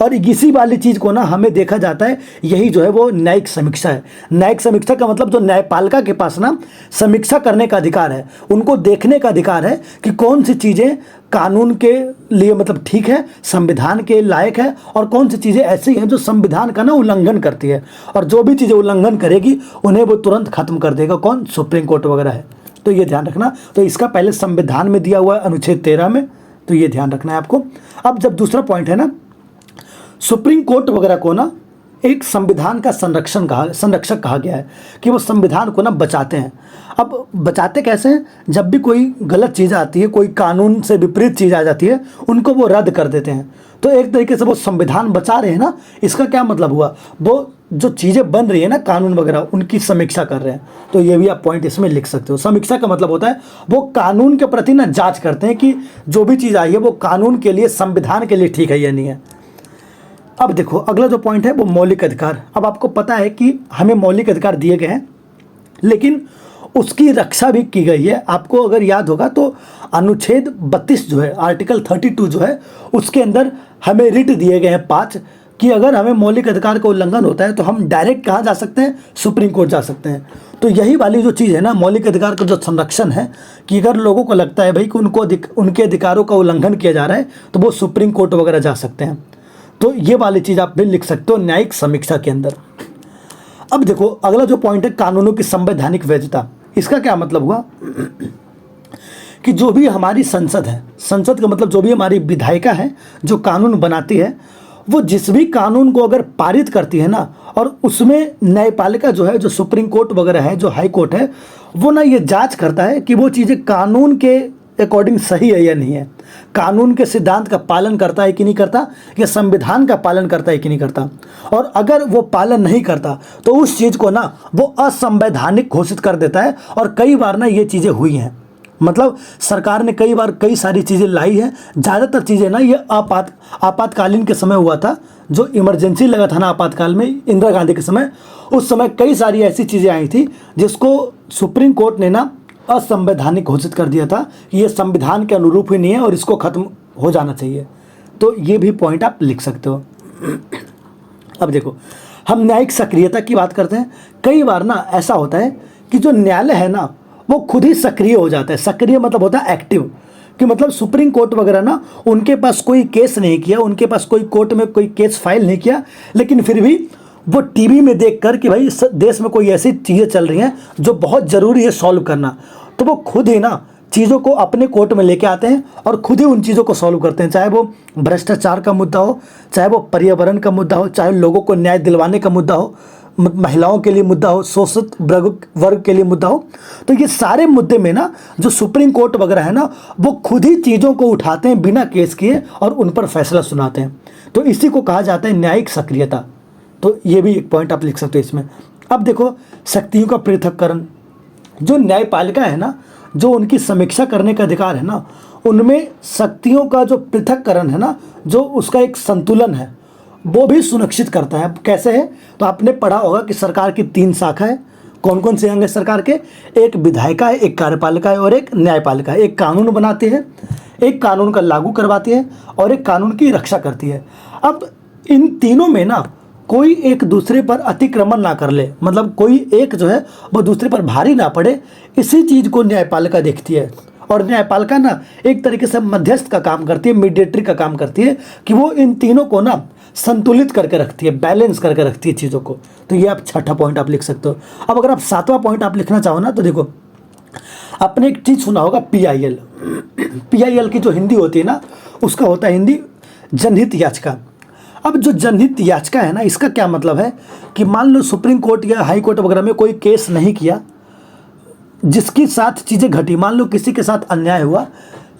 और इसी वाली चीज़ को ना हमें देखा जाता है, यही जो है वो न्यायिक समीक्षा है। न्यायिक समीक्षा का मतलब जो न्यायपालिका के पास ना समीक्षा करने का अधिकार है, उनको देखने का अधिकार है कि कौन सी चीज़ें कानून के लिए मतलब ठीक है, संविधान के लायक है, और कौन सी चीज़ें ऐसी हैं जो संविधान का ना उल्लंघन करती है। और जो भी चीज़ें उल्लंघन करेगी उन्हें वो तुरंत खत्म कर देगा। कौन? सुप्रीम कोर्ट वगैरह है। तो ये ध्यान रखना। तो इसका पहले संविधान में दिया हुआ है अनुच्छेद 13 में, तो ये ध्यान रखना है आपको। अब जब दूसरा पॉइंट है ना, सुप्रीम कोर्ट वगैरह को ना एक संविधान का संरक्षक कहा गया है कि वो संविधान को ना बचाते हैं। अब बचाते कैसे हैं? जब भी कोई गलत चीज़ आती है, कोई कानून से विपरीत चीज़ आ जाती है, उनको वो रद्द कर देते हैं। तो एक तरीके से वो संविधान बचा रहे हैं ना। इसका क्या मतलब हुआ? वो जो चीज़ें बन रही है ना कानून वगैरह, उनकी समीक्षा कर रहे हैं। तो ये भी आप पॉइंट इसमें लिख सकते हो। समीक्षा का मतलब होता है वो कानून के प्रति ना जाँच करते हैं कि जो भी चीज़ आई है वो कानून के लिए, संविधान के लिए ठीक है या नहीं है। अब देखो अगला जो पॉइंट है वो मौलिक अधिकार। अब आपको पता है कि हमें मौलिक अधिकार दिए गए हैं, लेकिन उसकी रक्षा भी की गई है। आपको अगर याद होगा तो अनुच्छेद 32 जो है, आर्टिकल 32 जो है, उसके अंदर हमें रिट दिए गए हैं 5 कि अगर हमें मौलिक अधिकार का उल्लंघन होता है तो हम डायरेक्ट कहाँ जा सकते हैं? सुप्रीम कोर्ट जा सकते हैं। तो यही वाली जो चीज़ है ना, मौलिक अधिकार का जो संरक्षण है, कि अगर लोगों को लगता है भाई कि उनके अधिकारों का उल्लंघन किया जा रहा है तो वो सुप्रीम कोर्ट वगैरह जा सकते हैं। तो ये वाली चीज़ आप भी लिख सकते हो न्यायिक समीक्षा के अंदर। अब देखो अगला जो पॉइंट है कानूनों की संवैधानिक वैधता। इसका क्या मतलब हुआ कि जो भी हमारी संसद है, संसद का मतलब जो भी हमारी विधायिका है जो कानून बनाती है, वो जिस भी कानून को अगर पारित करती है ना, और उसमें न्यायपालिका जो है, जो सुप्रीम कोर्ट वगैरह है, जो हाई कोर्ट है, वो ना ये जांच करता है कि वो चीज़ें कानून के अकॉर्डिंग सही है या नहीं है, कानून के सिद्धांत का पालन करता है कि नहीं करता, या संविधान का पालन करता है कि नहीं करता। और अगर वो पालन नहीं करता तो उस चीज़ को ना वो असंवैधानिक घोषित कर देता है। और कई बार ना ये चीज़ें हुई हैं, मतलब सरकार ने कई बार कई सारी चीज़ें लाई हैं। ज़्यादातर चीज़ें ना ये आपातकालीन के समय हुआ था, जो इमरजेंसी लगा था ना आपातकाल में, इंदिरा गांधी के समय, उस समय कई सारी ऐसी चीज़ें आई थी जिसको सुप्रीम कोर्ट ने ना असंवैधानिक घोषित कर दिया था कि ये संविधान के अनुरूप ही नहीं है और इसको ख़त्म हो जाना चाहिए। तो ये भी पॉइंट आप लिख सकते हो। अब देखो हम न्यायिक सक्रियता की बात करते हैं। कई बार ना ऐसा होता है कि जो न्यायालय है ना वो खुद ही सक्रिय हो जाता है। सक्रिय मतलब होता है एक्टिव, कि मतलब सुप्रीम कोर्ट वगैरह ना उनके पास कोई केस नहीं किया, उनके पास कोई कोर्ट में कोई केस फाइल नहीं किया, लेकिन फिर भी वो टीवी में देख कर कि भाई इस देश में कोई ऐसी चीज़ें चल रही हैं जो बहुत ज़रूरी है सॉल्व करना, तो वो खुद ही ना चीज़ों को अपने कोर्ट में लेके आते हैं और खुद ही उन चीज़ों को सॉल्व करते हैं, चाहे वो भ्रष्टाचार का मुद्दा हो, चाहे वो पर्यावरण का मुद्दा हो, चाहे लोगों को न्याय दिलवाने का मुद्दा हो, महिलाओं के लिए मुद्दा हो, शोषित वर्ग के लिए मुद्दा हो। तो ये सारे मुद्दे में ना जो सुप्रीम कोर्ट वगैरह है ना वो खुद ही चीज़ों को उठाते हैं बिना केस किए और उन पर फैसला सुनाते हैं। तो इसी को कहा जाता है न्यायिक सक्रियता। तो ये भी एक पॉइंट आप लिख सकते हो इसमें। अब देखो शक्तियों का पृथक्करण, जो न्यायपालिका है ना, जो उनकी समीक्षा करने का अधिकार है ना, उनमें शक्तियों का जो पृथक्करण है ना, जो उसका एक संतुलन है वो भी सुनिश्चित करता है। कैसे है? तो आपने पढ़ा होगा कि सरकार की 3 शाखा है। कौन कौन से अंग है सरकार के? एक विधायिका है, एक कार्यपालिका है और एक न्यायपालिका है। एक कानून बनाती है, एक कानून का लागू करवाती है और एक कानून की रक्षा करती है। अब इन तीनों में ना कोई एक दूसरे पर अतिक्रमण ना कर ले, मतलब कोई एक जो है वो दूसरे पर भारी ना पड़े, इसी चीज़ को न्यायपालिका देखती है। और न्यायपालिका ना एक तरीके से मध्यस्थ का काम करती है, मीडिएटरी का काम करती है, कि वो इन तीनों को ना संतुलित करके रखती है, बैलेंस करके रखती है चीज़ों को। तो ये आप छठा पॉइंट आप लिख सकते हो। अब अगर आप 7वां पॉइंट आप लिखना चाहो ना, तो देखो आपने एक चीज़ सुना होगा PIL। PIL की जो हिंदी होती है ना, उसका होता है हिंदी जनहित याचिका। अब जो जनहित याचिका है ना, इसका क्या मतलब है कि मान लो सुप्रीम कोर्ट या हाई कोर्ट वगैरह में कोई केस नहीं किया, जिसके साथ चीज़ें घटी, मान लो किसी के साथ अन्याय हुआ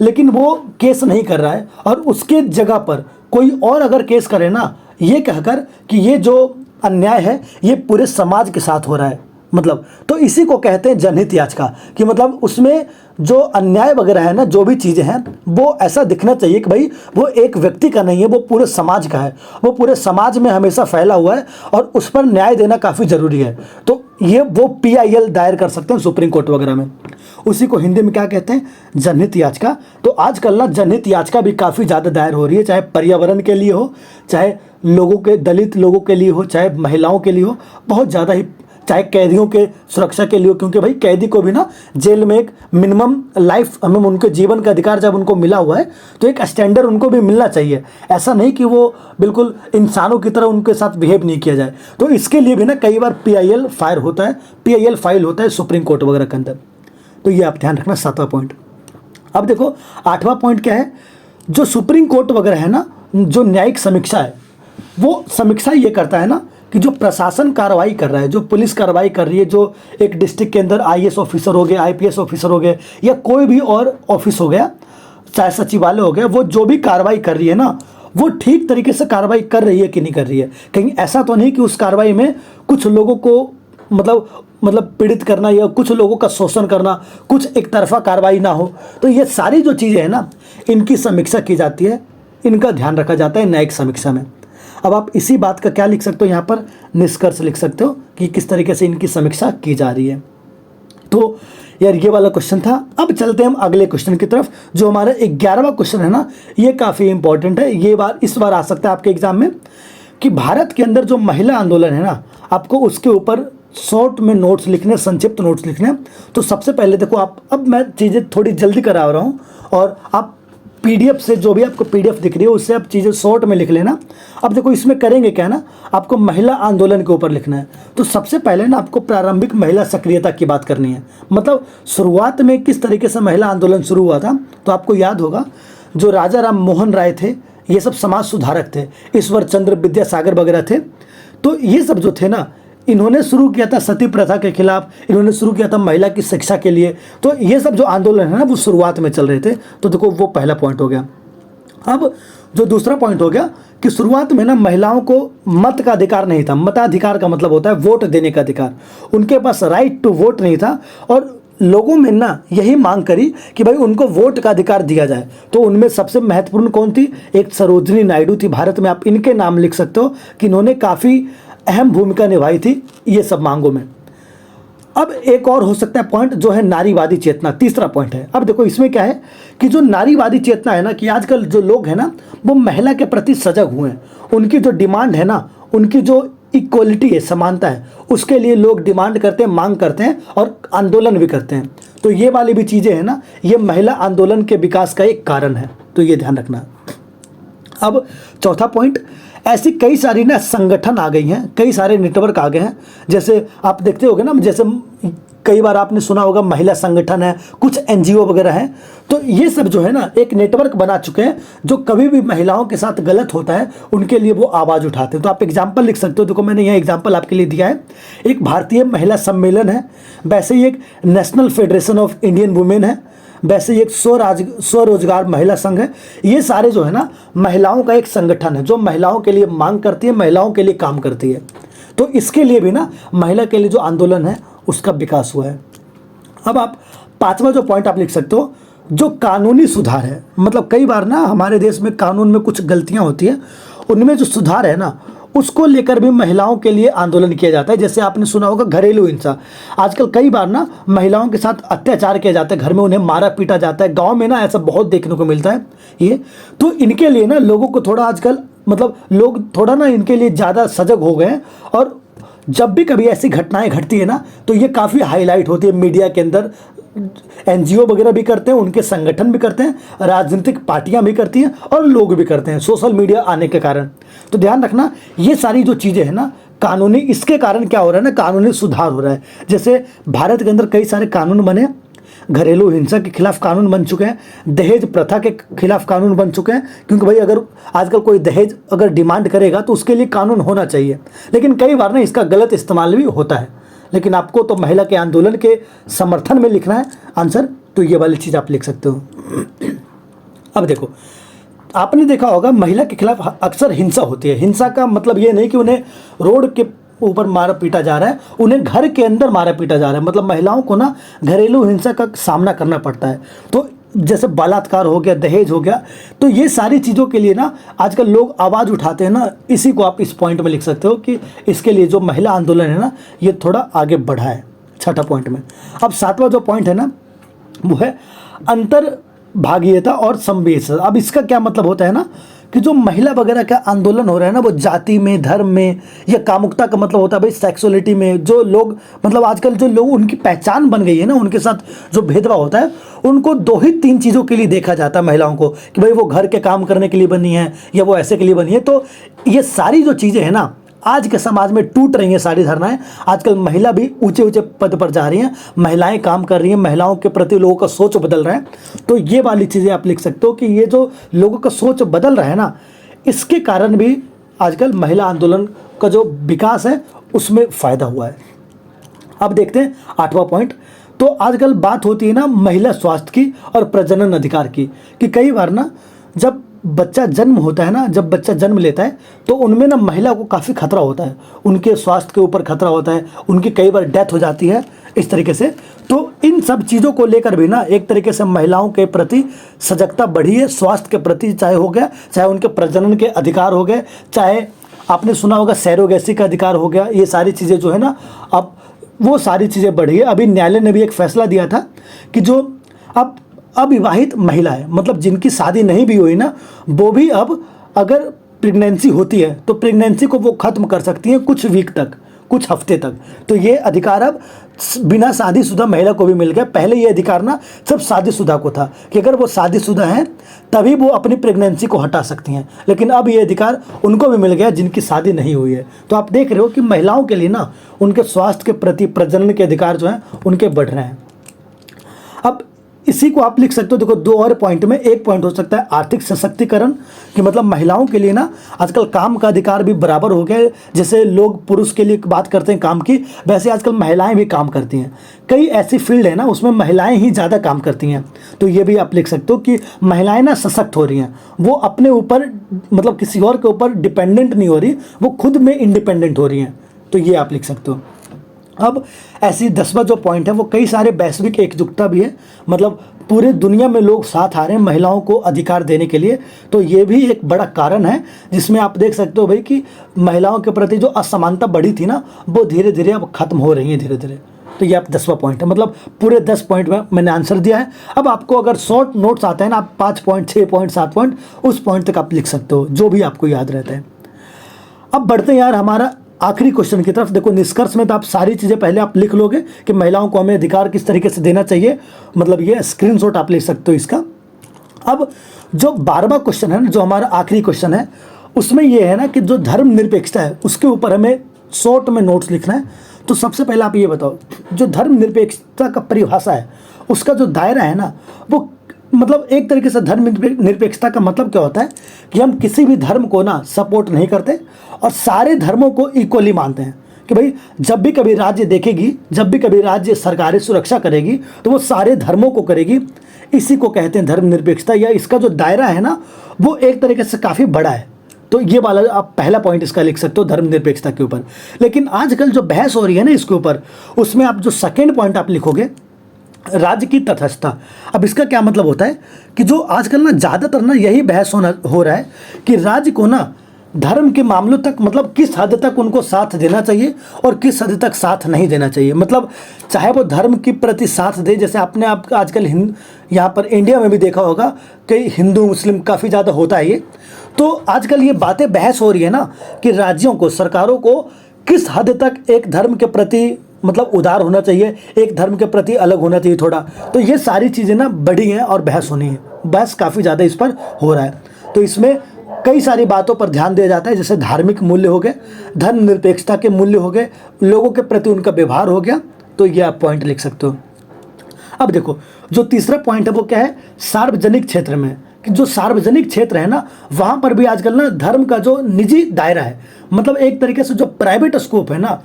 लेकिन वो केस नहीं कर रहा है और उसके जगह पर कोई और अगर केस करे ना, ये कहकर कि ये जो अन्याय है ये पूरे समाज के साथ हो रहा है, मतलब, तो इसी को कहते हैं जनहित याचिका। कि मतलब उसमें जो अन्याय वगैरह है ना, जो भी चीज़ें हैं, वो ऐसा दिखना चाहिए कि भाई वो एक व्यक्ति का नहीं है, वो पूरे समाज का है, वो पूरे समाज में हमेशा फैला हुआ है और उस पर न्याय देना काफ़ी ज़रूरी है। तो ये वो PIL दायर कर सकते हैं सुप्रीम कोर्ट वगैरह में। उसी को हिंदी में क्या कहते हैं? जनहित याचिका। तो आजकल ना जनहित याचिका भी काफ़ी ज़्यादा दायर हो रही है, चाहे पर्यावरण के लिए हो, चाहे लोगों के, दलित लोगों के लिए हो, चाहे महिलाओं के लिए हो, बहुत ज़्यादा ही, चाहे कैदियों के सुरक्षा के लिए हो, क्योंकि भाई कैदी को भी ना जेल में एक मिनिमम लाइफ, हमें उनके जीवन का अधिकार जब उनको मिला हुआ है तो एक स्टैंडर्ड उनको भी मिलना चाहिए। ऐसा नहीं कि वो बिल्कुल इंसानों की तरह उनके साथ बिहेव नहीं किया जाए। तो इसके लिए भी ना कई बार PIL फाइल होता है सुप्रीम कोर्ट वगैरह के अंदर। तो ये आप ध्यान रखना, 7वां पॉइंट। अब देखो 8वां पॉइंट क्या है? जो सुप्रीम कोर्ट वगैरह है ना, जो न्यायिक समीक्षा है, वो समीक्षा ये करता है ना कि जो प्रशासन कार्रवाई कर रहा है, जो पुलिस कार्रवाई कर रही है, जो एक डिस्ट्रिक्ट के अंदर IAS ऑफिसर हो गए, IPS ऑफिसर हो गए, या कोई भी और ऑफिस हो गया, चाहे सचिवालय हो गया, वो जो भी कार्रवाई कर रही है ना, वो ठीक तरीके से कार्रवाई कर रही है कि नहीं कर रही है। कहीं ऐसा तो नहीं कि उस कार्रवाई में कुछ लोगों को मतलब पीड़ित करना या कुछ लोगों का शोषण करना, कुछ एक तरफा कार्रवाई ना हो। तो ये सारी जो चीज़ें हैं ना, इनकी समीक्षा की जाती है, इनका ध्यान रखा जाता है न्यायिक समीक्षा में। अब आप इसी बात का क्या लिख सकते हो यहाँ पर? निष्कर्ष लिख सकते हो कि किस तरीके से इनकी समीक्षा की जा रही है। तो यार ये वाला क्वेश्चन था। अब चलते हैं हम अगले क्वेश्चन की तरफ, जो हमारा 11वां क्वेश्चन है ना, ये काफ़ी इंपॉर्टेंट है। इस बार आ सकता है आपके एग्जाम में कि भारत के अंदर जो महिला आंदोलन है ना, आपको उसके ऊपर शॉर्ट में नोट्स लिखने, संक्षिप्त नोट्स लिखने। तो सबसे पहले देखो अब मैं चीज़ें थोड़ी जल्दी करा रहा हूँ और आप PDF से, जो भी आपको PDF दिख रही है उससे आप चीज़ें शॉर्ट में लिख लेना। अब देखो इसमें करेंगे क्या ना, आपको महिला आंदोलन के ऊपर लिखना है। तो सबसे पहले ना आपको प्रारंभिक महिला सक्रियता की बात करनी है, मतलब शुरुआत में किस तरीके से महिला आंदोलन शुरू हुआ था। तो आपको याद होगा जो राजा राम मोहन राय थे, ये सब समाज सुधारक थे, ईश्वर चंद्र विद्यासागर वगैरह थे। तो ये सब जो थे ना, इन्होंने शुरू किया था सती प्रथा के खिलाफ, इन्होंने शुरू किया था महिला की शिक्षा के लिए। तो ये सब जो आंदोलन है ना, वो शुरुआत में चल रहे थे। तो देखो वो पहला पॉइंट हो गया। अब जो दूसरा पॉइंट हो गया कि शुरुआत में ना महिलाओं को मत का अधिकार नहीं था। मताधिकार का मतलब होता है वोट देने का अधिकार। उनके पास राइट टू वोट नहीं था और लोगों में ना यही मांग करी कि भाई उनको वोट का अधिकार दिया जाए। तो उनमें सबसे महत्वपूर्ण कौन थी? एक सरोजिनी नायडू थी। भारत में आप इनके नाम लिख सकते हो कि इन्होंने काफ़ी अहम भूमिका निभाई थी ये सब मांगों में। अब एक और हो सकता है पॉइंट, जो है नारीवादी चेतना, तीसरा पॉइंट है। अब देखो इसमें क्या है कि जो नारीवादी चेतना है ना, कि आजकल जो लोग हैं ना, वो महिला के प्रति सजग हुए हैं। उनकी जो डिमांड है ना, उनकी जो इक्वलिटी है, समानता है, उसके लिए लोग डिमांड करते हैं, मांग करते हैं और आंदोलन भी करते हैं। तो ये वाली भी चीज़ें हैं ना, ये महिला आंदोलन के विकास का एक कारण है, तो ये ध्यान रखना। अब चौथा पॉइंट, ऐसी कई सारी ना संगठन आ गई हैं, कई सारे नेटवर्क आ गए हैं। जैसे आप देखते होगे ना, जैसे कई बार आपने सुना होगा महिला संगठन है, कुछ एनजीओ वगैरह हैं, तो ये सब जो है ना एक नेटवर्क बना चुके हैं, जो कभी भी महिलाओं के साथ गलत होता है उनके लिए वो आवाज़ उठाते हैं। तो आप एग्जाम्पल लिख सकते हो, देखो मैंने यहाँ एग्जाम्पल आपके लिए दिया है। एक भारतीय महिला सम्मेलन है, वैसे ही एक national federation of Indian women है, वैसे ही एक स्वरोजगार महिला संघ है। ये सारे जो है ना महिलाओं का एक संगठन है, जो महिलाओं के लिए मांग करती है, महिलाओं के लिए काम करती है। तो इसके लिए भी ना महिला के लिए जो आंदोलन है उसका विकास हुआ है। अब आप पांचवा जो पॉइंट आप लिख सकते हो, जो कानूनी सुधार है। मतलब कई बार ना हमारे देश में कानून में कुछ गलतियां होती हैं, उनमें जो सुधार है ना उसको लेकर भी महिलाओं के लिए आंदोलन किया जाता है। जैसे आपने सुना होगा घरेलू हिंसा, आजकल कई बार ना महिलाओं के साथ अत्याचार किया जाता है, घर में उन्हें मारा पीटा जाता है। गांव में ना ऐसा बहुत देखने को मिलता है ये। तो इनके लिए ना लोगों को थोड़ा आजकल मतलब लोग थोड़ा ना इनके लिए ज़्यादा सजग हो गए हैं, और जब भी कभी ऐसी घटनाएं घटती है ना तो ये काफ़ी हाईलाइट होती है मीडिया के अंदर। एनजीओ वगैरह भी करते हैं, उनके संगठन भी करते हैं, राजनीतिक पार्टियां भी करती हैं और लोग भी करते हैं सोशल मीडिया आने के कारण। तो ध्यान रखना, ये सारी जो चीज़ें हैं ना कानूनी, इसके कारण क्या हो रहा है ना, कानूनी सुधार हो रहा है। जैसे भारत के अंदर कई सारे कानून बने, घरेलू हिंसा के खिलाफ कानून बन चुके हैं, दहेज प्रथा के खिलाफ कानून बन चुके हैं, क्योंकि भाई अगर आजकल कोई दहेज अगर डिमांड करेगा तो उसके लिए कानून होना चाहिए। लेकिन कई बार ना इसका गलत इस्तेमाल भी होता है। लेकिन आपको तो महिला के आंदोलन के समर्थन में लिखना है आंसर, तो ये वाली चीज़ आप लिख सकते हो। अब देखो, आपने देखा होगा महिला के खिलाफ अक्सर हिंसा होती है। हिंसा का मतलब ये नहीं कि उन्हें रोड के ऊपर मारा पीटा जा रहा है, उन्हें घर के अंदर मारा पीटा जा रहा है। मतलब महिलाओं को ना घरेलू हिंसा का सामना करना पड़ता है। तो जैसे बलात्कार हो गया, दहेज हो गया, तो ये सारी चीज़ों के लिए ना आजकल लोग आवाज़ उठाते हैं ना। इसी को आप इस पॉइंट में लिख सकते हो कि इसके लिए जो महिला आंदोलन है ना ये थोड़ा आगे बढ़ा है, छठा पॉइंट में। अब सातवां जो पॉइंट है ना वो है अंतर भागीयता और संवेश। अब इसका क्या मतलब होता है ना कि जो महिला वगैरह का आंदोलन हो रहा है ना वो जाति में, धर्म में, या कामुकता का मतलब होता है भाई सेक्सुअलिटी में। जो लोग मतलब आजकल जो लोग उनकी पहचान बन गई है ना, उनके साथ जो भेदभाव होता है, उनको 2 ही 3 चीज़ों के लिए देखा जाता है महिलाओं को, कि भाई वो घर के काम करने के लिए बनी है या वो ऐसे के लिए बनी है। तो ये सारी जो चीज़ें हैं ना आज के समाज में टूट रही हैं सारी धारणाएं। आजकल महिला भी ऊंचे ऊंचे पद पर जा रही हैं, महिलाएं काम कर रही हैं, महिलाओं के प्रति लोगों का सोच बदल रहा है। तो ये वाली चीज़ें आप लिख सकते हो कि ये जो लोगों का सोच बदल रहा है ना, इसके कारण भी आजकल महिला आंदोलन का जो विकास है उसमें फ़ायदा हुआ है। अब देखते हैं 8वां पॉइंट। तो आजकल बात होती है ना महिला स्वास्थ्य की और प्रजनन अधिकार की, कि कई बार ना जब बच्चा जन्म होता है ना, जब बच्चा जन्म लेता है तो उनमें ना महिला को काफ़ी खतरा होता है, उनके स्वास्थ्य के ऊपर खतरा होता है, उनकी कई बार डेथ हो जाती है इस तरीके से। तो इन सब चीज़ों को लेकर भी ना एक तरीके से महिलाओं के प्रति सजगता बढ़ी है, स्वास्थ्य के प्रति, चाहे हो गया, चाहे उनके प्रजनन के अधिकार हो गए, चाहे आपने सुना होगा सैरोगेसी का अधिकार हो गया। ये सारी चीज़ें जो है ना अब वो सारी चीज़ें बढ़ी है। अभी न्यायालय ने भी एक फैसला दिया था कि जो अब अविवाहित महिला है, मतलब जिनकी शादी नहीं भी हुई ना, वो भी अब अगर प्रेगनेंसी होती है तो प्रेगनेंसी को वो ख़त्म कर सकती हैं कुछ वीक तक, कुछ हफ्ते तक। तो ये अधिकार अब बिना शादीशुदा महिला को भी मिल गया। पहले ये अधिकार ना सिर्फ शादीशुदा को था कि अगर वो शादीशुदा हैं तभी वो अपनी प्रेगनेंसी को हटा सकती हैं, लेकिन अब ये अधिकार उनको भी मिल गया जिनकी शादी नहीं हुई है। तो आप देख रहे हो कि महिलाओं के लिए ना उनके स्वास्थ्य के प्रति, प्रजनन के अधिकार जो हैं उनके बढ़ रहे हैं। अब इसी को आप लिख सकते हो। देखो 2 और पॉइंट में, एक पॉइंट हो सकता है आर्थिक सशक्तिकरण, कि मतलब महिलाओं के लिए ना आजकल काम का अधिकार भी बराबर हो गया। जैसे लोग पुरुष के लिए बात करते हैं काम की, वैसे आजकल महिलाएं भी काम करती हैं। कई ऐसी फील्ड है ना उसमें महिलाएं ही ज़्यादा काम करती हैं। तो ये भी आप लिख सकते हो कि महिलाएं ना सशक्त हो रही हैं, वो अपने ऊपर मतलब किसी और के ऊपर डिपेंडेंट नहीं हो रही, वो खुद में इंडिपेंडेंट हो रही हैं। तो ये आप लिख सकते हो। अब ऐसी 10वां जो पॉइंट है वो कई सारे वैश्विक एकजुटता भी है, मतलब पूरे दुनिया में लोग साथ आ रहे हैं महिलाओं को अधिकार देने के लिए। तो ये भी एक बड़ा कारण है जिसमें आप देख सकते हो भाई कि महिलाओं के प्रति जो असमानता बढ़ी थी ना वो धीरे धीरे अब खत्म हो रही है धीरे धीरे। तो ये आप 10वां पॉइंट है, मतलब पूरे 10 पॉइंट में मैंने आंसर दिया है। अब आपको अगर शॉर्ट नोट्स आते हैं ना, आप 5 पॉइंट, 6 पॉइंट, 7 पॉइंट, उस पॉइंट तक आप लिख सकते हो जो भी आपको याद रहता है। अब बढ़ते हैं यार, हमारा आखिरी क्वेश्चन की तरफ। देखो निष्कर्ष में तो आप सारी चीज़ें पहले आप लिख लोगे कि महिलाओं को हमें अधिकार किस तरीके से देना चाहिए, मतलब ये स्क्रीनशॉट आप ले सकते हो इसका। अब जो 12वां क्वेश्चन है ना, जो हमारा आखिरी क्वेश्चन है, उसमें ये है ना कि जो धर्मनिरपेक्षता है उसके ऊपर हमें शॉर्ट में नोट्स लिखना है। तो सबसे पहले आप ये बताओ, जो धर्मनिरपेक्षता का परिभाषा है उसका जो दायरा है ना, वो मतलब एक तरीके से धर्मनिरपेक्षता का मतलब क्या होता है कि हम किसी भी धर्म को ना सपोर्ट नहीं करते और सारे धर्मों को इक्वली मानते हैं। कि भाई जब भी कभी राज्य देखेगी, जब भी कभी राज्य सरकारें सुरक्षा करेगी तो वो सारे धर्मों को करेगी। इसी को कहते हैं धर्मनिरपेक्षता, या इसका जो दायरा है ना वो एक तरीके से काफ़ी बड़ा है। तो ये वाला आप पहला पॉइंट इसका लिख सकते हो धर्मनिरपेक्षता के ऊपर। लेकिन आजकल जो बहस हो रही है ना इसके ऊपर, उसमें आप जो सेकेंड पॉइंट आप लिखोगे राज्य की तटस्थता। अब इसका क्या मतलब होता है कि जो आजकल ना ज़्यादातर ना यही बहस हो रहा है कि राज्य को ना धर्म के मामलों तक, मतलब किस हद तक उनको साथ देना चाहिए और किस हद तक साथ नहीं देना चाहिए। मतलब चाहे वो धर्म के प्रति साथ दे, जैसे आपने आप आजकल यहाँ पर इंडिया में भी देखा होगा कि हिंदू मुस्लिम काफ़ी ज़्यादा होता है ये। तो आजकल ये बातें बहस हो रही है ना कि राज्यों को, सरकारों को किस हद तक एक धर्म के प्रति मतलब उदार होना चाहिए, एक धर्म के प्रति अलग होना चाहिए थोड़ा। तो ये सारी चीज़ें ना बड़ी हैं और बहस होनी है, बहस काफ़ी ज़्यादा इस पर हो रहा है। तो इसमें कई सारी बातों पर ध्यान दिया जाता है, जैसे धार्मिक मूल्य हो गए, धर्मनिरपेक्षता के मूल्य हो गए, लोगों के प्रति उनका व्यवहार हो गया। तो ये आप पॉइंट लिख सकते हो। अब देखो जो तीसरा पॉइंट है वो क्या है, सार्वजनिक क्षेत्र में, कि जो सार्वजनिक क्षेत्र है ना वहाँ पर भी आजकल ना धर्म का जो निजी दायरा है, मतलब एक तरीके से जो प्राइवेट स्कोप है ना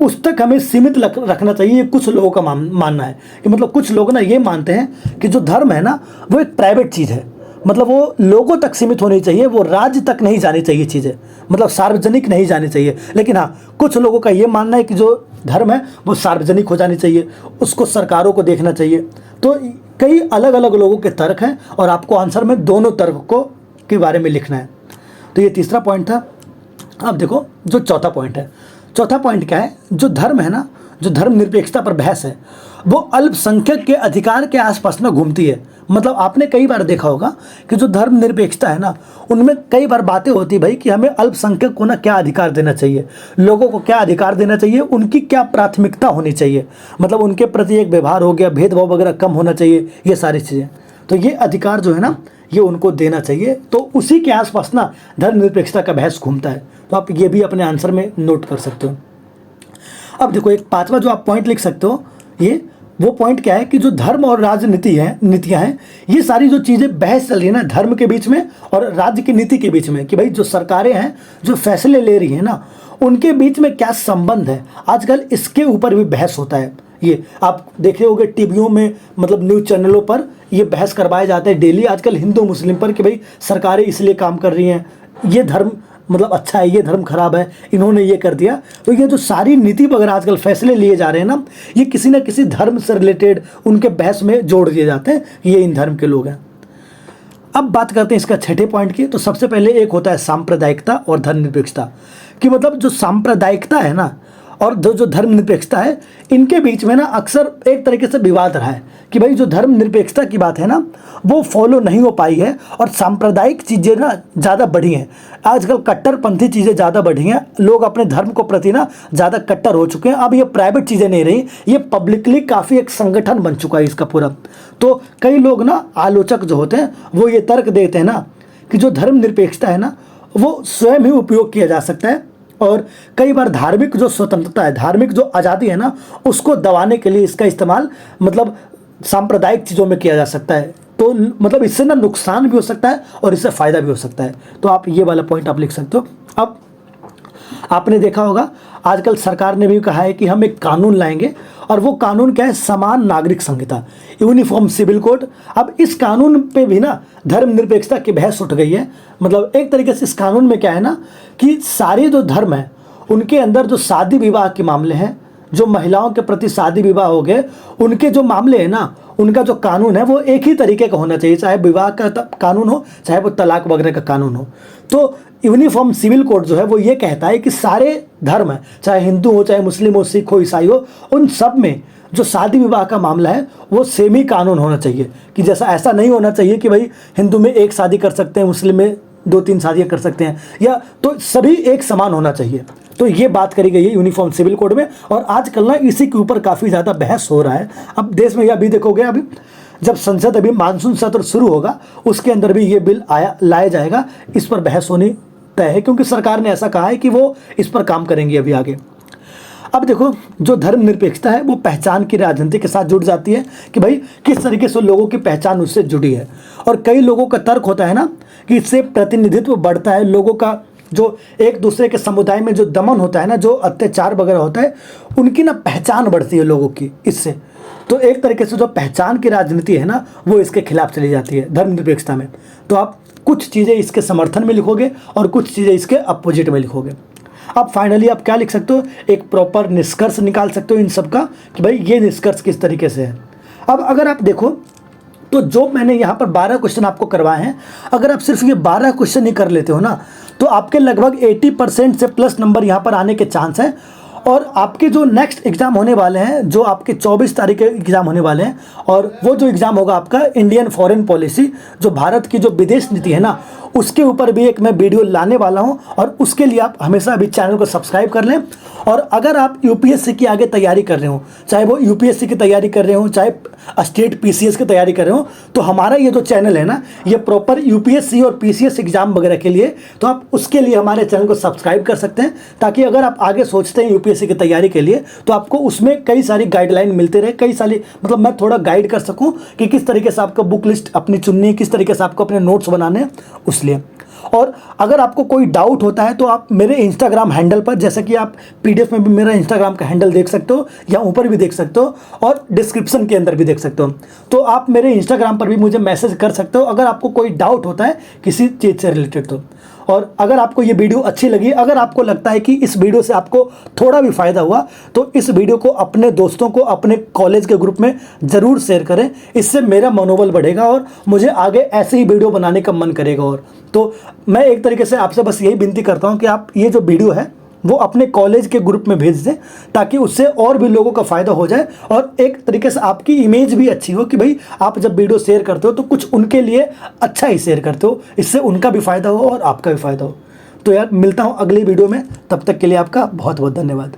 उस तक हमें सीमित रखना चाहिए। ये कुछ लोगों का मानना है कि मतलब कुछ लोग ना ये मानते हैं कि जो धर्म है ना वो एक प्राइवेट चीज़ है, मतलब वो लोगों तक सीमित होनी चाहिए, वो राज्य तक नहीं जानी चाहिए चीज़ें, मतलब सार्वजनिक नहीं जानी चाहिए। लेकिन हाँ कुछ लोगों का ये मानना है कि जो धर्म है वो सार्वजनिक हो जानी चाहिए, उसको सरकारों को देखना चाहिए। तो कई अलग अलग लोगों के तर्क हैं और आपको आंसर में दोनों तर्क को के बारे में लिखना है। तो ये तीसरा पॉइंट था। अब देखो जो चौथा पॉइंट है, चौथा पॉइंट क्या है, जो धर्म है ना, जो धर्मनिरपेक्षता पर बहस है वो अल्पसंख्यक के अधिकार के आसपास ना घूमती है। मतलब आपने कई बार देखा होगा कि जो धर्मनिरपेक्षता है ना उनमें कई बार बातें होती भाई कि हमें अल्पसंख्यक को ना क्या अधिकार देना चाहिए, लोगों को क्या अधिकार देना चाहिए, उनकी क्या प्राथमिकता होनी चाहिए, मतलब उनके प्रति एक व्यवहार हो गया, भेदभाव वगैरह कम होना चाहिए, ये सारी चीज़ें। तो ये अधिकार जो है ना ये उनको देना चाहिए। तो उसी के आसपास ना धर्मनिरपेक्षता का बहस घूमता है। तो आप ये भी अपने आंसर में नोट कर सकते हो। अब देखो एक पांचवा जो आप पॉइंट लिख सकते हो, ये वो पॉइंट क्या है कि जो धर्म और राजनीति है, नीतियाँ हैं, ये सारी जो चीज़ें बहस चल रही है ना धर्म के बीच में और राज्य की नीति के बीच में, कि भाई जो सरकारें हैं जो फैसले ले रही हैं ना उनके बीच में क्या संबंध है, आजकल इसके ऊपर भी बहस होता है। ये आप देखे होंगे टीवियों में, मतलब न्यूज़ चैनलों पर ये बहस करवाए जाते हैं डेली आजकल हिंदू मुस्लिम पर, कि भाई सरकारें इसलिए काम कर रही हैं, ये धर्म मतलब अच्छा है, ये धर्म खराब है, इन्होंने ये कर दिया। तो ये जो सारी नीति वगैरह आजकल फैसले लिए जा रहे हैं ना ये किसी न किसी धर्म से रिलेटेड उनके बहस में जोड़ दिए जाते हैं, ये इन धर्म के लोग हैं। अब बात करते हैं इसका छठे पॉइंट की। तो सबसे पहले एक होता है सांप्रदायिकता और धर्मनिरपेक्षता, कि मतलब जो सांप्रदायिकता है ना और जो धर्मनिरपेक्षता है इनके बीच में ना अक्सर एक तरीके से विवाद रहा है कि भाई जो धर्मनिरपेक्षता की बात है ना वो फॉलो नहीं हो पाई है और सांप्रदायिक चीज़ें ना ज़्यादा बढ़ी हैं। आजकल कट्टरपंथी चीज़ें ज़्यादा बढ़ी हैं, लोग अपने धर्म को प्रति ना ज़्यादा कट्टर हो चुके हैं। अब ये प्राइवेट चीज़ें नहीं रही, ये पब्लिकली काफ़ी एक संगठन बन चुका है इसका पूरा। तो कई लोग ना आलोचक जो होते हैं वो ये तर्क देते हैं ना कि जो धर्मनिरपेक्षता है ना वो स्वयं ही उपयोग किया जा सकता है और कई बार धार्मिक जो स्वतंत्रता है, धार्मिक जो आज़ादी है ना उसको दबाने के लिए इसका इस्तेमाल मतलब सांप्रदायिक चीज़ों में किया जा सकता है। तो मतलब इससे ना नुकसान भी हो सकता है और इससे फ़ायदा भी हो सकता है। तो आप ये वाला पॉइंट आप लिख सकते हो। अब आपने देखा होगा आजकल सरकार ने भी कहा है कि हम एक कानून लाएंगे और वो कानून क्या है, समान नागरिक संहिता, यूनिफॉर्म सिविल कोड। अब इस कानून पे भी ना धर्मनिरपेक्षता की बहस उठ गई है। मतलब एक तरीके से इस कानून में क्या है ना कि सारे जो धर्म है उनके अंदर जो शादी विवाह के मामले हैं, जो महिलाओं के प्रति शादी विवाह हो गए उनके जो मामले हैं ना उनका जो कानून है वो एक ही तरीके का होना चाहिए, चाहे विवाह का कानून हो चाहे वो तलाक वगैरह का कानून हो। तो यूनिफॉर्म सिविल कोड जो है वो ये कहता है कि सारे धर्म है, चाहे हिंदू हो चाहे मुस्लिम हो सिख हो ईसाई हो, उन सब में जो शादी विवाह का मामला है वो सेम ही कानून होना चाहिए। कि जैसा ऐसा नहीं होना चाहिए कि भाई हिंदू में एक शादी कर सकते हैं, मुस्लिम में 2-3 शादियाँ कर सकते हैं, या तो सभी एक समान होना चाहिए। तो ये बात करी गई है यूनिफॉर्म सिविल कोड में, और आजकल ना इसी के ऊपर काफ़ी ज़्यादा बहस हो रहा है। अब देश में अभी देखोगे, अभी जब संसद अभी मानसून सत्र शुरू होगा उसके अंदर भी ये बिल लाया जाएगा, इस पर बहस होनी तय है, क्योंकि सरकार ने ऐसा कहा है कि वो इस पर काम करेंगी अभी आगे। अब देखो, जो धर्मनिरपेक्षता है वो पहचान की राजनीति के साथ जुड़ जाती है कि भाई किस तरीके से लोगों की पहचान उससे जुड़ी है। और कई लोगों का तर्क होता है ना कि इससे प्रतिनिधित्व बढ़ता है, लोगों का जो एक दूसरे के समुदाय में जो दमन होता है ना, जो अत्याचार वगैरह होता है, उनकी ना पहचान बढ़ती है लोगों की इससे। तो एक तरीके से जो पहचान की राजनीति है ना वो इसके खिलाफ चली जाती है धर्मनिरपेक्षता में। तो आप कुछ चीज़ें इसके समर्थन में लिखोगे और कुछ चीज़ें इसके अपोजिट में लिखोगे। अब फाइनली आप क्या लिख सकते हो, एक प्रॉपर निष्कर्ष निकाल सकते हो इन सब का कि भाई ये निष्कर्ष किस तरीके से है। अब अगर आप देखो तो जो मैंने यहाँ पर 12 क्वेश्चन आपको करवाए हैं, अगर आप सिर्फ ये 12 क्वेश्चन ही कर लेते हो ना तो आपके लगभग 80% से प्लस नंबर यहाँ पर आने के चांस हैं। और आपके जो नेक्स्ट एग्ज़ाम होने वाले हैं, जो आपके 24 तारीख के एग्ज़ाम होने वाले हैं, और वो जो एग्ज़ाम होगा आपका इंडियन फॉरेन पॉलिसी, जो भारत की जो विदेश नीति है ना, उसके ऊपर भी एक मैं वीडियो लाने वाला हूं। और उसके लिए आप हमेशा अभी चैनल को सब्सक्राइब कर लें। और अगर आप यूपीएससी की आगे तैयारी कर रहे हो, चाहे वो यूपीएससी की तैयारी कर रहे हो, चाहे स्टेट पीसीएस की तैयारी कर रहे हो, तो हमारा ये जो चैनल है ना, ये प्रॉपर यूपीएससी और पीसीएस एग्जाम वगैरह के लिए, तो आप उसके लिए हमारे चैनल को सब्सक्राइब कर सकते हैं, ताकि अगर आप आगे सोचते हैं यूपीएससी की तैयारी के लिए तो आपको उसमें कई सारी गाइडलाइन मिलते रहे, कई सारी मतलब मैं थोड़ा गाइड कर सकूं कि किस तरीके से आपको बुक लिस्ट अपनी चुननी है, किस तरीके से आपको अपने नोट्स बनाने हैं उस लिए। और अगर आपको कोई डाउट होता है तो आप मेरे इंस्टाग्राम हैंडल पर, जैसे कि आप पीडीएफ में भी मेरा इंस्टाग्राम का हैंडल देख सकते हो, या ऊपर भी देख सकते हो और डिस्क्रिप्शन के अंदर भी देख सकते हो, तो आप मेरे इंस्टाग्राम पर भी मुझे मैसेज कर सकते हो अगर आपको कोई डाउट होता है किसी चीज़ से रिलेटेड। तो और अगर आपको ये वीडियो अच्छी लगी, अगर आपको लगता है कि इस वीडियो से आपको थोड़ा भी फ़ायदा हुआ, तो इस वीडियो को अपने दोस्तों को अपने कॉलेज के ग्रुप में ज़रूर शेयर करें। इससे मेरा मनोबल बढ़ेगा और मुझे आगे ऐसे ही वीडियो बनाने का मन करेगा। और तो मैं एक तरीके से आपसे बस यही विनती करता हूँ कि आप ये जो वीडियो है वो अपने कॉलेज के ग्रुप में भेज दें, ताकि उससे और भी लोगों का फ़ायदा हो जाए और एक तरीके से आपकी इमेज भी अच्छी हो कि भाई आप जब वीडियो शेयर करते हो तो कुछ उनके लिए अच्छा ही शेयर करते हो, इससे उनका भी फ़ायदा हो और आपका भी फ़ायदा हो। तो यार मिलता हूँ अगली वीडियो में, तब तक के लिए आपका बहुत बहुत धन्यवाद।